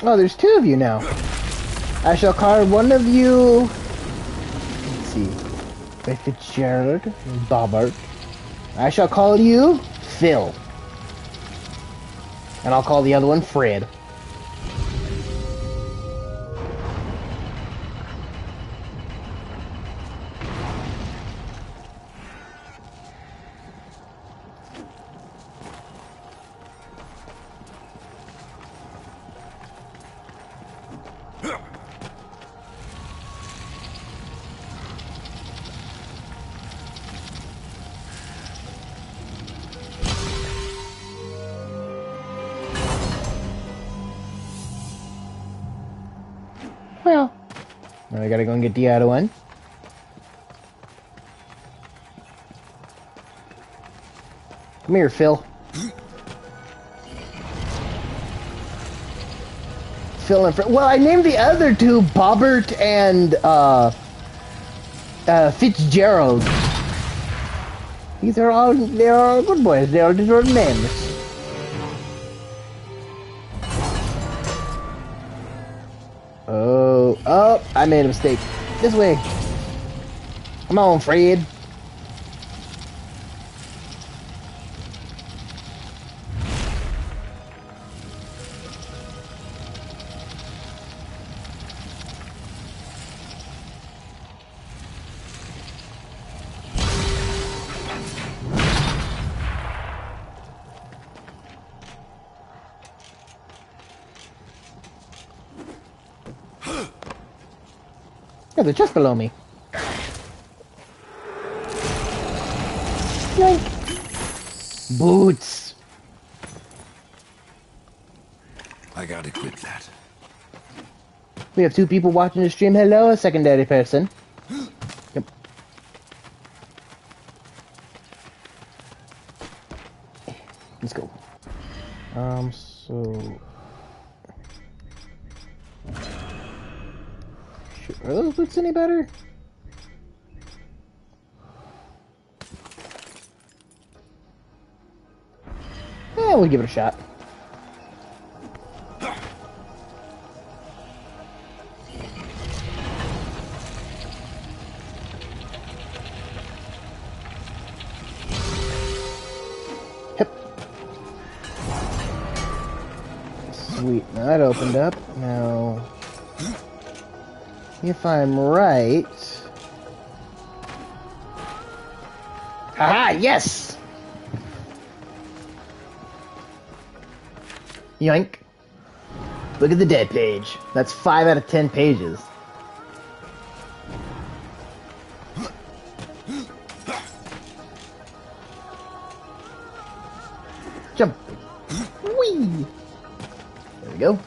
Oh, there's two of you now. I shall call one of you... Let's see. Fitzgerald, Bobbert. I shall call you Phil. And I'll call the other one Fred. Well, now I gotta go and get the other one. Come here, Phil. Phil and Fred. Well, I named the other two Bobbert and Fitzgerald. They're all good boys. They all deserve names. Oh, I made a mistake. This way. Come on, Fred. Yeah, they're just below me. Yoink. Boots. I gotta quit that. We have two people watching the stream. Hello, a secondary person. Yep. Let's go. So... Are those boots any better? Yeah, we'll give it a shot. Yep. Sweet, now that opened up. Now... if I'm right... Haha, yes! Yoink. Look at the dead page. That's 5 out of 10 pages. Jump. Whee! There we go.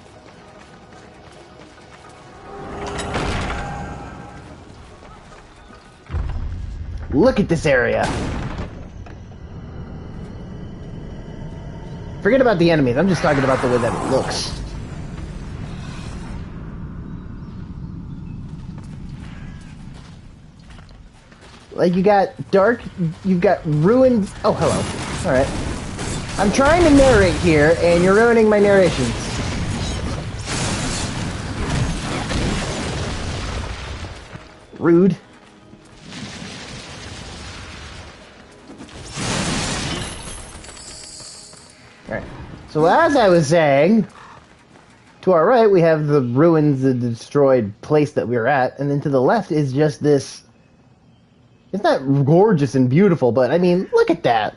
Look at this area. Forget about the enemies. I'm just talking about the way that it looks. Like, you got you've got ruins. Oh, hello. Alright. I'm trying to narrate here, and you're ruining my narrations. Rude. Alright. So as I was saying, to our right we have the ruins, the destroyed place that we were at, and then to the left is just this... It's not gorgeous and beautiful, but I mean, look at that.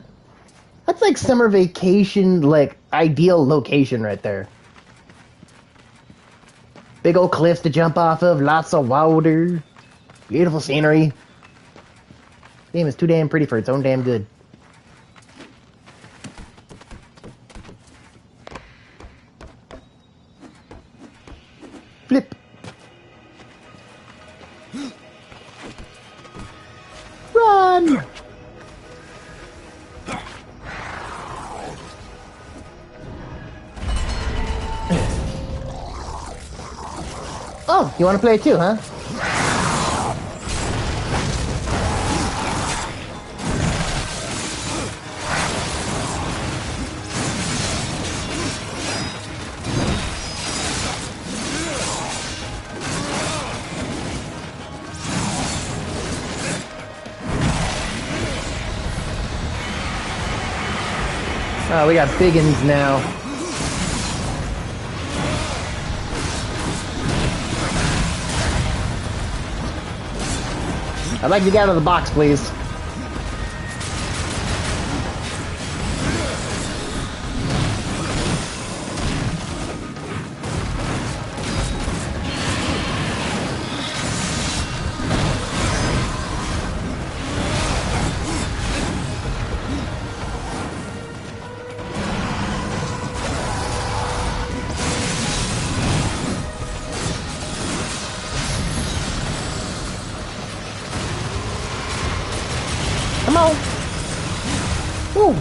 That's like summer vacation, like, ideal location right there. Big old cliffs to jump off of, lots of water, beautiful scenery. Game is too damn pretty for its own damn good. Flip. Run! Oh, you want to play too, huh? Oh, we got biggins now. I'd like to get out of the box, please. Come on. Woo.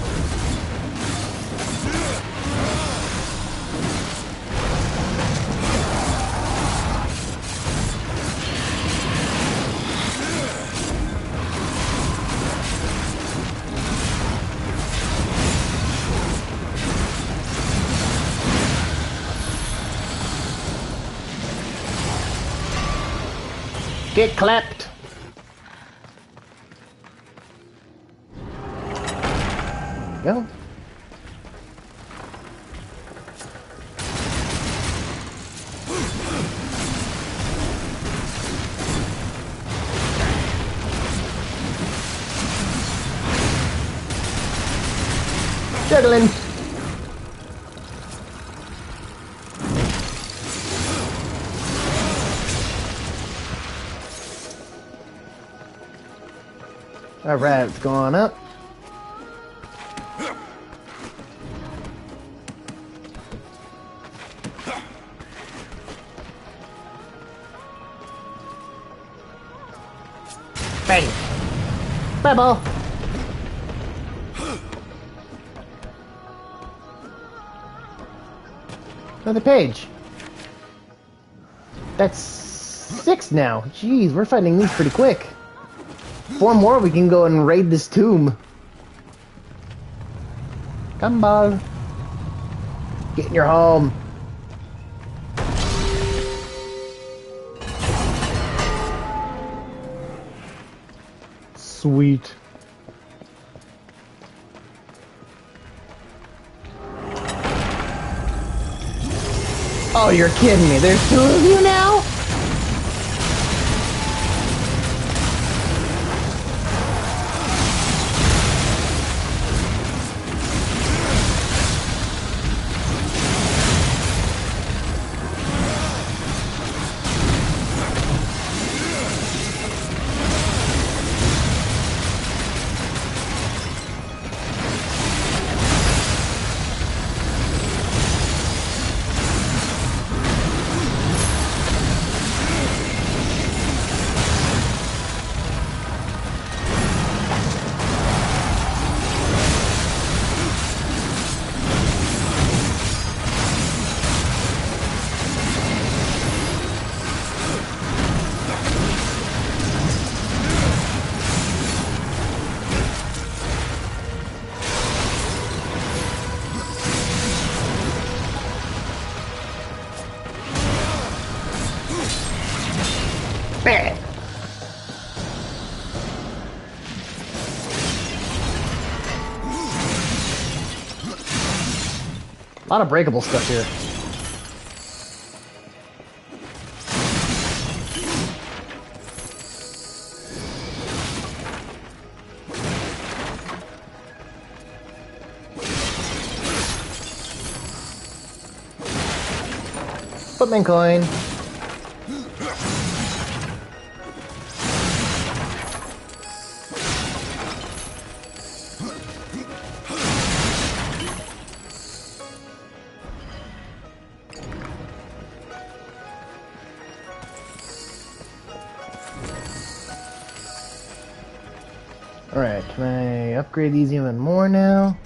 Get clapped. Go. Juggling. All right, it's going up. Bang! Bye, ball. Another page. That's 6 now. Jeez, we're finding these pretty quick. 4 more, we can go and raid this tomb. Come, ball. Get in your home. Sweet. Oh, you're kidding me. There's 2 of you now? Bam! A lot of breakable stuff here. Footman coin. Alright, can I upgrade these even more now?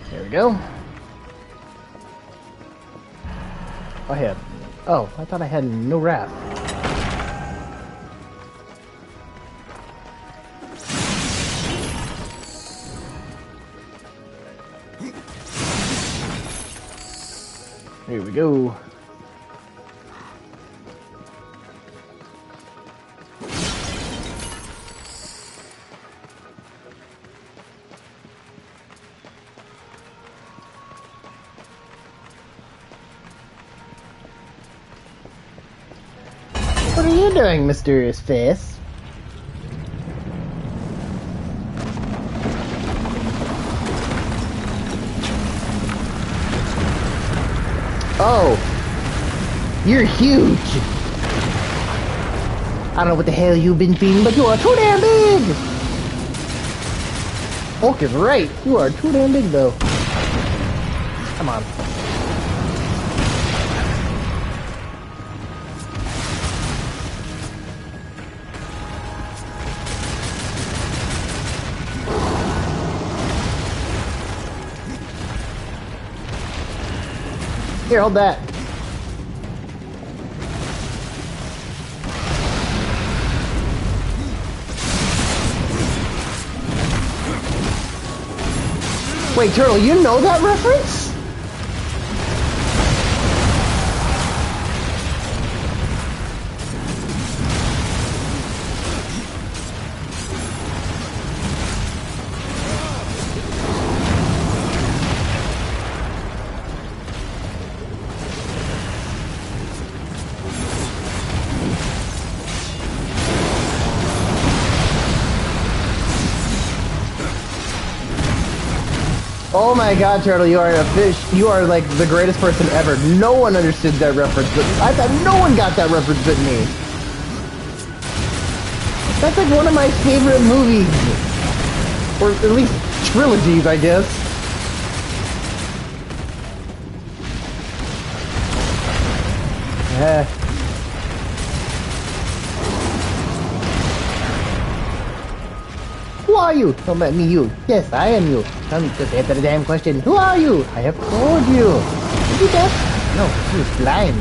There we go. I thought I had no wrath. Here we go. What are you doing, mysterious face? Oh, you're huge. I don't know what the hell you've been feeding, but you are too damn big. Hulk is right. You are too damn big, though. Come on. Here, hold that. Wait, Turtle, you know that reference? Oh my god, Turtle, you are a fish. You are like the greatest person ever. No one understood that reference, but I thought no one got that reference but me. That's like one of my favorite movies. Or at least trilogies, I guess. Yeah. Who are you? Don't let me you. Yes, I am you. Tell me, just answer the damn question. Who are you? I have told you. Did you deaf? No, he was blind.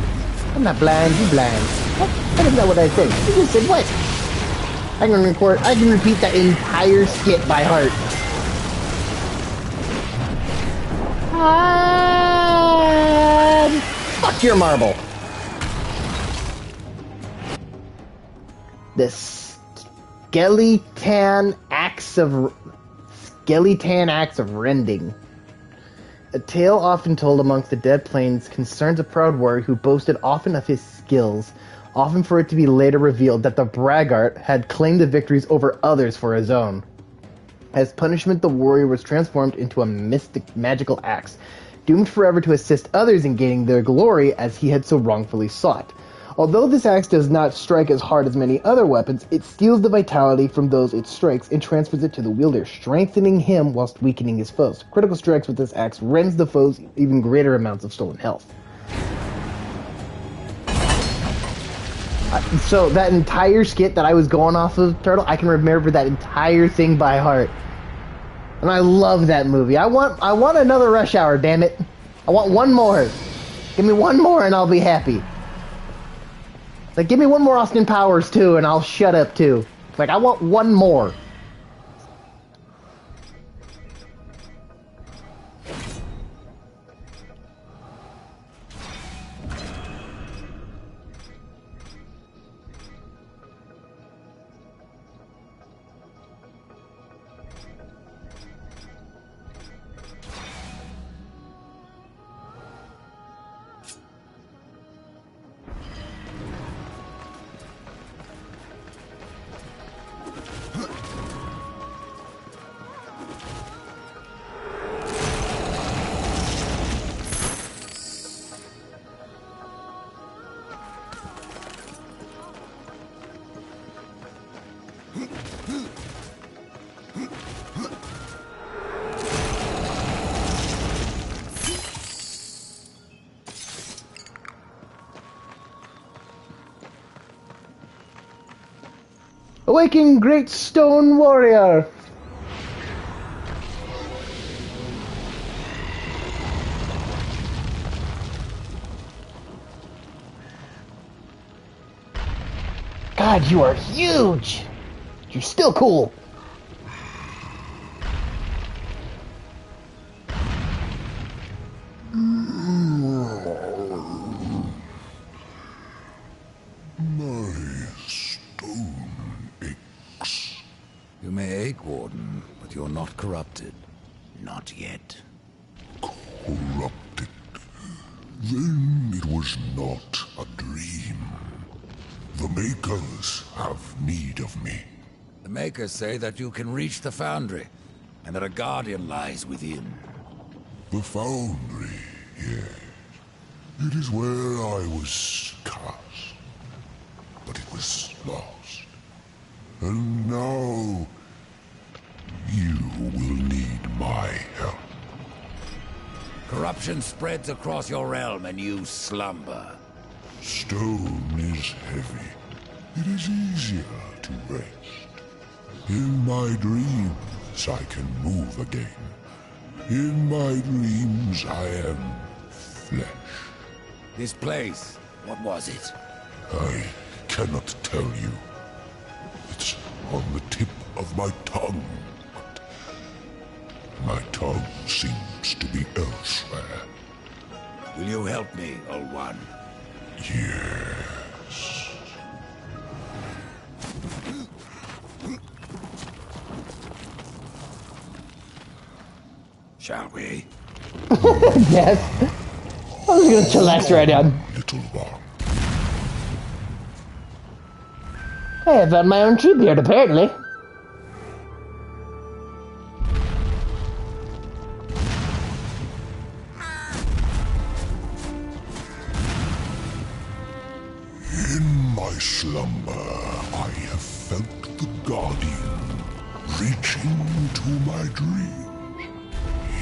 I'm not blind, you blind. What? That is not what I said. You just said what? I can repeat that entire skit by heart. Fuck your marble. This Skeleton acts of rending. A tale often told amongst the Dead Plains concerns a proud warrior who boasted often of his skills, often for it to be later revealed that the braggart had claimed the victories over others for his own. As punishment, the warrior was transformed into a magical axe, doomed forever to assist others in gaining their glory as he had so wrongfully sought. Although this axe does not strike as hard as many other weapons, it steals the vitality from those it strikes and transfers it to the wielder, strengthening him whilst weakening his foes. Critical strikes with this axe rends the foes even greater amounts of stolen health. So that entire skit that I was going off of, Turtle, I can remember that entire thing by heart. And I love that movie. I want another Rush Hour, damn it. I want one more. Give me one more and I'll be happy. Like, give me one more Austin Powers, too, and I'll shut up, too. Like, I want one more. Awaken Great Stone Warrior! God, you are huge! You're still cool! My stone aches. You may ache, Warden, but you're not corrupted. Not yet. Corrupted. Then it was not a dream. The Makers have need of me. The Makers say that you can reach the Foundry, and that a Guardian lies within. The Foundry, yes. It is where I was cast. But it was lost. And now... you will need my help. Corruption spreads across your realm, and you slumber. Stone is heavy. It is easier to rest. In my dreams, I can move again. In my dreams, I am flesh. This place, what was it? I cannot tell you. It's on the tip of my tongue, but my tongue seems to be elsewhere. Will you help me, Old One? Yes. Shall we? Yes. I was gonna chillax right now. Little one. Hey, I found my own tree beard, apparently. In my slumber, I have felt the Guardian reaching to my dreams.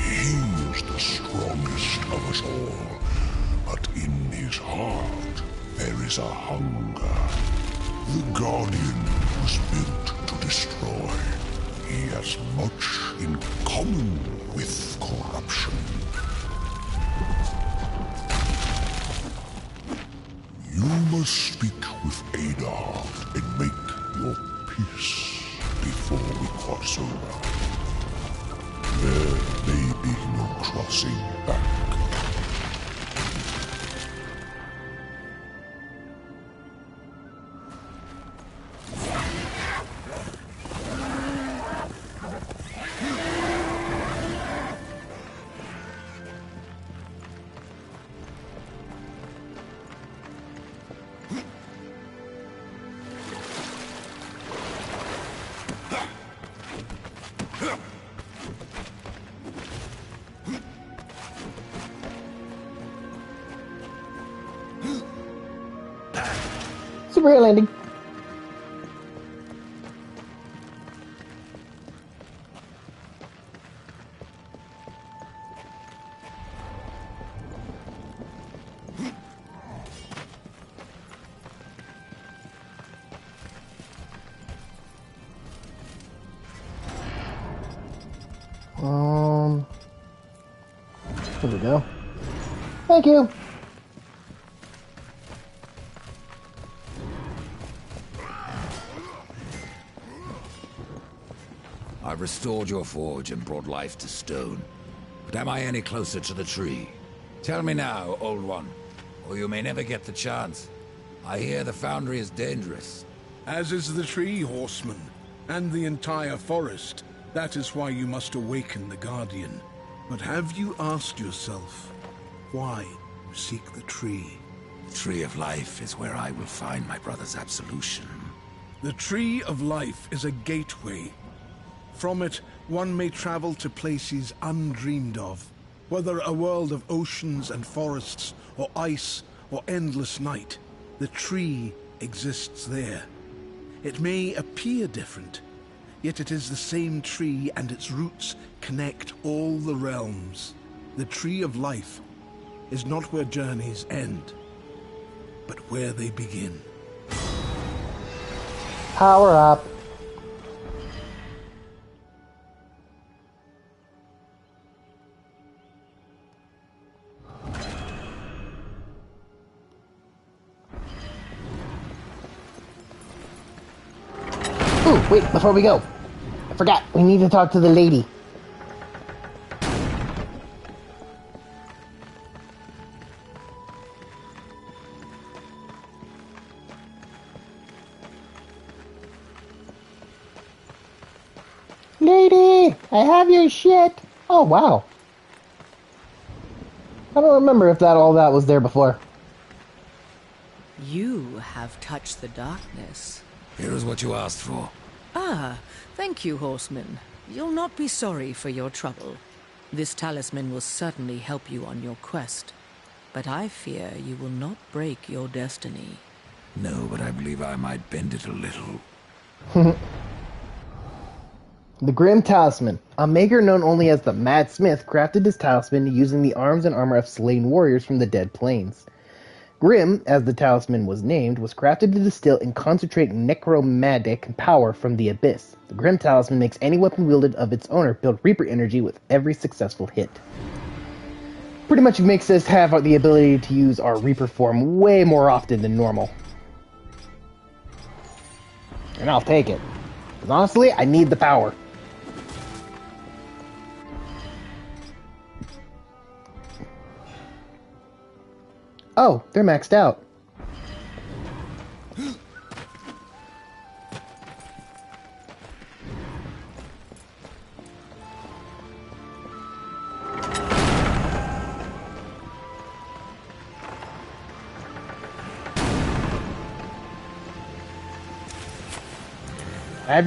He is the strongest of us all, but in his heart there is a hunger. The Guardian was built to destroy. He has much in common with corruption. You must speak with Adar and make your peace before we cross over. There may be no crossing back. Super air landing. Here we go. Thank you. I've restored your forge and brought life to stone. But am I any closer to the tree? Tell me now, Old One, or you may never get the chance. I hear the Foundry is dangerous. As is the tree, horseman, and the entire forest. That is why you must awaken the Guardian. But have you asked yourself why you seek the tree? The Tree of Life is where I will find my brother's absolution. The Tree of Life is a gateway. From it, one may travel to places undreamed of, whether a world of oceans and forests, or ice, or endless night. The tree exists there. It may appear different, yet it is the same tree, and its roots connect all the realms. The tree of life is not where journeys end, but where they begin. Power up. Ooh, wait, before we go. I forgot, we need to talk to the lady. Lady, I have your shit. Oh, wow. I don't remember if all that was there before. You have touched the darkness. Here is what you asked for. Ah, thank you, horseman. You'll not be sorry for your trouble. This talisman will certainly help you on your quest. But I fear you will not break your destiny. No, but I believe I might bend it a little. The Grim Talisman. A maker known only as the Mad Smith crafted this talisman using the arms and armor of slain warriors from the Dead Plains. Grim, as the talisman was named, was crafted to distill and concentrate necromantic power from the abyss. The Grim Talisman makes any weapon wielded of its owner build Reaper energy with every successful hit. Pretty much makes us have the ability to use our Reaper form way more often than normal. And I'll take it. Because honestly, I need the power. Oh, they're maxed out. I have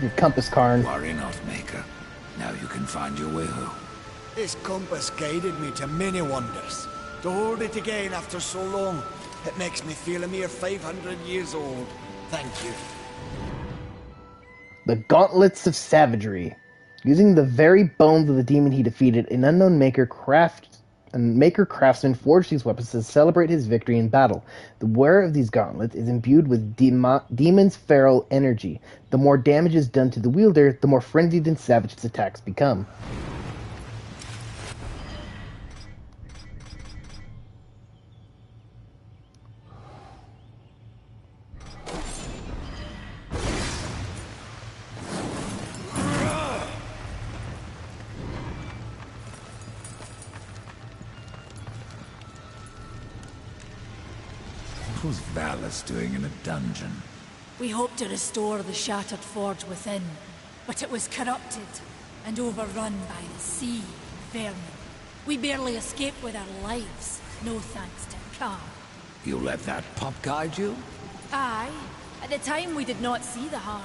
your compass, Karn. Worry not, Maker. Now you can find your way home. This compass guided me to many wonders. To hold it again after so long, it makes me feel a mere 500 years old. Thank you. The Gauntlets of Savagery. Using the very bones of the demon he defeated, an unknown craftsman forged these weapons to celebrate his victory in battle. The wearer of these gauntlets is imbued with demon's feral energy. The more damage is done to the wielder, the more frenzied and savage its attacks become. What was Valus doing in a dungeon? We hoped to restore the shattered forge within, but it was corrupted and overrun by the sea and vermin. We barely escaped with our lives, no thanks to Khan. You let that pup guide you? Aye. At the time we did not see the harm,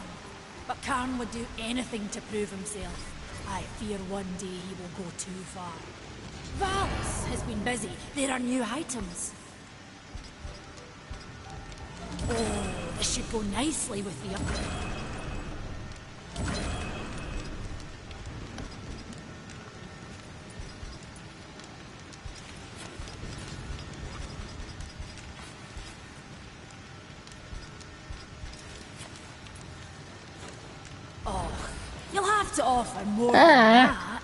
but Khan would do anything to prove himself. I fear one day he will go too far. Valus has been busy. There are new items. Oh, this should go nicely with the upgrade. Oh, you'll have to offer more than that.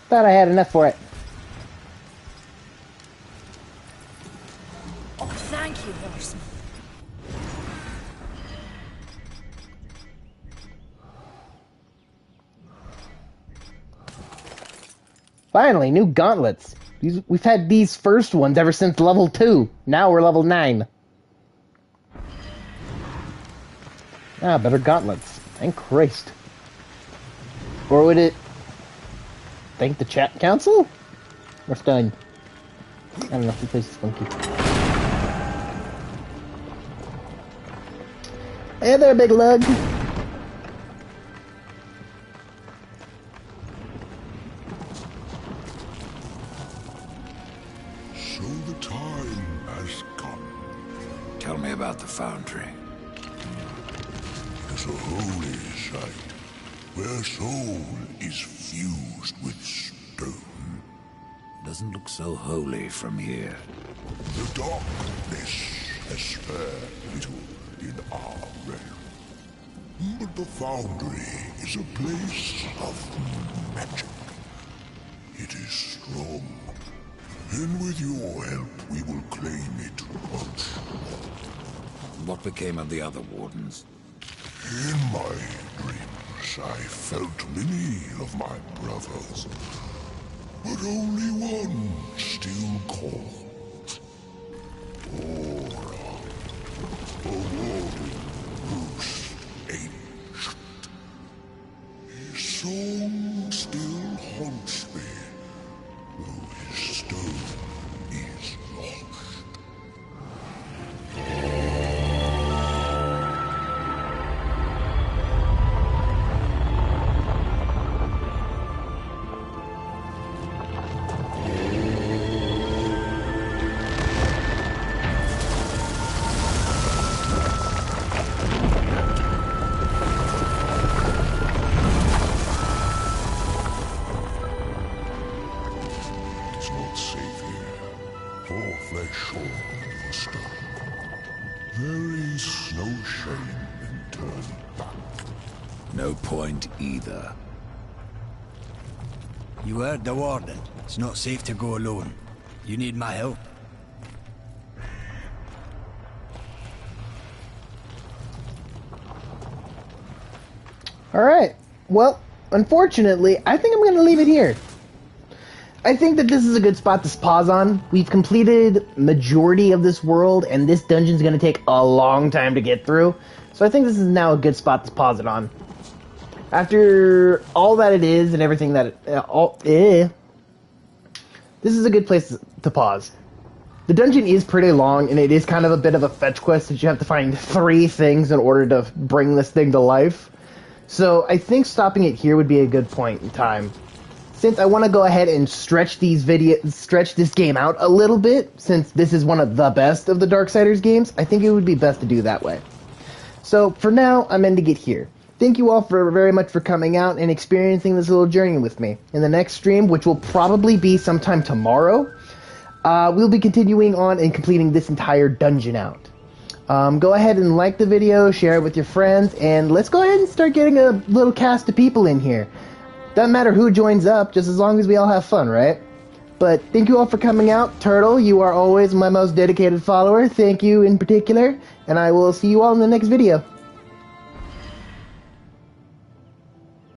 Thought I had enough for it. Oh, thank you, horseman. Finally, new gauntlets. We've had these first ones ever since level 2. Now we're level 9. Ah, better gauntlets. Thank Christ. Or would it thank the chat council? Or stun? I don't know, the place is funky. Hey there, big lug. So the time has come. Tell me about the foundry. a holy site, where soul is fused with stone. Doesn't look so holy from here. The darkness has spared little in our realm. But the Foundry is a place of magic. It is strong, and with your help we will claim it once more. What became of the other wardens? In my dreams, I felt many of my brothers, but only one still called Aura, a warden who's ancient. His song still haunts me, though his stone is lost. It's not safe here, for flesh or for stone. There is no shame in turning back. No point either. You heard the warden. It's not safe to go alone. You need my help. Alright, well, unfortunately, I think I'm going to leave it here. I think that this is a good spot to pause on. We've completed majority of this world, and this dungeon's going to take a long time to get through. So I think this is now a good spot to pause it on. After all that it is and everything that this is a good place to pause. The dungeon is pretty long, and it is kind of a bit of a fetch quest that you have to find 3 things in order to bring this thing to life. So I think stopping it here would be a good point in time. Since I want to go ahead and stretch this game out a little bit, since this is one of the best of the Darksiders games, I think it would be best to do that way. So for now, I'm ending it here. Thank you all very much for coming out and experiencing this little journey with me. In the next stream, which will probably be sometime tomorrow, we'll be continuing on and completing this entire dungeon out. Go ahead and like the video, share it with your friends, and let's go ahead and start getting a little cast of people in here. Doesn't matter who joins up, just as long as we all have fun, right? But thank you all for coming out. Turtle, you are always my most dedicated follower. Thank you in particular, and I will see you all in the next video.